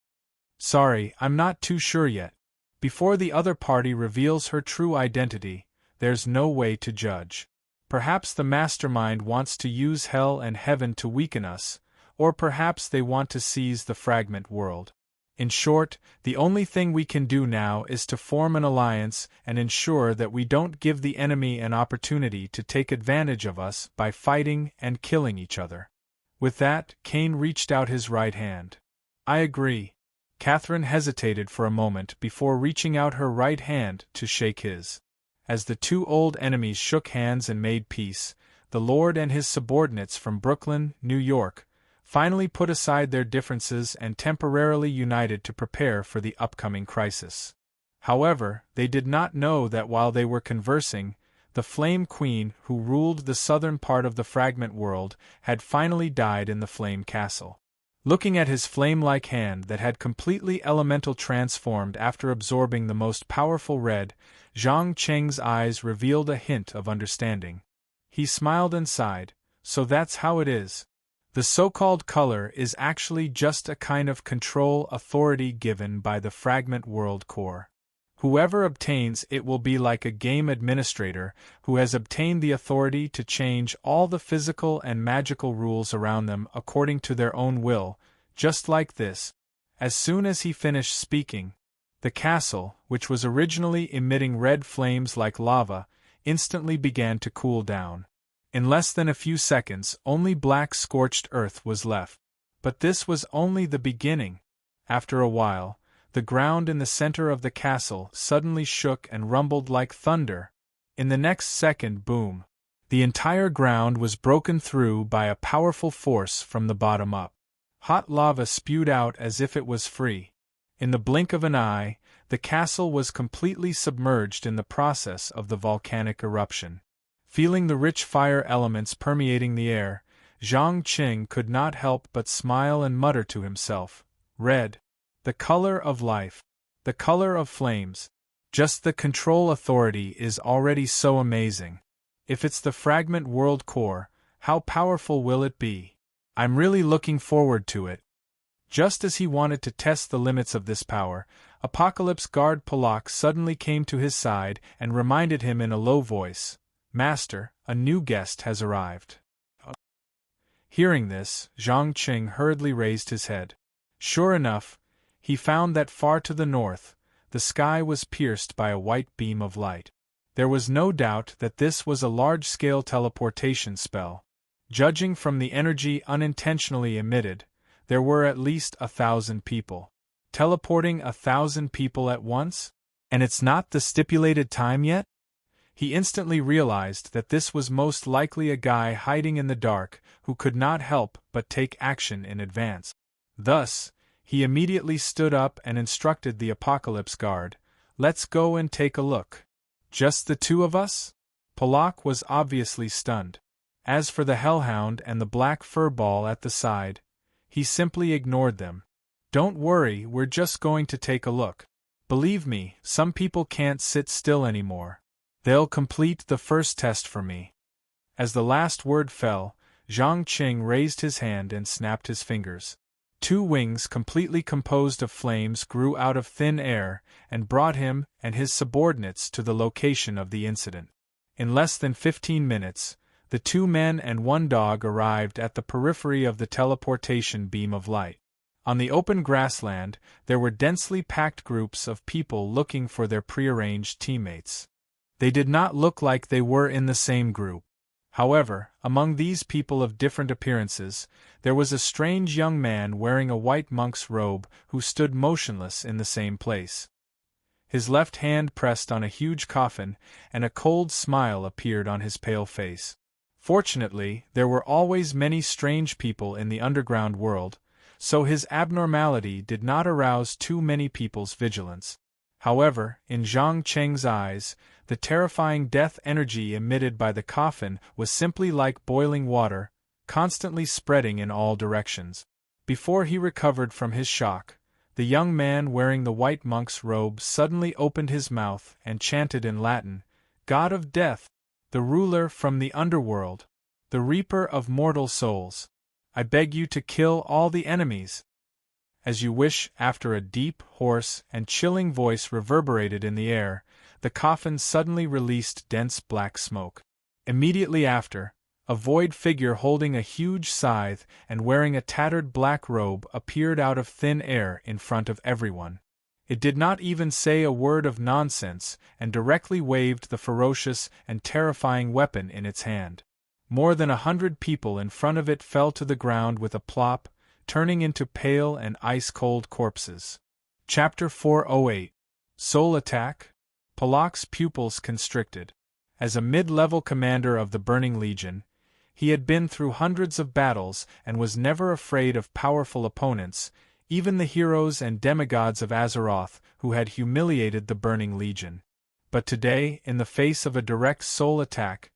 "Sorry, I'm not too sure yet. Before the other party reveals her true identity, there's no way to judge. Perhaps the mastermind wants to use hell and heaven to weaken us, or perhaps they want to seize the fragment world. In short, the only thing we can do now is to form an alliance and ensure that we don't give the enemy an opportunity to take advantage of us by fighting and killing each other." With that, Cain reached out his right hand. "I agree." Catherine hesitated for a moment before reaching out her right hand to shake his. As the 2 old enemies shook hands and made peace, the Lord and his subordinates from Brooklyn, New York, finally put aside their differences and temporarily united to prepare for the upcoming crisis. However, they did not know that while they were conversing, the Flame Queen, who ruled the southern part of the fragment world, had finally died in the Flame Castle. Looking at his flame-like hand that had completely elemental transformed after absorbing the most powerful red, Zhang Cheng's eyes revealed a hint of understanding. He smiled and sighed, "So that's how it is. The so-called color is actually just a kind of control authority given by the fragment world core. Whoever obtains it will be like a game administrator who has obtained the authority to change all the physical and magical rules around them according to their own will, just like this. As soon as he finished speaking, the castle, which was originally emitting red flames like lava, instantly began to cool down. In less than a few seconds, only black scorched earth was left. But this was only the beginning. After a while, the ground in the center of the castle suddenly shook and rumbled like thunder. In the next second, boom! The entire ground was broken through by a powerful force from the bottom up. Hot lava spewed out as if it was free. In the blink of an eye, the castle was completely submerged in the process of the volcanic eruption. Feeling the rich fire elements permeating the air, Zhang Qing could not help but smile and mutter to himself, "Red. The color of life. The color of flames. Just the control authority is already so amazing. If it's the fragment world core, how powerful will it be? I'm really looking forward to it." Just as he wanted to test the limits of this power, Apocalypse Guard Polak suddenly came to his side and reminded him in a low voice, "Master, a new guest has arrived." Hearing this, Zhang Qing hurriedly raised his head. Sure enough, he found that far to the north, the sky was pierced by a white beam of light. There was no doubt that this was a large-scale teleportation spell. Judging from the energy unintentionally emitted, there were at least 1,000 people. Teleporting 1,000 people at once? And it's not the stipulated time yet? He instantly realized that this was most likely a guy hiding in the dark who could not help but take action in advance. Thus, he immediately stood up and instructed the Apocalypse Guard, "Let's go and take a look." "Just the two of us?" Polak was obviously stunned. As for the Hellhound and the black fur ball at the side, he simply ignored them. "Don't worry, we're just going to take a look. Believe me, some people can't sit still anymore. They'll complete the first test for me." As the last word fell, Zhang Qing raised his hand and snapped his fingers. Two wings completely composed of flames grew out of thin air and brought him and his subordinates to the location of the incident. In less than 15 minutes, the 2 men and 1 dog arrived at the periphery of the teleportation beam of light. On the open grassland, there were densely packed groups of people looking for their prearranged teammates. They did not look like they were in the same group. However, among these people of different appearances, there was a strange young man wearing a white monk's robe who stood motionless in the same place. His left hand pressed on a huge coffin, and a cold smile appeared on his pale face. Fortunately, there were always many strange people in the underground world, so his abnormality did not arouse too many people's vigilance. However, in Zhang Cheng's eyes, the terrifying death energy emitted by the coffin was simply like boiling water, constantly spreading in all directions. Before he recovered from his shock, the young man wearing the white monk's robe suddenly opened his mouth and chanted in Latin, "God of death, the ruler from the underworld, the reaper of mortal souls, I beg you to kill all the enemies." "As you wish." After a deep, hoarse, and chilling voice reverberated in the air, the coffin suddenly released dense black smoke. Immediately after, a void figure holding a huge scythe and wearing a tattered black robe appeared out of thin air in front of everyone. It did not even say a word of nonsense and directly waved the ferocious and terrifying weapon in its hand. More than 100 people in front of it fell to the ground with a plop, turning into pale and ice-cold corpses. Chapter 408. Soul Attack? Polak's pupils constricted. As a mid-level commander of the Burning Legion, he had been through hundreds of battles and was never afraid of powerful opponents, even the heroes and demigods of Azeroth who had humiliated the Burning Legion. But today, in the face of a direct soul attack,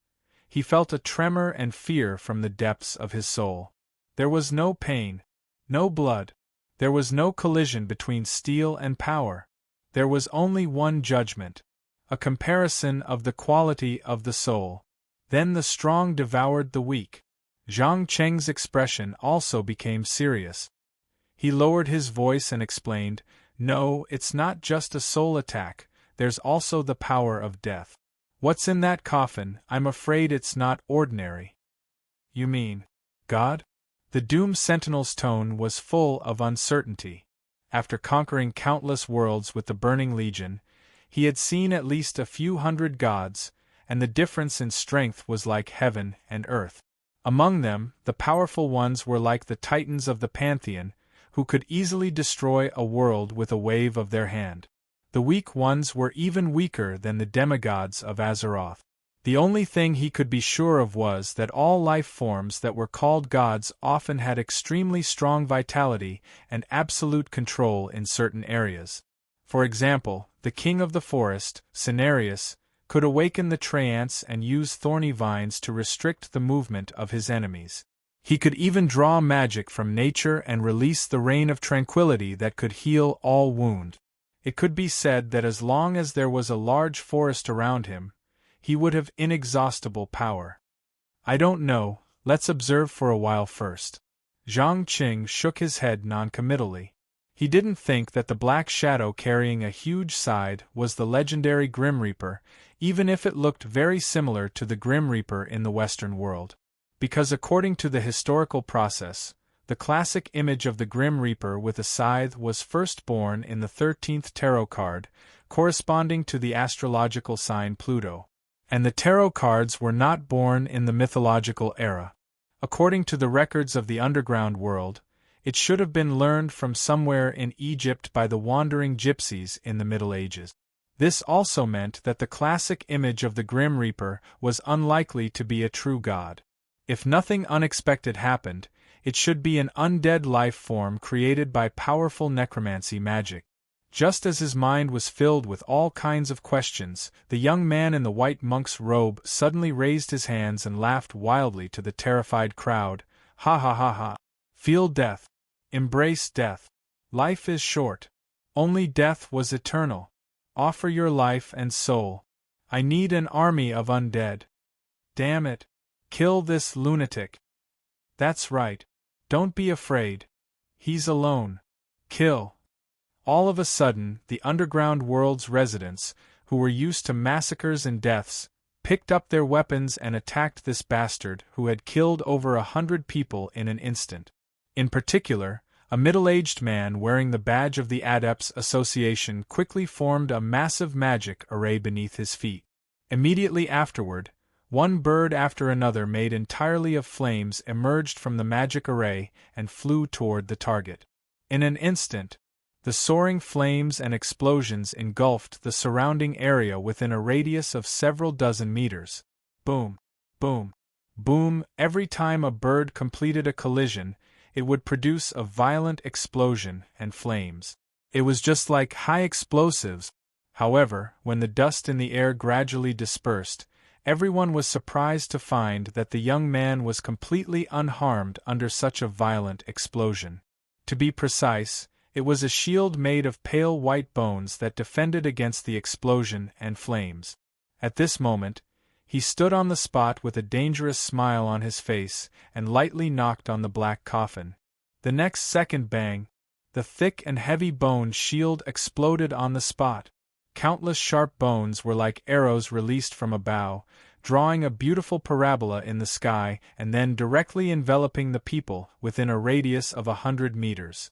he felt a tremor and fear from the depths of his soul. There was no pain, no blood. There was no collision between steel and power. There was only one judgment, a comparison of the quality of the soul. Then the strong devoured the weak. Zhang Cheng's expression also became serious. He lowered his voice and explained, "No, it's not just a soul attack, there's also the power of death. What's in that coffin? I'm afraid it's not ordinary. You mean God? The Doom Sentinel's tone was full of uncertainty. After conquering countless worlds with the Burning Legion, he had seen at least a few hundred gods, and the difference in strength was like heaven and earth. Among them, the powerful ones were like the titans of the pantheon, who could easily destroy a world with a wave of their hand. The weak ones were even weaker than the demigods of Azeroth. The only thing he could be sure of was that all life forms that were called gods often had extremely strong vitality and absolute control in certain areas. For example, the king of the forest, Cenarius, could awaken the Treants and use thorny vines to restrict the movement of his enemies. He could even draw magic from nature and release the rain of tranquility that could heal all wound. It could be said that as long as there was a large forest around him, he would have inexhaustible power. I don't know, let's observe for a while first. Zhang Qing shook his head noncommittally. He didn't think that the black shadow carrying a huge scythe was the legendary Grim Reaper, even if it looked very similar to the Grim Reaper in the Western world. Because according to the historical process, the classic image of the Grim Reaper with a scythe was first born in the 13th tarot card, corresponding to the astrological sign Pluto. And the tarot cards were not born in the mythological era. According to the records of the underground world, it should have been learned from somewhere in Egypt by the wandering gypsies in the Middle Ages. This also meant that the classic image of the Grim Reaper was unlikely to be a true god. If nothing unexpected happened, it should be an undead life form created by powerful necromancy magic. Just as his mind was filled with all kinds of questions, the young man in the white monk's robe suddenly raised his hands and laughed wildly to the terrified crowd. Ha ha ha ha! Feel death. Embrace death. Life is short. Only death was eternal. Offer your life and soul. I need an army of undead. Damn it. Kill this lunatic. That's right. Don't be afraid. He's alone. Kill. All of a sudden, the underground world's residents, who were used to massacres and deaths, picked up their weapons and attacked this bastard who had killed over 100 people in an instant. In particular, a middle-aged man wearing the badge of the Adepts Association quickly formed a massive magic array beneath his feet. Immediately afterward, one bird after another made entirely of flames emerged from the magic array and flew toward the target. In an instant, the soaring flames and explosions engulfed the surrounding area within a radius of several dozen meters. Boom, boom, boom. Every time a bird completed a collision, it would produce a violent explosion and flames. It was just like high explosives. However, when the dust in the air gradually dispersed, everyone was surprised to find that the young man was completely unharmed under such a violent explosion. To be precise, it was a shield made of pale white bones that defended against the explosion and flames. At this moment, he stood on the spot with a dangerous smile on his face and lightly knocked on the black coffin. The next second, bang! The thick and heavy bone shield exploded on the spot. Countless sharp bones were like arrows released from a bow, drawing a beautiful parabola in the sky and then directly enveloping the people within a radius of 100 meters.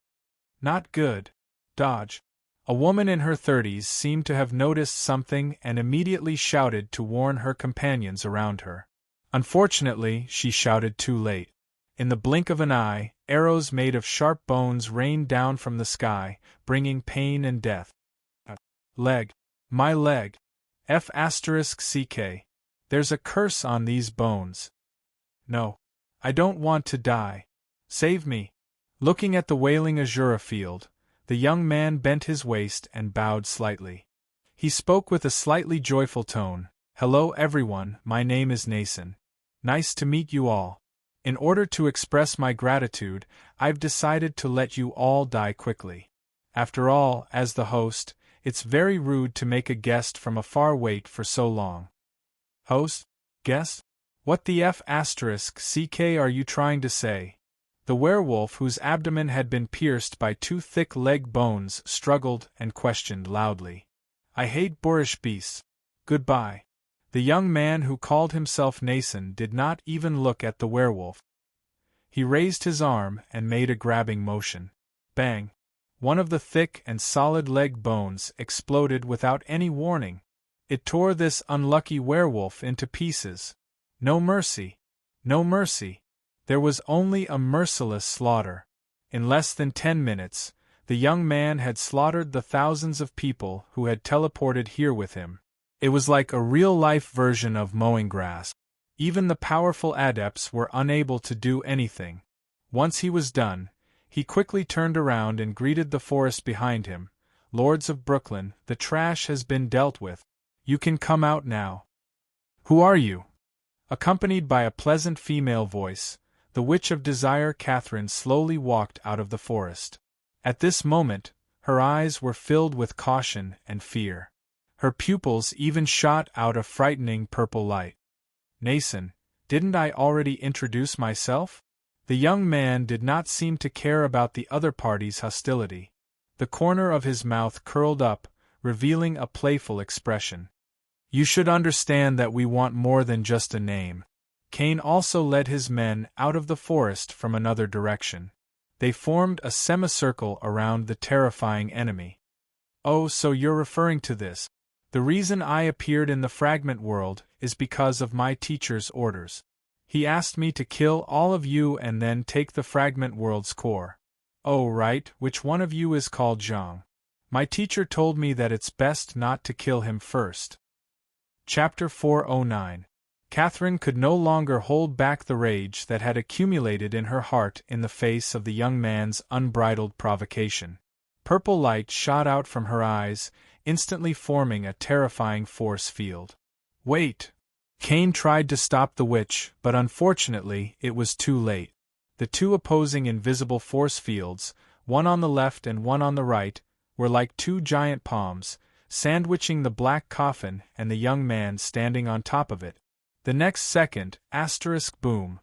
Not good. Dodge. A woman in her 30s seemed to have noticed something and immediately shouted to warn her companions around her. Unfortunately, she shouted too late. In the blink of an eye, arrows made of sharp bones rained down from the sky, bringing pain and death. Leg. My leg. F***CK. There's a curse on these bones. No. I don't want to die. Save me. Looking at the wailing Azura field, the young man bent his waist and bowed slightly. He spoke with a slightly joyful tone. Hello everyone, my name is Nason. Nice to meet you all. In order to express my gratitude, I've decided to let you all die quickly. After all, as the host, it's very rude to make a guest from afar wait for so long. Host? Guest? What the F***CK are you trying to say? The werewolf, whose abdomen had been pierced by two thick leg bones, struggled and questioned loudly. I hate boorish beasts. Goodbye. The young man who called himself Nason did not even look at the werewolf. He raised his arm and made a grabbing motion. Bang! One of the thick and solid leg bones exploded without any warning. It tore this unlucky werewolf into pieces. No mercy. No mercy. There was only a merciless slaughter. In less than 10 minutes, the young man had slaughtered the thousands of people who had teleported here with him. It was like a real-life version of mowing grass. Even the powerful adepts were unable to do anything. Once he was done, he quickly turned around and greeted the forest behind him. Lords of Brooklyn, the trash has been dealt with. You can come out now. Who are you? Accompanied by a pleasant female voice, the Witch of Desire Catherine slowly walked out of the forest. At this moment, her eyes were filled with caution and fear. Her pupils even shot out a frightening purple light. Nason, didn't I already introduce myself? The young man did not seem to care about the other party's hostility. The corner of his mouth curled up, revealing a playful expression. You should understand that we want more than just a name. Cain also led his men out of the forest from another direction. They formed a semicircle around the terrifying enemy. Oh, so you're referring to this. The reason I appeared in the fragment world is because of my teacher's orders. He asked me to kill all of you and then take the fragment world's core. Oh right, which one of you is called Zhang? My teacher told me that it's best not to kill him first. Chapter 409. Catherine could no longer hold back the rage that had accumulated in her heart in the face of the young man's unbridled provocation. Purple light shot out from her eyes, instantly forming a terrifying force field. Wait! Cain tried to stop the witch, but unfortunately it was too late. The two opposing invisible force fields, one on the left and one on the right, were like two giant palms, sandwiching the black coffin and the young man standing on top of it. The next second, boom.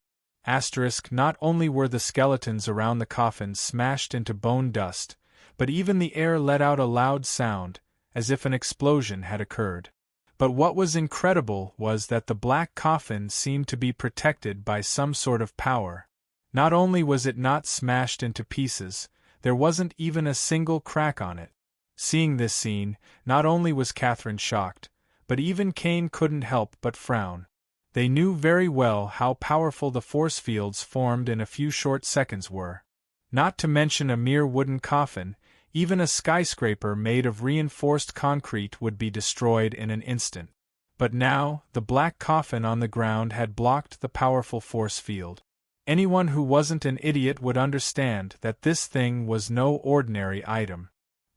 Not only were the skeletons around the coffin smashed into bone dust, but even the air let out a loud sound, as if an explosion had occurred. But what was incredible was that the black coffin seemed to be protected by some sort of power. Not only was it not smashed into pieces, there wasn't even a single crack on it. Seeing this scene, not only was Catherine shocked, but even Cain couldn't help but frown. They knew very well how powerful the force fields formed in a few short seconds were. Not to mention a mere wooden coffin, even a skyscraper made of reinforced concrete would be destroyed in an instant. But now, the black coffin on the ground had blocked the powerful force field. Anyone who wasn't an idiot would understand that this thing was no ordinary item.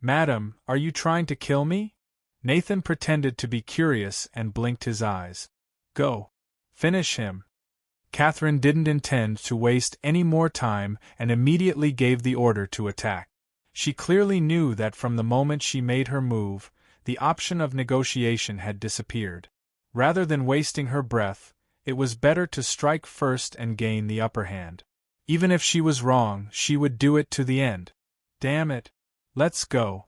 Madam, are you trying to kill me? Nathan pretended to be curious and blinked his eyes. Go. Finish him. Catherine didn't intend to waste any more time and immediately gave the order to attack. She clearly knew that from the moment she made her move, the option of negotiation had disappeared. Rather than wasting her breath, it was better to strike first and gain the upper hand. Even if she was wrong, she would do it to the end. Damn it. Let's go.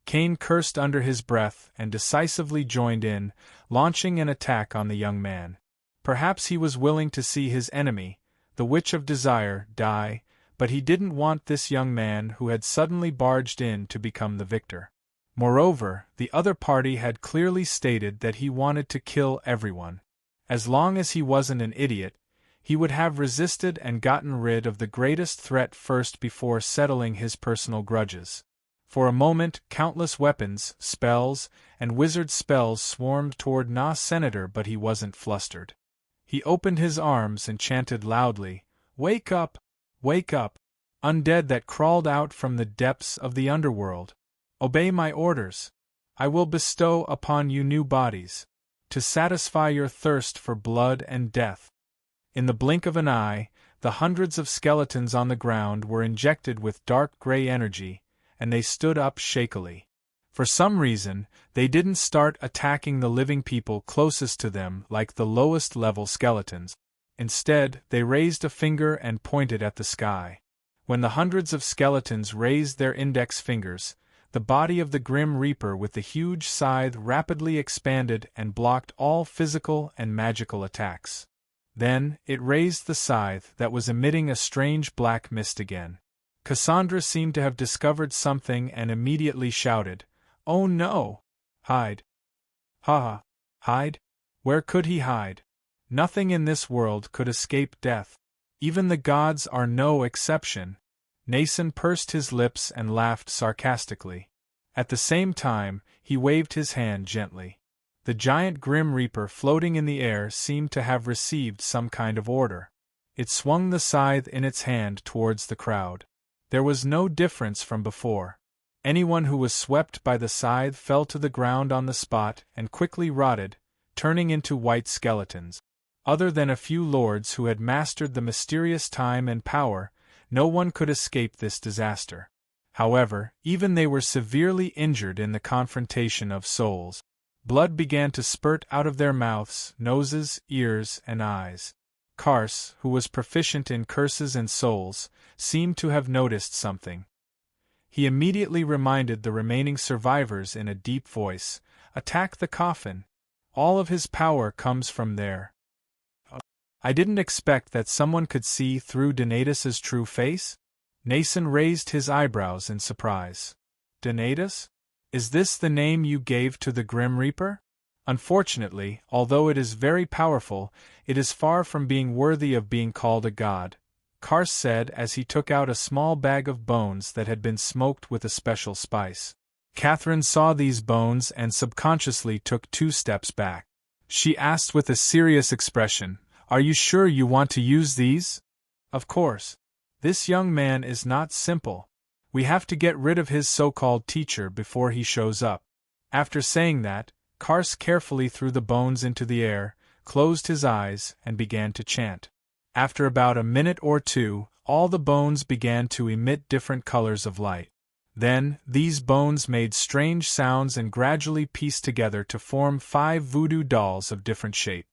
Cain cursed under his breath and decisively joined in, launching an attack on the young man. Perhaps he was willing to see his enemy, the Witch of Desire, die, but he didn't want this young man who had suddenly barged in to become the victor. Moreover, the other party had clearly stated that he wanted to kill everyone. As long as he wasn't an idiot, he would have resisted and gotten rid of the greatest threat first before settling his personal grudges. For a moment, countless weapons, spells, and wizard spells swarmed toward Na's senator, but he wasn't flustered. He opened his arms and chanted loudly, "Wake up! Wake up! Undead that crawled out from the depths of the underworld! Obey my orders! I will bestow upon you new bodies, to satisfy your thirst for blood and death." In the blink of an eye, the hundreds of skeletons on the ground were injected with dark gray energy, and they stood up shakily. For some reason, they didn't start attacking the living people closest to them like the lowest-level skeletons. Instead, they raised a finger and pointed at the sky. When the hundreds of skeletons raised their index fingers, The body of the Grim Reaper with the huge scythe rapidly expanded and blocked all physical and magical attacks. Then, it raised the scythe that was emitting a strange black mist again. Cassandra seemed to have discovered something and immediately shouted, "Oh no! Hide! Ha ha! Hide? Where could he hide? Nothing in this world could escape death. Even the gods are no exception." Nason pursed his lips and laughed sarcastically. At the same time, he waved his hand gently. The giant Grim Reaper floating in the air seemed to have received some kind of order. It swung the scythe in its hand towards the crowd. There was no difference from before. Anyone who was swept by the scythe fell to the ground on the spot and quickly rotted, turning into white skeletons. Other than a few lords who had mastered the mysterious time and power, no one could escape this disaster. However, even they were severely injured in the confrontation of souls. Blood began to spurt out of their mouths, noses, ears, and eyes. Karse, who was proficient in curses and souls, seemed to have noticed something. He immediately reminded the remaining survivors in a deep voice, "Attack the coffin. All of his power comes from there." "I didn't expect that someone could see through Donatus's true face?" Nason raised his eyebrows in surprise. "Donatus? Is this the name you gave to the Grim Reaper? Unfortunately, although it is very powerful, it is far from being worthy of being called a god," Karse said as he took out a small bag of bones that had been smoked with a special spice. Catherine saw these bones and subconsciously took 2 steps back. She asked with a serious expression, "Are you sure you want to use these?" "Of course. This young man is not simple. We have to get rid of his so-called teacher before he shows up." After saying that, Karse carefully threw the bones into the air, closed his eyes, and began to chant. After about a minute or two, all the bones began to emit different colors of light. Then, these bones made strange sounds and gradually pieced together to form 5 voodoo dolls of different shape.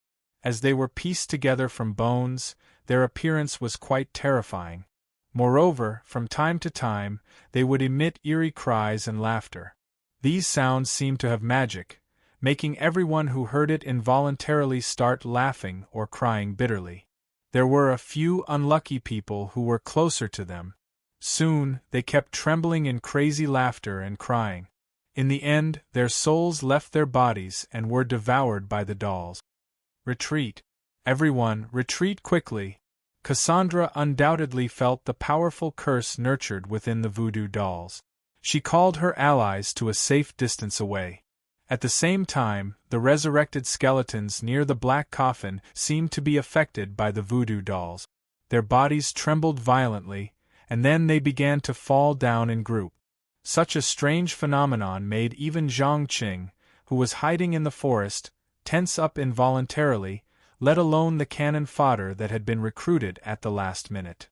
As they were pieced together from bones, their appearance was quite terrifying. Moreover, from time to time, they would emit eerie cries and laughter. These sounds seemed to have magic, making everyone who heard it involuntarily start laughing or crying bitterly. There were a few unlucky people who were closer to them. Soon, they kept trembling in crazy laughter and crying. In the end, their souls left their bodies and were devoured by the dolls. "Retreat. Everyone, retreat quickly." Cassandra undoubtedly felt the powerful curse nurtured within the voodoo dolls. She called her allies to a safe distance away. At the same time, the resurrected skeletons near the black coffin seemed to be affected by the voodoo dolls. Their bodies trembled violently, and then they began to fall down in group. Such a strange phenomenon made even Zhang Qing, who was hiding in the forest, tense up involuntarily, let alone the cannon fodder that had been recruited at the last minute.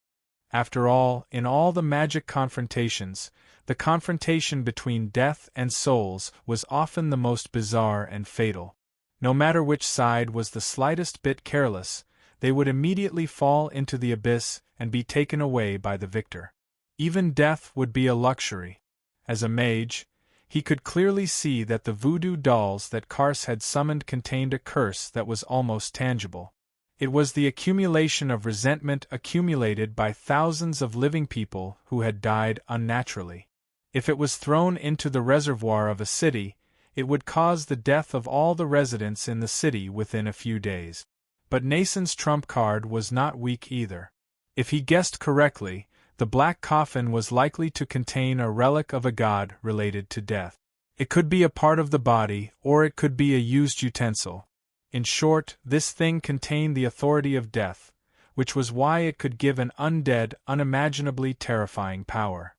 After all, in all the magic confrontations, the confrontation between death and souls was often the most bizarre and fatal. No matter which side was the slightest bit careless, they would immediately fall into the abyss and be taken away by the victor. Even death would be a luxury. As a mage, he could clearly see that the voodoo dolls that Karse had summoned contained a curse that was almost tangible. It was the accumulation of resentment accumulated by thousands of living people who had died unnaturally. If it was thrown into the reservoir of a city, it would cause the death of all the residents in the city within a few days. But Nason's trump card was not weak either. If he guessed correctly, the black coffin was likely to contain a relic of a god related to death. It could be a part of the body, or it could be a used utensil. In short, this thing contained the authority of death, which was why it could give an undead, unimaginably terrifying power.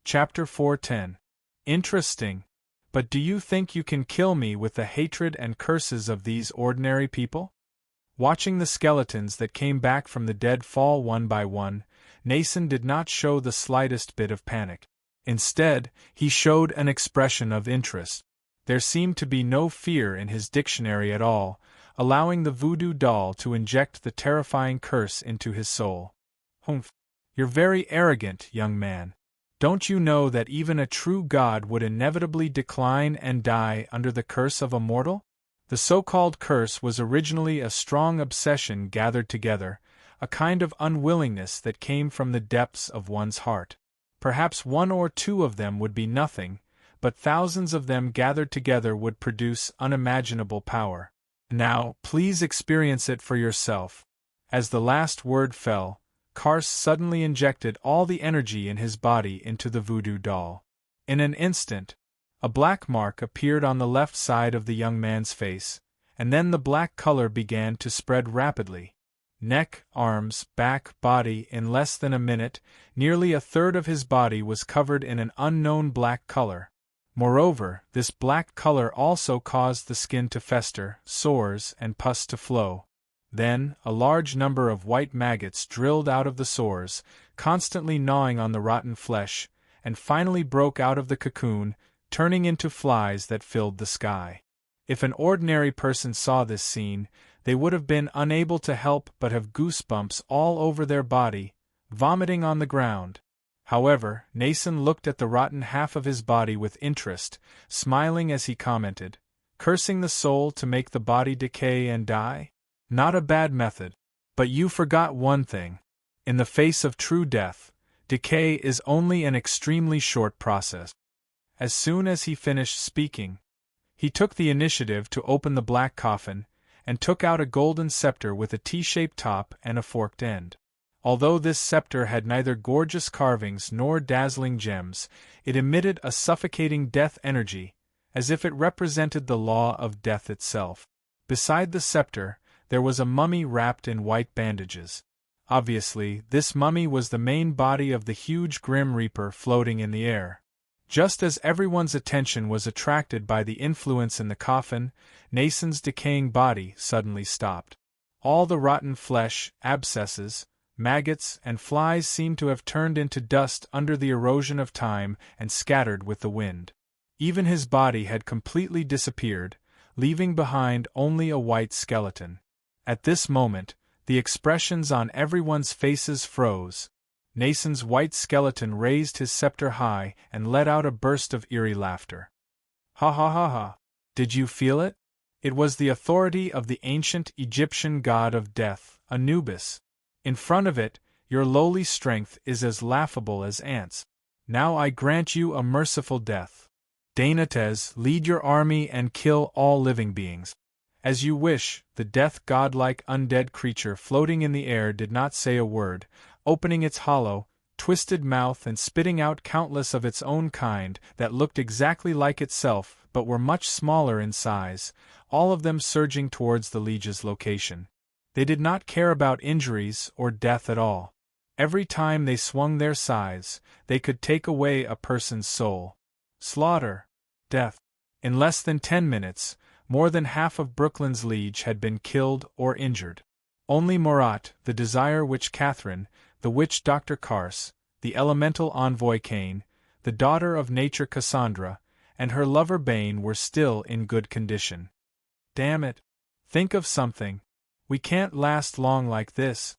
Chapter 410. Interesting. But do you think you can kill me with the hatred and curses of these ordinary people? Watching the skeletons that came back from the dead fall one by one, Nason did not show the slightest bit of panic. Instead, he showed an expression of interest. There seemed to be no fear in his dictionary at all, allowing the voodoo doll to inject the terrifying curse into his soul. "Humph. You're very arrogant, young man. Don't you know that even a true god would inevitably decline and die under the curse of a mortal? The so-called curse was originally a strong obsession gathered together, a kind of unwillingness that came from the depths of one's heart. Perhaps one or two of them would be nothing, but thousands of them gathered together would produce unimaginable power. Now, please experience it for yourself. As the last word fell, Kars suddenly injected all the energy in his body into the voodoo doll. In an instant, a black mark appeared on the left side of the young man's face, and then the black color began to spread rapidly. Neck, arms, back, body. In less than a minute, nearly a third of his body was covered in an unknown black color. Moreover, this black color also caused the skin to fester, sores and pus to flow. Then, a large number of white maggots drilled out of the sores, constantly gnawing on the rotten flesh, and finally broke out of the cocoon, turning into flies that filled the sky. If an ordinary person saw this scene, they would have been unable to help but have goosebumps all over their body, vomiting on the ground. However, Nason looked at the rotten half of his body with interest, smiling as he commented, "Cursing the soul to make the body decay and die? Not a bad method. But you forgot one thing. In the face of true death, decay is only an extremely short process." As soon as he finished speaking, he took the initiative to open the black coffin, and took out a golden scepter with a T-shaped top and a forked end. Although this scepter had neither gorgeous carvings nor dazzling gems, it emitted a suffocating death energy, as if it represented the law of death itself. Beside the scepter, there was a mummy wrapped in white bandages. Obviously, this mummy was the main body of the huge Grim Reaper floating in the air. Just as everyone's attention was attracted by the influence in the coffin, Nason's decaying body suddenly stopped. All the rotten flesh, abscesses, maggots, and flies seemed to have turned into dust under the erosion of time and scattered with the wind. Even his body had completely disappeared, leaving behind only a white skeleton. At this moment, the expressions on everyone's faces froze. Nason's white skeleton raised his scepter high and let out a burst of eerie laughter. "Ha ha ha ha! Did you feel it? It was the authority of the ancient Egyptian god of death, Anubis. In front of it, your lowly strength is as laughable as ants. Now I grant you a merciful death. Dainates, lead your army and kill all living beings." "As you wish." The death godlike undead creature floating in the air did not say a word, opening its hollow, twisted mouth and spitting out countless of its own kind that looked exactly like itself but were much smaller in size, all of them surging towards the liege's location. They did not care about injuries or death at all. Every time they swung their scythes, they could take away a person's soul. Slaughter. Death. In less than 10 minutes, more than half of Brooklyn's liege had been killed or injured. Only Morat, the desire witch Catherine, the witch Dr. Kars, the elemental envoy Cain, the daughter of nature Cassandra, and her lover Bane were still in good condition. "Damn it. Think of something. We can't last long like this."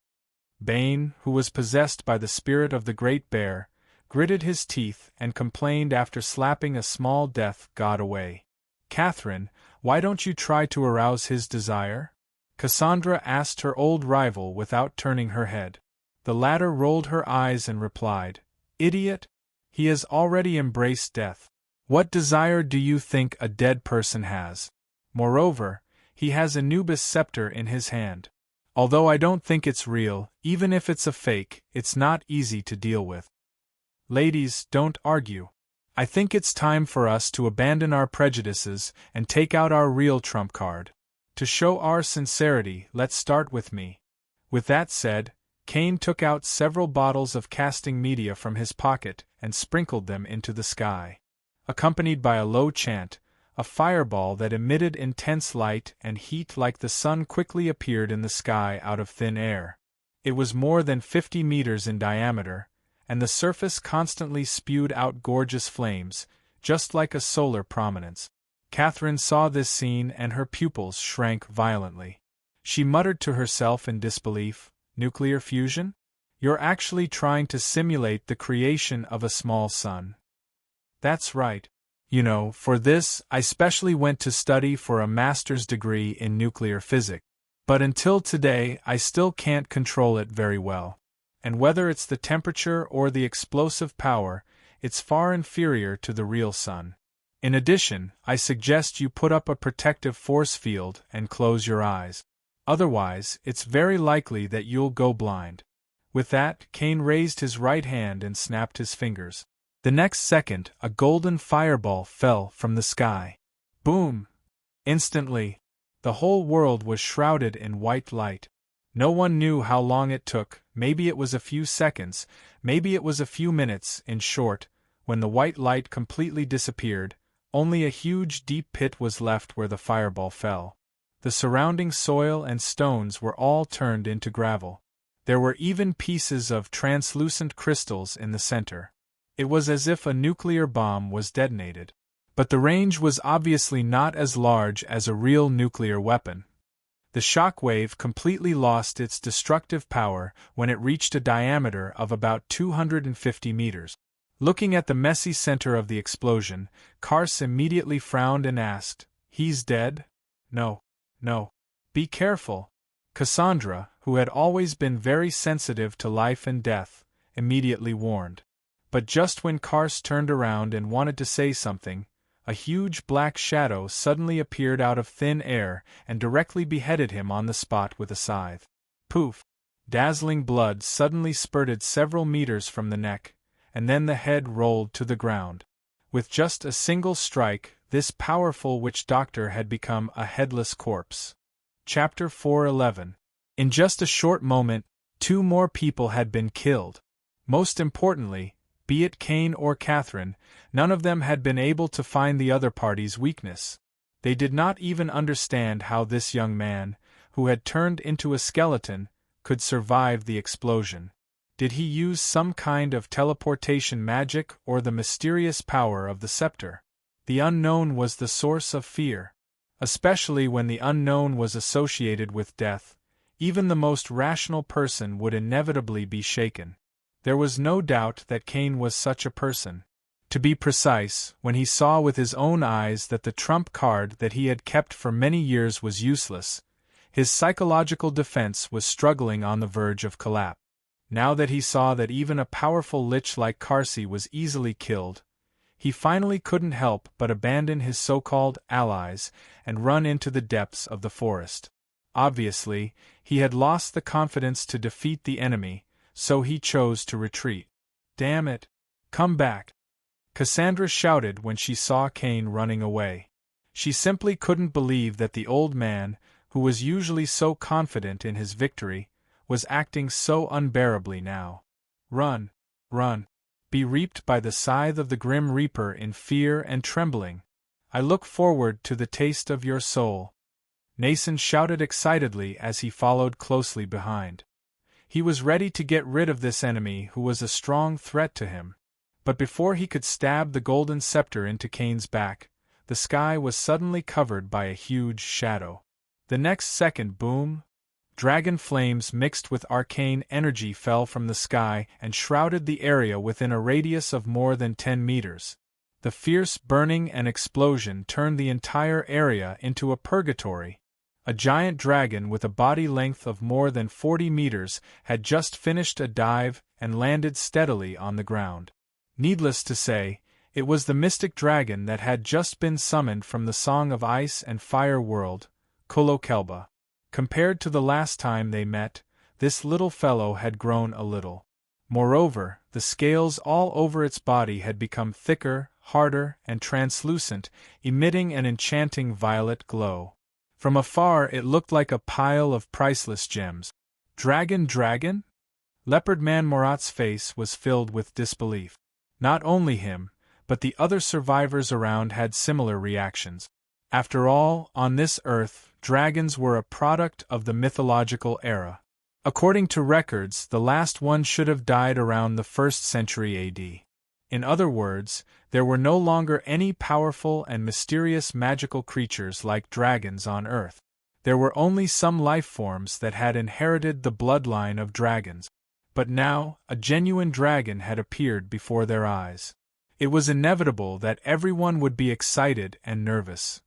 Bane, who was possessed by the spirit of the Great Bear, gritted his teeth and complained after slapping a small death god away. "Catherine, why don't you try to arouse his desire?" Cassandra asked her old rival without turning her head. The latter rolled her eyes and replied, "Idiot! He has already embraced death. What desire do you think a dead person has? Moreover, he has Anubis' scepter in his hand. Although I don't think it's real, even if it's a fake, it's not easy to deal with. Ladies, don't argue. I think it's time for us to abandon our prejudices and take out our real trump card. To show our sincerity, let's start with me." With that said, Cain took out several bottles of casting media from his pocket and sprinkled them into the sky. Accompanied by a low chant, a fireball that emitted intense light and heat like the sun quickly appeared in the sky out of thin air. It was more than 50 meters in diameter, and the surface constantly spewed out gorgeous flames, just like a solar prominence. Catherine saw this scene and her pupils shrank violently. She muttered to herself in disbelief, "Nuclear fusion? You're actually trying to simulate the creation of a small sun. That's right. You know, for this, I specially went to study for a master's degree in nuclear physics. But until today, I still can't control it very well. And whether it's the temperature or the explosive power, it's far inferior to the real sun. In addition, I suggest you put up a protective force field and close your eyes. Otherwise, it's very likely that you'll go blind. With that, Kane raised his right hand and snapped his fingers. The next second, a golden fireball fell from the sky. Boom! Instantly, the whole world was shrouded in white light. No one knew how long it took, maybe it was a few seconds, maybe it was a few minutes, in short, when the white light completely disappeared, only a huge deep pit was left where the fireball fell. The surrounding soil and stones were all turned into gravel. There were even pieces of translucent crystals in the center. It was as if a nuclear bomb was detonated. But the range was obviously not as large as a real nuclear weapon. The shock wave completely lost its destructive power when it reached a diameter of about 250 meters. Looking at the messy center of the explosion, Kars immediately frowned and asked, "He's dead?" "No. No. Be careful." Cassandra, who had always been very sensitive to life and death, immediately warned. But just when Kars turned around and wanted to say something, a huge black shadow suddenly appeared out of thin air and directly beheaded him on the spot with a scythe. Poof! Dazzling blood suddenly spurted several meters from the neck, and then the head rolled to the ground. With just a single strike, this powerful witch doctor had become a headless corpse. Chapter 4:11. In just a short moment, 2 more people had been killed. Most importantly, be it Kane or Catherine, none of them had been able to find the other party's weakness. They did not even understand how this young man, who had turned into a skeleton, could survive the explosion. Did he use some kind of teleportation magic or the mysterious power of the scepter? The unknown was the source of fear. Especially when the unknown was associated with death, even the most rational person would inevitably be shaken. There was no doubt that Kane was such a person. To be precise, when he saw with his own eyes that the trump card that he had kept for many years was useless, his psychological defense was struggling on the verge of collapse. Now that he saw that even a powerful lich like Karsi was easily killed, he finally couldn't help but abandon his so-called allies and run into the depths of the forest. Obviously, he had lost the confidence to defeat the enemy, so he chose to retreat. "Damn it! Come back!" Cassandra shouted when she saw Kane running away. She simply couldn't believe that the old man, who was usually so confident in his victory, was acting so unbearably now. "Run! Run! Be reaped by the scythe of the Grim Reaper in fear and trembling. I look forward to the taste of your soul." Nason shouted excitedly as he followed closely behind. He was ready to get rid of this enemy who was a strong threat to him. But before he could stab the golden scepter into Kane's back, the sky was suddenly covered by a huge shadow. The next second, boom! Dragon flames mixed with arcane energy fell from the sky and shrouded the area within a radius of more than 10 meters. The fierce burning and explosion turned the entire area into a purgatory. A giant dragon with a body length of more than 40 meters had just finished a dive and landed steadily on the ground. Needless to say, it was the mystic dragon that had just been summoned from the Song of Ice and Fire world, Kolokelba. Compared to the last time they met, this little fellow had grown a little. Moreover, the scales all over its body had become thicker, harder, and translucent, emitting an enchanting violet glow. From afar it looked like a pile of priceless gems. Dragon? Leopard Man Morat's face was filled with disbelief. Not only him, but the other survivors around had similar reactions. After all, on this earth, dragons were a product of the mythological era. According to records, the last one should have died around the 1st century AD. In other words, there were no longer any powerful and mysterious magical creatures like dragons on Earth. There were only some life forms that had inherited the bloodline of dragons. But now, a genuine dragon had appeared before their eyes. It was inevitable that everyone would be excited and nervous.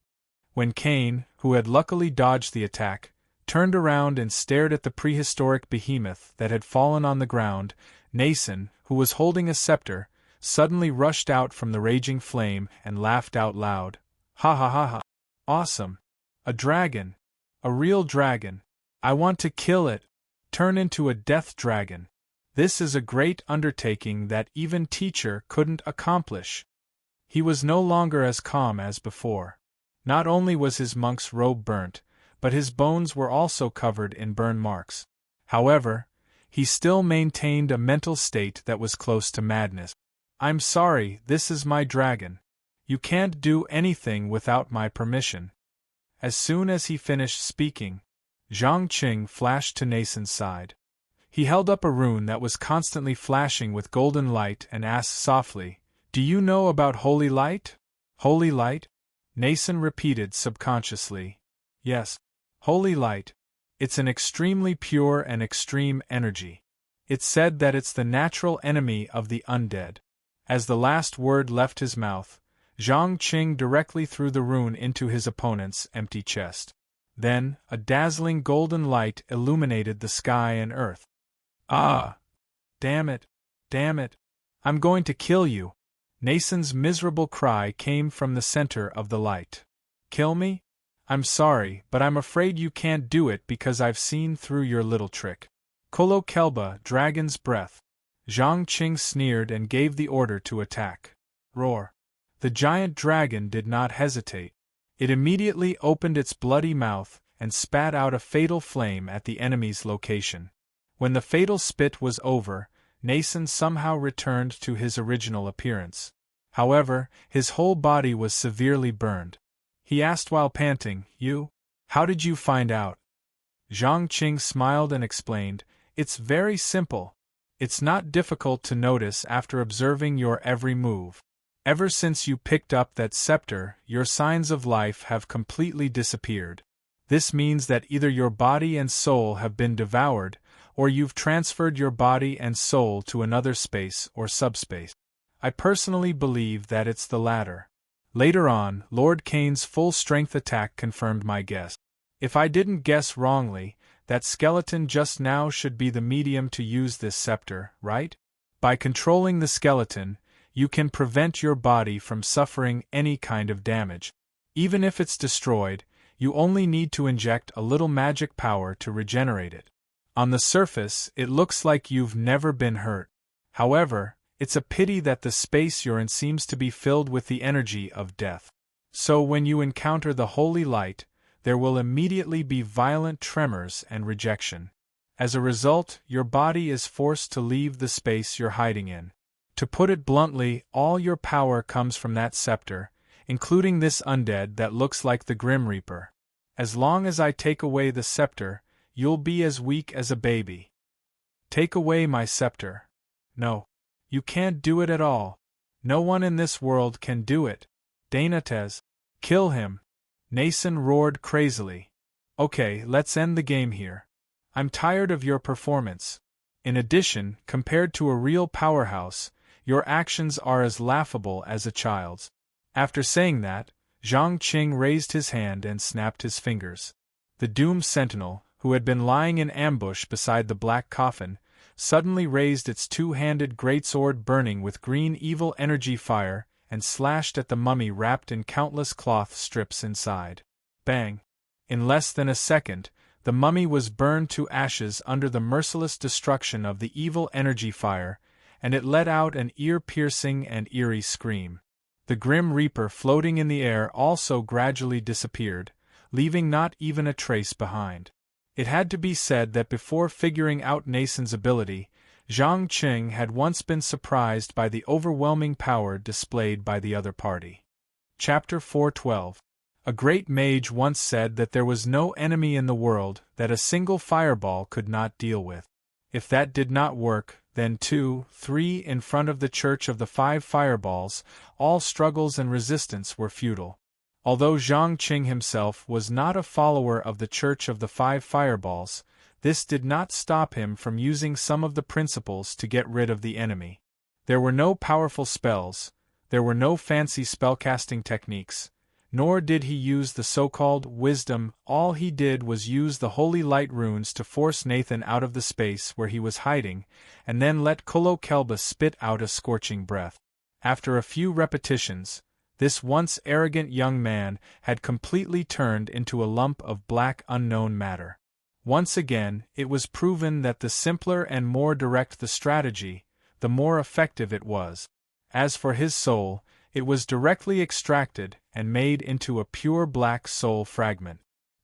When Cain, who had luckily dodged the attack, turned around and stared at the prehistoric behemoth that had fallen on the ground, Nason, who was holding a scepter, suddenly rushed out from the raging flame and laughed out loud. Ha ha ha ha! Awesome! A dragon! A real dragon! I want to kill it! Turn into a death dragon! This is a great undertaking that even Teacher couldn't accomplish. He was no longer as calm as before. Not only was his monk's robe burnt, but his bones were also covered in burn marks. However, he still maintained a mental state that was close to madness. I'm sorry, this is my dragon. You can't do anything without my permission. As soon as he finished speaking, Zhang Qing flashed to Nason's side. He held up a rune that was constantly flashing with golden light and asked softly, "Do you know about holy light?" Holy light? Nason repeated subconsciously. Yes. Holy light. It's an extremely pure and extreme energy. It's said that it's the natural enemy of the undead. As the last word left his mouth, Zhang Qing directly threw the rune into his opponent's empty chest. Then, a dazzling golden light illuminated the sky and earth. Ah! Damn it! Damn it! I'm going to kill you! Nason's miserable cry came from the center of the light. Kill me? I'm sorry, but I'm afraid you can't do it because I've seen through your little trick. Kolo Kelba, Dragon's Breath. Zhang Qing sneered and gave the order to attack. Roar! The giant dragon did not hesitate. It immediately opened its bloody mouth and spat out a fatal flame at the enemy's location. When the fatal spit was over, Nason somehow returned to his original appearance. However, his whole body was severely burned. He asked while panting, "You? How did you find out?" Zhang Qing smiled and explained, "It's very simple. It's not difficult to notice after observing your every move. Ever since you picked up that scepter, your signs of life have completely disappeared. This means that either your body and soul have been devoured, or you've transferred your body and soul to another space or subspace. I personally believe that it's the latter." Later on, Lord Cain's full-strength attack confirmed my guess. If I didn't guess wrongly, that skeleton just now should be the medium to use this scepter, right? By controlling the skeleton, you can prevent your body from suffering any kind of damage. Even if it's destroyed, you only need to inject a little magic power to regenerate it. On the surface, it looks like you've never been hurt. However, it's a pity that the space you're in seems to be filled with the energy of death. So when you encounter the holy light, there will immediately be violent tremors and rejection. As a result, your body is forced to leave the space you're hiding in. To put it bluntly, all your power comes from that scepter, including this undead that looks like the Grim Reaper. As long as I take away the scepter, you'll be as weak as a baby. Take away my scepter. No. You can't do it at all. No one in this world can do it. Dainates. Kill him. Nason roared crazily. Okay, let's end the game here. I'm tired of your performance. In addition, compared to a real powerhouse, your actions are as laughable as a child's. After saying that, Zhang Qing raised his hand and snapped his fingers. The doomed sentinel, who had been lying in ambush beside the black coffin, suddenly raised its two-handed greatsword burning with green evil energy fire and slashed at the mummy wrapped in countless cloth strips inside. Bang! In less than a second, the mummy was burned to ashes under the merciless destruction of the evil energy fire, and it let out an ear-piercing and eerie scream. The Grim Reaper floating in the air also gradually disappeared, leaving not even a trace behind. It had to be said that before figuring out Nason's ability, Zhang Qing had once been surprised by the overwhelming power displayed by the other party. Chapter 412. A great mage once said that there was no enemy in the world that a single fireball could not deal with. If that did not work, then 2, 3 in front of the Church of the Five Fireballs, all struggles and resistance were futile. Although Zhang Qing himself was not a follower of the Church of the Five Fireballs, this did not stop him from using some of the principles to get rid of the enemy. There were no powerful spells, there were no fancy spellcasting techniques, nor did he use the so-called wisdom. All he did was use the holy light runes to force Nathan out of the space where he was hiding, and then let Kolo Kelba spit out a scorching breath. After a few repetitions, this once arrogant young man had completely turned into a lump of black unknown matter. Once again, it was proven that the simpler and more direct the strategy, the more effective it was. As for his soul, it was directly extracted and made into a pure black soul fragment.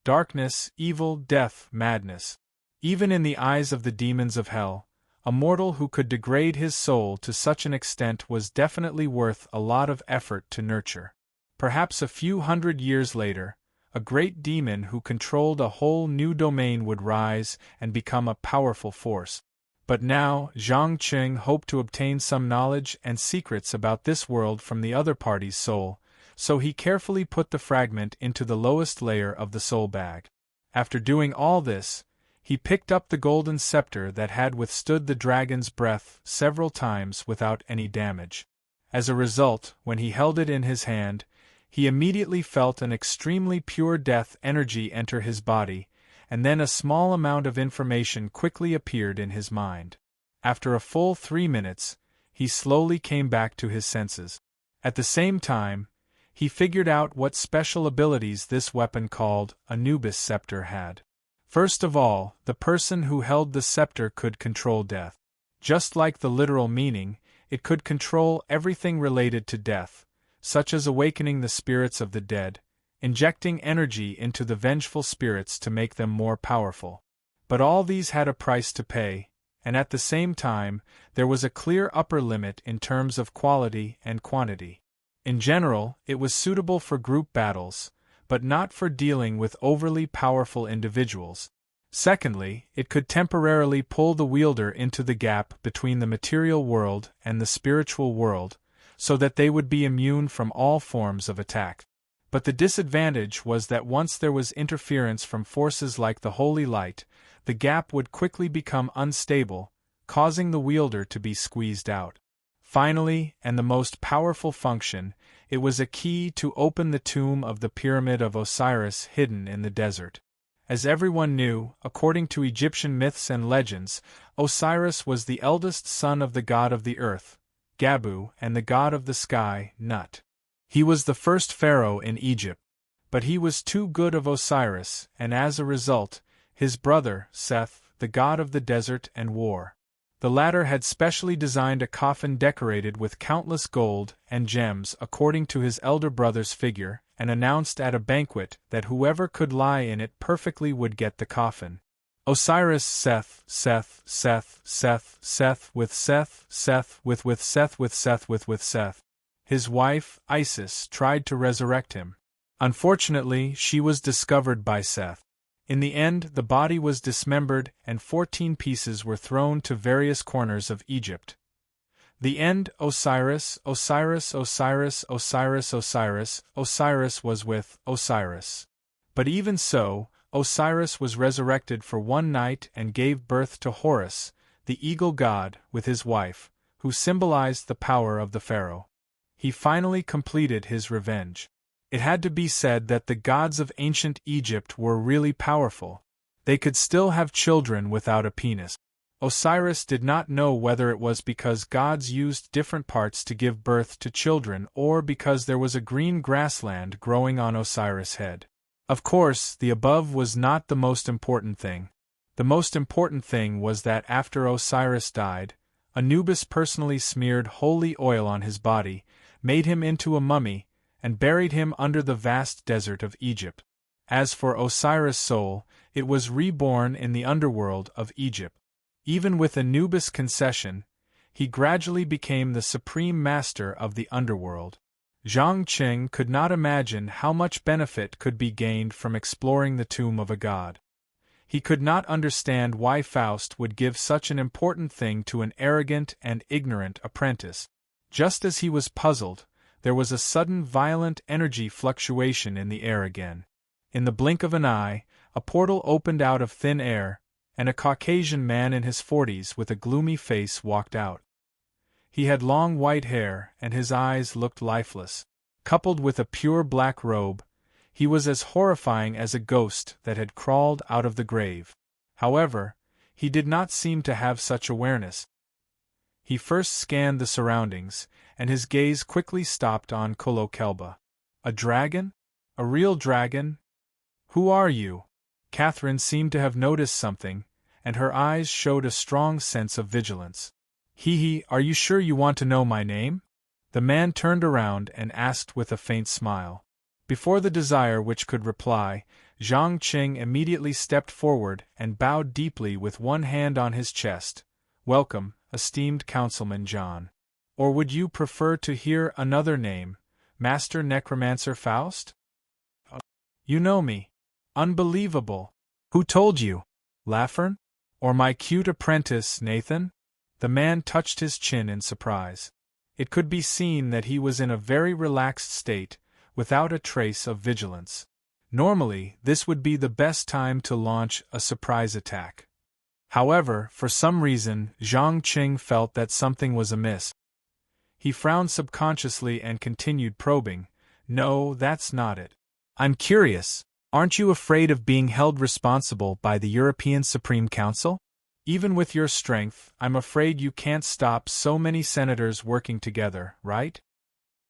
Darkness, evil, death, madness. Even in the eyes of the demons of hell, a mortal who could degrade his soul to such an extent was definitely worth a lot of effort to nurture. Perhaps a few hundred years later, a great demon who controlled a whole new domain would rise and become a powerful force. But now, Zhang Qing hoped to obtain some knowledge and secrets about this world from the other party's soul, so he carefully put the fragment into the lowest layer of the soul bag. After doing all this, he picked up the golden scepter that had withstood the dragon's breath several times without any damage. As a result, when he held it in his hand, he immediately felt an extremely pure death energy enter his body, and then a small amount of information quickly appeared in his mind. After a full 3 minutes, he slowly came back to his senses. At the same time, he figured out what special abilities this weapon called Anubis scepter had. First of all, the person who held the scepter could control death. Just like the literal meaning, it could control everything related to death, such as awakening the spirits of the dead, injecting energy into the vengeful spirits to make them more powerful. But all these had a price to pay, and at the same time, there was a clear upper limit in terms of quality and quantity. In general, it was suitable for group battles, but not for dealing with overly powerful individuals. Secondly, it could temporarily pull the wielder into the gap between the material world and the spiritual world, so that they would be immune from all forms of attack. But the disadvantage was that once there was interference from forces like the holy light, the gap would quickly become unstable, causing the wielder to be squeezed out. Finally, and the most powerful function, it was a key to open the tomb of the Pyramid of Osiris hidden in the desert. As everyone knew, according to Egyptian myths and legends, Osiris was the eldest son of the god of the earth, Gabu, and the god of the sky, Nut. He was the first pharaoh in Egypt. But he was too good of Osiris, and as a result, his brother, Seth, the god of the desert and war. The latter had specially designed a coffin decorated with countless gold and gems according to his elder brother's figure, and announced at a banquet that whoever could lie in it perfectly would get the coffin. Osiris Seth, Seth, Seth, Seth, Seth with Seth, Seth with Seth with Seth with Seth. His wife, Isis, tried to resurrect him. Unfortunately, she was discovered by Seth. In the end, the body was dismembered and 14 pieces were thrown to various corners of Egypt. The end. Osiris, Osiris, Osiris, Osiris, Osiris, Osiris was with Osiris. But even so, Osiris was resurrected for one night and gave birth to Horus, the eagle god, with his wife, who symbolized the power of the pharaoh. He finally completed his revenge. It had to be said that the gods of ancient Egypt were really powerful. They could still have children without a penis. Osiris did not know whether it was because gods used different parts to give birth to children or because there was a green grassland growing on Osiris' head. Of course, the above was not the most important thing. The most important thing was that after Osiris died, Anubis personally smeared holy oil on his body, made him into a mummy, and buried him under the vast desert of Egypt. As for Osiris' soul, it was reborn in the underworld of Egypt. Even with Anubis' concession, he gradually became the supreme master of the underworld. Zhang Qing could not imagine how much benefit could be gained from exploring the tomb of a god. He could not understand why Faust would give such an important thing to an arrogant and ignorant apprentice. Just as he was puzzled, there was a sudden violent energy fluctuation in the air again. In the blink of an eye, a portal opened out of thin air, and a Caucasian man in his 40s with a gloomy face walked out. He had long white hair, and his eyes looked lifeless. Coupled with a pure black robe, he was as horrifying as a ghost that had crawled out of the grave. However, he did not seem to have such awareness. He first scanned the surroundings, and his gaze quickly stopped on Kolo Kelba. A dragon? A real dragon? Who are you? Catherine seemed to have noticed something, and her eyes showed a strong sense of vigilance. Are you sure you want to know my name? The man turned around and asked with a faint smile. Before the desire which could reply, Zhang Qing immediately stepped forward and bowed deeply with one hand on his chest. Welcome, esteemed Councilman John. Or would you prefer to hear another name, Master Necromancer Faust? You know me. Unbelievable. Who told you? Lafern? Or my cute apprentice, Nathan? The man touched his chin in surprise. It could be seen that he was in a very relaxed state, without a trace of vigilance. Normally, this would be the best time to launch a surprise attack. However, for some reason, Zhang Qing felt that something was amiss. He frowned subconsciously and continued probing. No, that's not it. I'm curious. Aren't you afraid of being held responsible by the European Supreme Council? Even with your strength, I'm afraid you can't stop so many senators working together, right?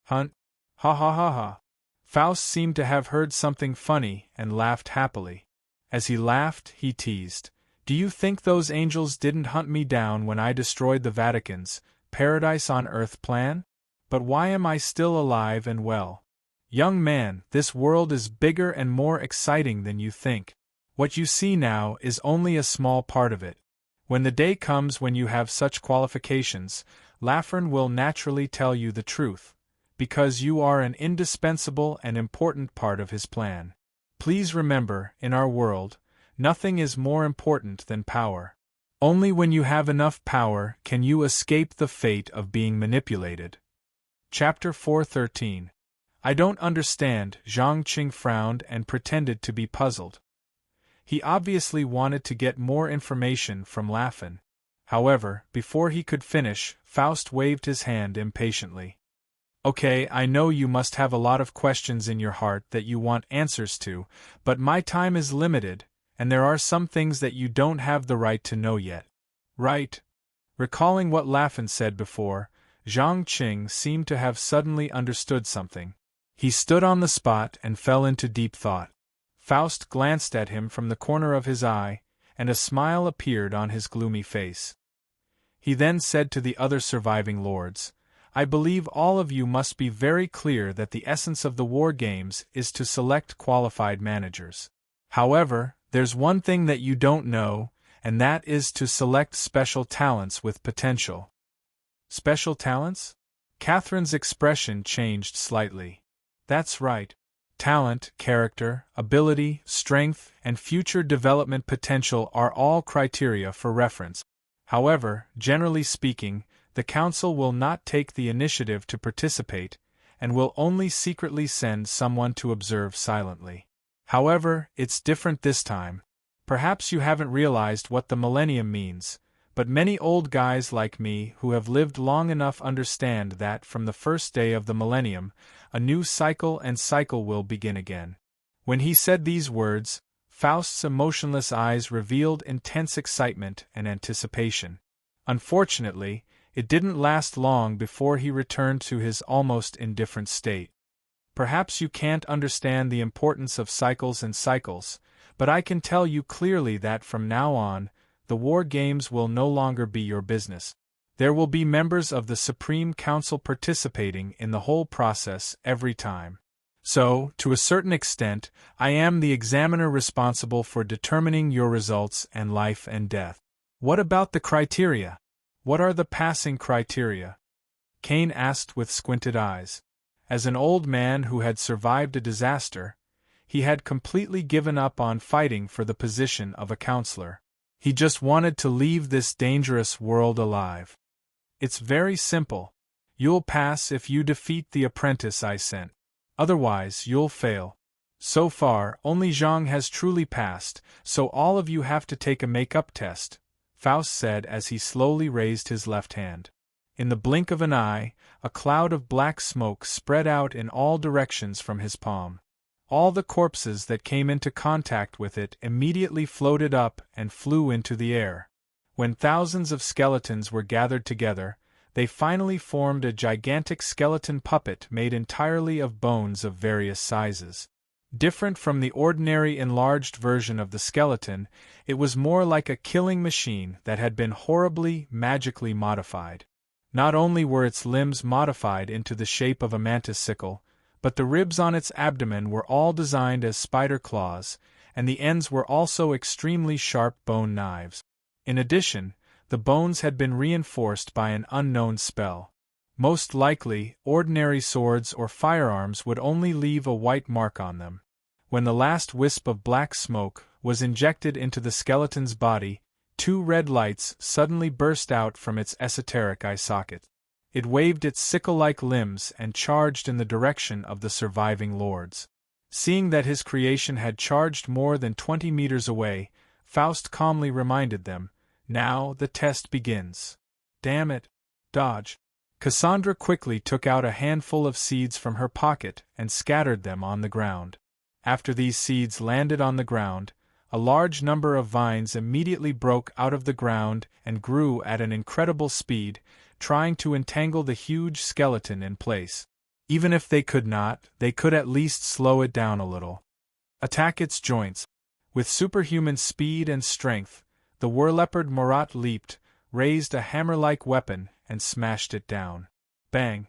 Hunt. Ha ha ha ha. Faust seemed to have heard something funny and laughed happily. As he laughed, he teased. Do you think those angels didn't hunt me down when I destroyed the Vatican's paradise on earth plan? But why am I still alive and well? Young man, this world is bigger and more exciting than you think. What you see now is only a small part of it. When the day comes when you have such qualifications, Lafern will naturally tell you the truth, because you are an indispensable and important part of his plan. Please remember, in our world, nothing is more important than power. Only when you have enough power can you escape the fate of being manipulated. Chapter 413. I don't understand. Zhang Qing frowned and pretended to be puzzled. He obviously wanted to get more information from Lafern. However, before he could finish, Faust waved his hand impatiently. Okay, I know you must have a lot of questions in your heart that you want answers to, but my time is limited, and there are some things that you don't have the right to know yet. Right? Recalling what Lafern said before, Zhang Qing seemed to have suddenly understood something. He stood on the spot and fell into deep thought. Faust glanced at him from the corner of his eye, and a smile appeared on his gloomy face. He then said to the other surviving lords, I believe all of you must be very clear that the essence of the war games is to select qualified managers. However, there's one thing that you don't know, and that is to select special talents with potential. Special talents? Catherine's expression changed slightly. That's right. Talent, character, ability, strength, and future development potential are all criteria for reference. However, generally speaking, the Council will not take the initiative to participate, and will only secretly send someone to observe silently. However, it's different this time. Perhaps you haven't realized what the millennium means, but many old guys like me who have lived long enough understand that from the first day of the millennium, a new cycle will begin again. When he said these words, Faust's emotionless eyes revealed intense excitement and anticipation. Unfortunately, it didn't last long before he returned to his almost indifferent state. Perhaps you can't understand the importance of cycles, but I can tell you clearly that from now on, the war games will no longer be your business. There will be members of the Supreme Council participating in the whole process every time. So, to a certain extent, I am the examiner responsible for determining your results and life and death. What about the criteria? What are the passing criteria? Kane asked with squinted eyes. As an old man who had survived a disaster, he had completely given up on fighting for the position of a counselor. He just wanted to leave this dangerous world alive. It's very simple. You'll pass if you defeat the apprentice I sent. Otherwise, you'll fail. So far, only Zhang has truly passed, so all of you have to take a make-up test, Faust said as he slowly raised his left hand. In the blink of an eye, a cloud of black smoke spread out in all directions from his palm. All the corpses that came into contact with it immediately floated up and flew into the air. When thousands of skeletons were gathered together, they finally formed a gigantic skeleton puppet made entirely of bones of various sizes. Different from the ordinary enlarged version of the skeleton, it was more like a killing machine that had been horribly, magically modified. Not only were its limbs modified into the shape of a mantis sickle, but the ribs on its abdomen were all designed as spider claws, and the ends were also extremely sharp bone knives. In addition, the bones had been reinforced by an unknown spell. Most likely, ordinary swords or firearms would only leave a white mark on them. When the last wisp of black smoke was injected into the skeleton's body, 2 red lights suddenly burst out from its esoteric eye socket. It waved its sickle-like limbs and charged in the direction of the surviving lords. Seeing that his creation had charged more than 20 meters away, Faust calmly reminded them, "Now the test begins." "Damn it! Dodge!" Cassandra quickly took out a handful of seeds from her pocket and scattered them on the ground. After these seeds landed on the ground, a large number of vines immediately broke out of the ground and grew at an incredible speed, trying to entangle the huge skeleton in place. Even if they could not, they could at least slow it down a little. Attack its joints. With superhuman speed and strength, the warleopard Marat leaped, raised a hammer-like weapon, and smashed it down. Bang!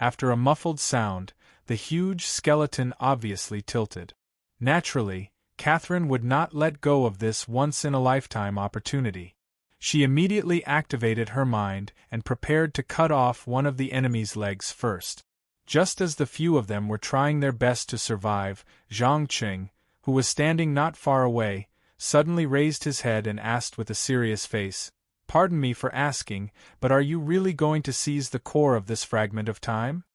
After a muffled sound, the huge skeleton obviously tilted. Naturally, Catherine would not let go of this once-in-a-lifetime opportunity. She immediately activated her mind and prepared to cut off one of the enemy's legs first. Just as the few of them were trying their best to survive, Zhang Qing, who was standing not far away, suddenly raised his head and asked with a serious face, "Pardon me for asking, but are you really going to seize the core of this fragment of time?"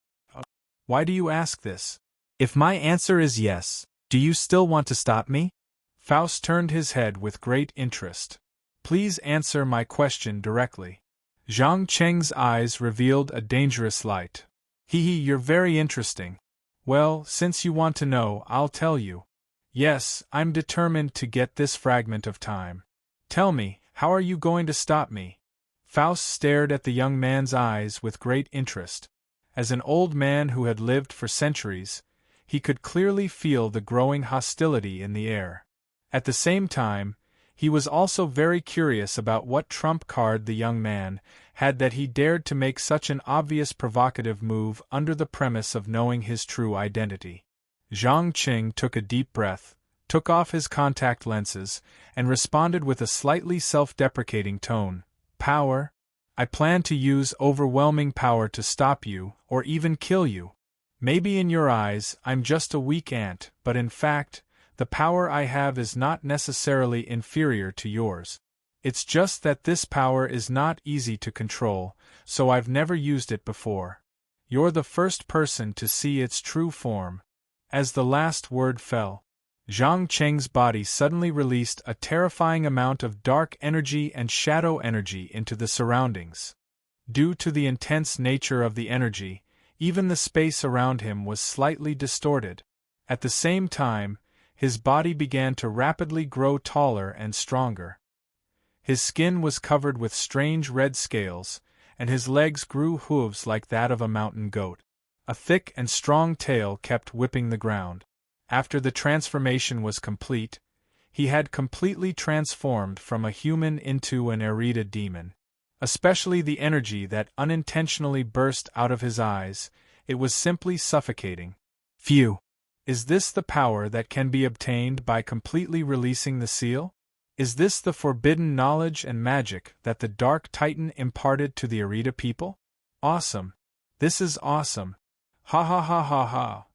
"Why do you ask this? If my answer is yes, do you still want to stop me?" Faust turned his head with great interest. "Please answer my question directly." Zhang Cheng's eyes revealed a dangerous light. You're very interesting. Well, since you want to know, I'll tell you. Yes, I'm determined to get this fragment of time. Tell me, how are you going to stop me?" Faust stared at the young man's eyes with great interest. As an old man who had lived for centuries, he could clearly feel the growing hostility in the air. At the same time, he was also very curious about what trump card the young man had that he dared to make such an obvious provocative move under the premise of knowing his true identity. Zhang Qing took a deep breath, took off his contact lenses, and responded with a slightly self-deprecating tone. "Power? I plan to use overwhelming power to stop you, or even kill you. Maybe in your eyes I'm just a weak ant, but in fact, the power I have is not necessarily inferior to yours. It's just that this power is not easy to control, so I've never used it before. You're the first person to see its true form." As the last word fell, Zhang Cheng's body suddenly released a terrifying amount of dark energy and shadow energy into the surroundings. Due to the intense nature of the energy, even the space around him was slightly distorted. At the same time, his body began to rapidly grow taller and stronger. His skin was covered with strange red scales, and his legs grew hooves like that of a mountain goat. A thick and strong tail kept whipping the ground. After the transformation was complete, he had completely transformed from a human into an Arita demon. Especially the energy that unintentionally burst out of his eyes, it was simply suffocating. Phew! Is this the power that can be obtained by completely releasing the seal? Is this the forbidden knowledge and magic that the Dark Titan imparted to the Arita people? Awesome! This is awesome! Ha ha ha ha ha!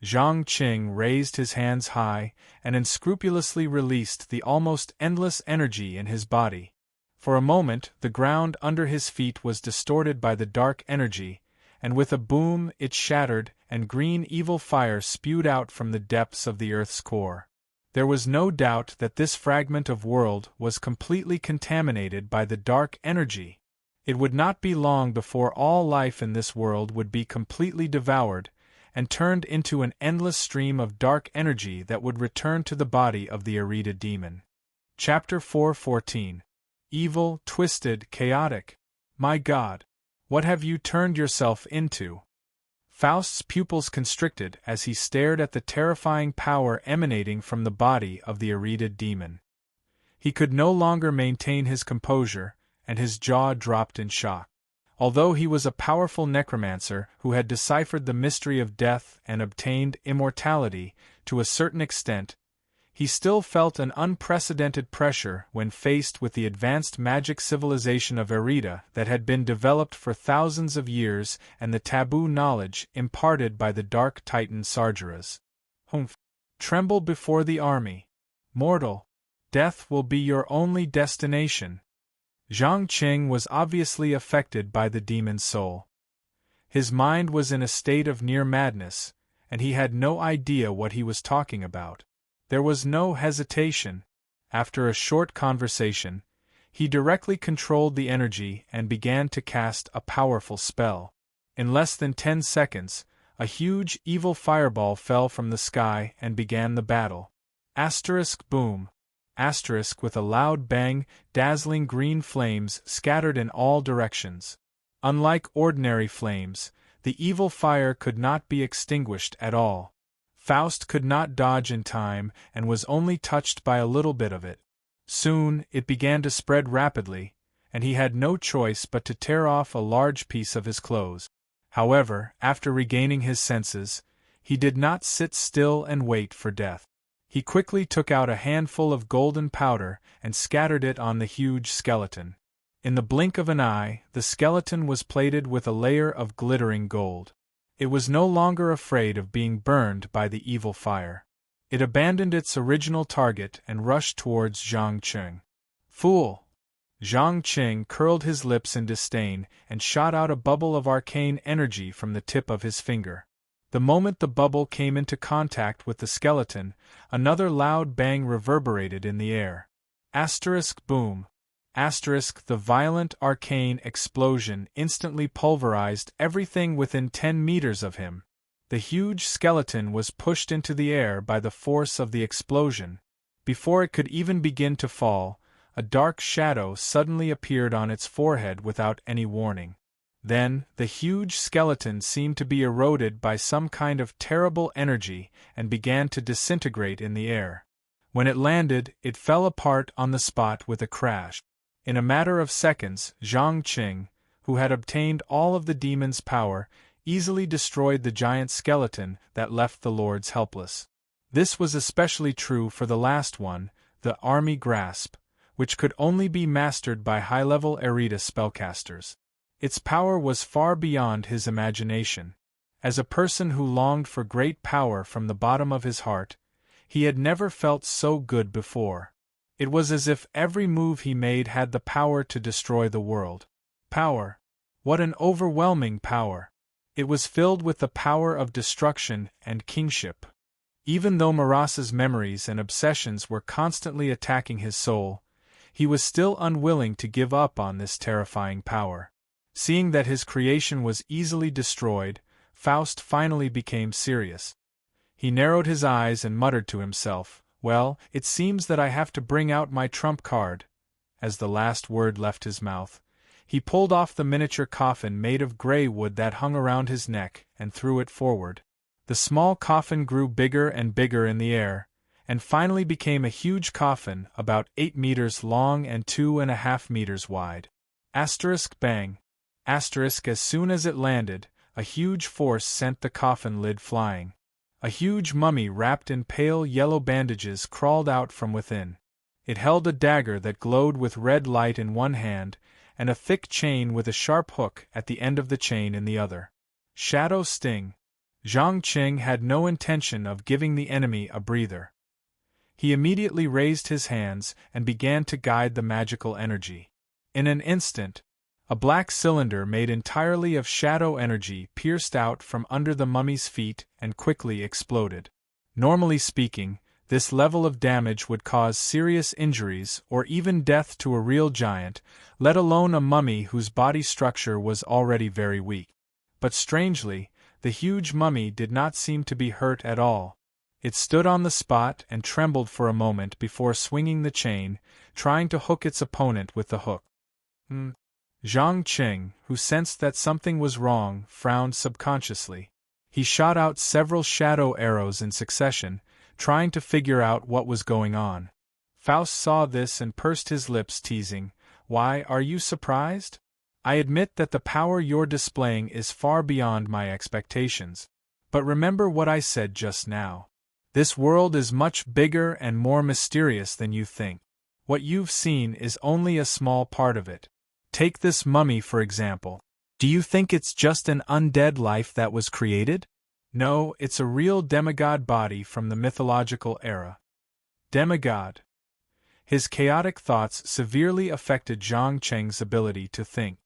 Zhang Qing raised his hands high and unscrupulously released the almost endless energy in his body. For a moment, the ground under his feet was distorted by the dark energy, and with a boom it shattered and green evil fire spewed out from the depths of the earth's core. There was no doubt that this fragment of world was completely contaminated by the dark energy. It would not be long before all life in this world would be completely devoured and turned into an endless stream of dark energy that would return to the body of the Arita demon. Chapter 4:14. Evil, twisted, chaotic. My God! What have you turned yourself into? Faust's pupils constricted as he stared at the terrifying power emanating from the body of the Arita demon. He could no longer maintain his composure, and his jaw dropped in shock. Although he was a powerful necromancer who had deciphered the mystery of death and obtained immortality to a certain extent, he still felt an unprecedented pressure when faced with the advanced magic civilization of Arita that had been developed for thousands of years and the taboo knowledge imparted by the dark titan Sargeras. Humph! Tremble before the army. Mortal! Death will be your only destination. Zhang Qing was obviously affected by the demon's soul. His mind was in a state of near madness, and he had no idea what he was talking about. There was no hesitation. After a short conversation, he directly controlled the energy and began to cast a powerful spell. In less than 10 seconds, a huge evil fireball fell from the sky and began the battle. Boom. With a loud bang, dazzling green flames scattered in all directions. Unlike ordinary flames, the evil fire could not be extinguished at all. Faust could not dodge in time and was only touched by a little bit of it. Soon, it began to spread rapidly, and he had no choice but to tear off a large piece of his clothes. However, after regaining his senses, he did not sit still and wait for death. He quickly took out a handful of golden powder and scattered it on the huge skeleton. In the blink of an eye, the skeleton was plated with a layer of glittering gold. It was no longer afraid of being burned by the evil fire. It abandoned its original target and rushed towards Zhang Qing. Fool! Zhang Qing curled his lips in disdain and shot out a bubble of arcane energy from the tip of his finger. The moment the bubble came into contact with the skeleton, another loud bang reverberated in the air. Boom. The violent arcane explosion instantly pulverized everything within 10 meters of him. The huge skeleton was pushed into the air by the force of the explosion. Before it could even begin to fall, a dark shadow suddenly appeared on its forehead without any warning. Then, the huge skeleton seemed to be eroded by some kind of terrible energy and began to disintegrate in the air. When it landed, it fell apart on the spot with a crash. In a matter of seconds, Zhang Qing, who had obtained all of the demon's power, easily destroyed the giant skeleton that left the lords helpless. This was especially true for the last one, the army grasp, which could only be mastered by high-level Arita spellcasters. Its power was far beyond his imagination. As a person who longed for great power from the bottom of his heart, he had never felt so good before. It was as if every move he made had the power to destroy the world. Power! What an overwhelming power! It was filled with the power of destruction and kingship. Even though Marasa's memories and obsessions were constantly attacking his soul, he was still unwilling to give up on this terrifying power. Seeing that his creation was easily destroyed, Faust finally became serious. He narrowed his eyes and muttered to himself, "Well, it seems that I have to bring out my trump card." As the last word left his mouth, he pulled off the miniature coffin made of gray wood that hung around his neck and threw it forward. The small coffin grew bigger and bigger in the air, and finally became a huge coffin about 8 meters long and 2.5 meters wide. Bang! As soon as it landed, a huge force sent the coffin lid flying. A huge mummy wrapped in pale yellow bandages crawled out from within. It held a dagger that glowed with red light in one hand, and a thick chain with a sharp hook at the end of the chain in the other. Shadow Sting. Zhang Qing had no intention of giving the enemy a breather. He immediately raised his hands and began to guide the magical energy. In an instant, A black cylinder made entirely of shadow energy pierced out from under the mummy's feet and quickly exploded. Normally speaking, this level of damage would cause serious injuries or even death to a real giant, let alone a mummy whose body structure was already very weak. But strangely, the huge mummy did not seem to be hurt at all. It stood on the spot and trembled for a moment before swinging the chain, trying to hook its opponent with the hook. Zhang Qing, who sensed that something was wrong, frowned subconsciously. He shot out several shadow arrows in succession, trying to figure out what was going on. Faust saw this and pursed his lips, teasing, "Why, are you surprised? I admit that the power you're displaying is far beyond my expectations. But remember what I said just now. This world is much bigger and more mysterious than you think. What you've seen is only a small part of it. Take this mummy for example. Do you think it's just an undead life that was created? No, it's a real demigod body from the mythological era." Demigod. His chaotic thoughts severely affected Zhang Cheng's ability to think.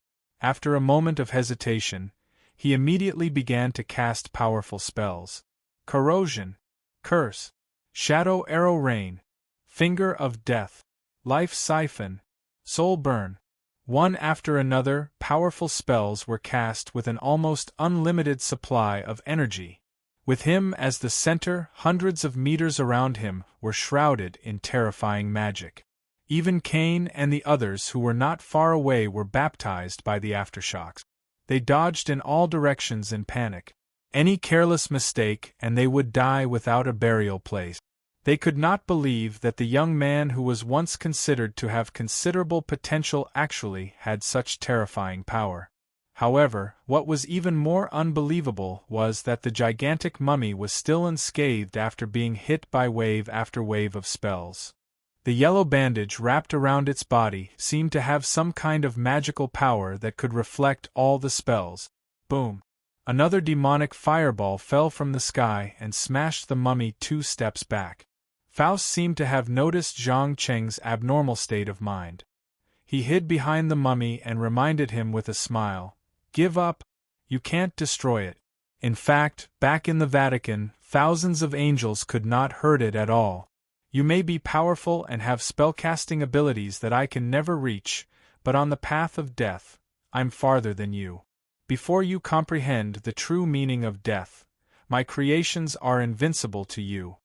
After a moment of hesitation, he immediately began to cast powerful spells. Corrosion, Curse, Shadow Arrow Rain, Finger of Death, Life Siphon, Soul Burn. One after another, powerful spells were cast with an almost unlimited supply of energy. With him as the center, hundreds of meters around him were shrouded in terrifying magic. Even Cain and the others who were not far away were baptized by the aftershocks. They dodged in all directions in panic. Any careless mistake and they would die without a burial place. They could not believe that the young man who was once considered to have considerable potential actually had such terrifying power. However, what was even more unbelievable was that the gigantic mummy was still unscathed after being hit by wave after wave of spells. The yellow bandage wrapped around its body seemed to have some kind of magical power that could reflect all the spells. Boom! Another demonic fireball fell from the sky and smashed the mummy 2 steps back. Faust seemed to have noticed Zhang Cheng's abnormal state of mind. He hid behind the mummy and reminded him with a smile, "Give up. You can't destroy it. In fact, back in the Vatican, thousands of angels could not hurt it at all. You may be powerful and have spellcasting abilities that I can never reach, but on the path of death, I'm farther than you. Before you comprehend the true meaning of death, my creations are invincible to you."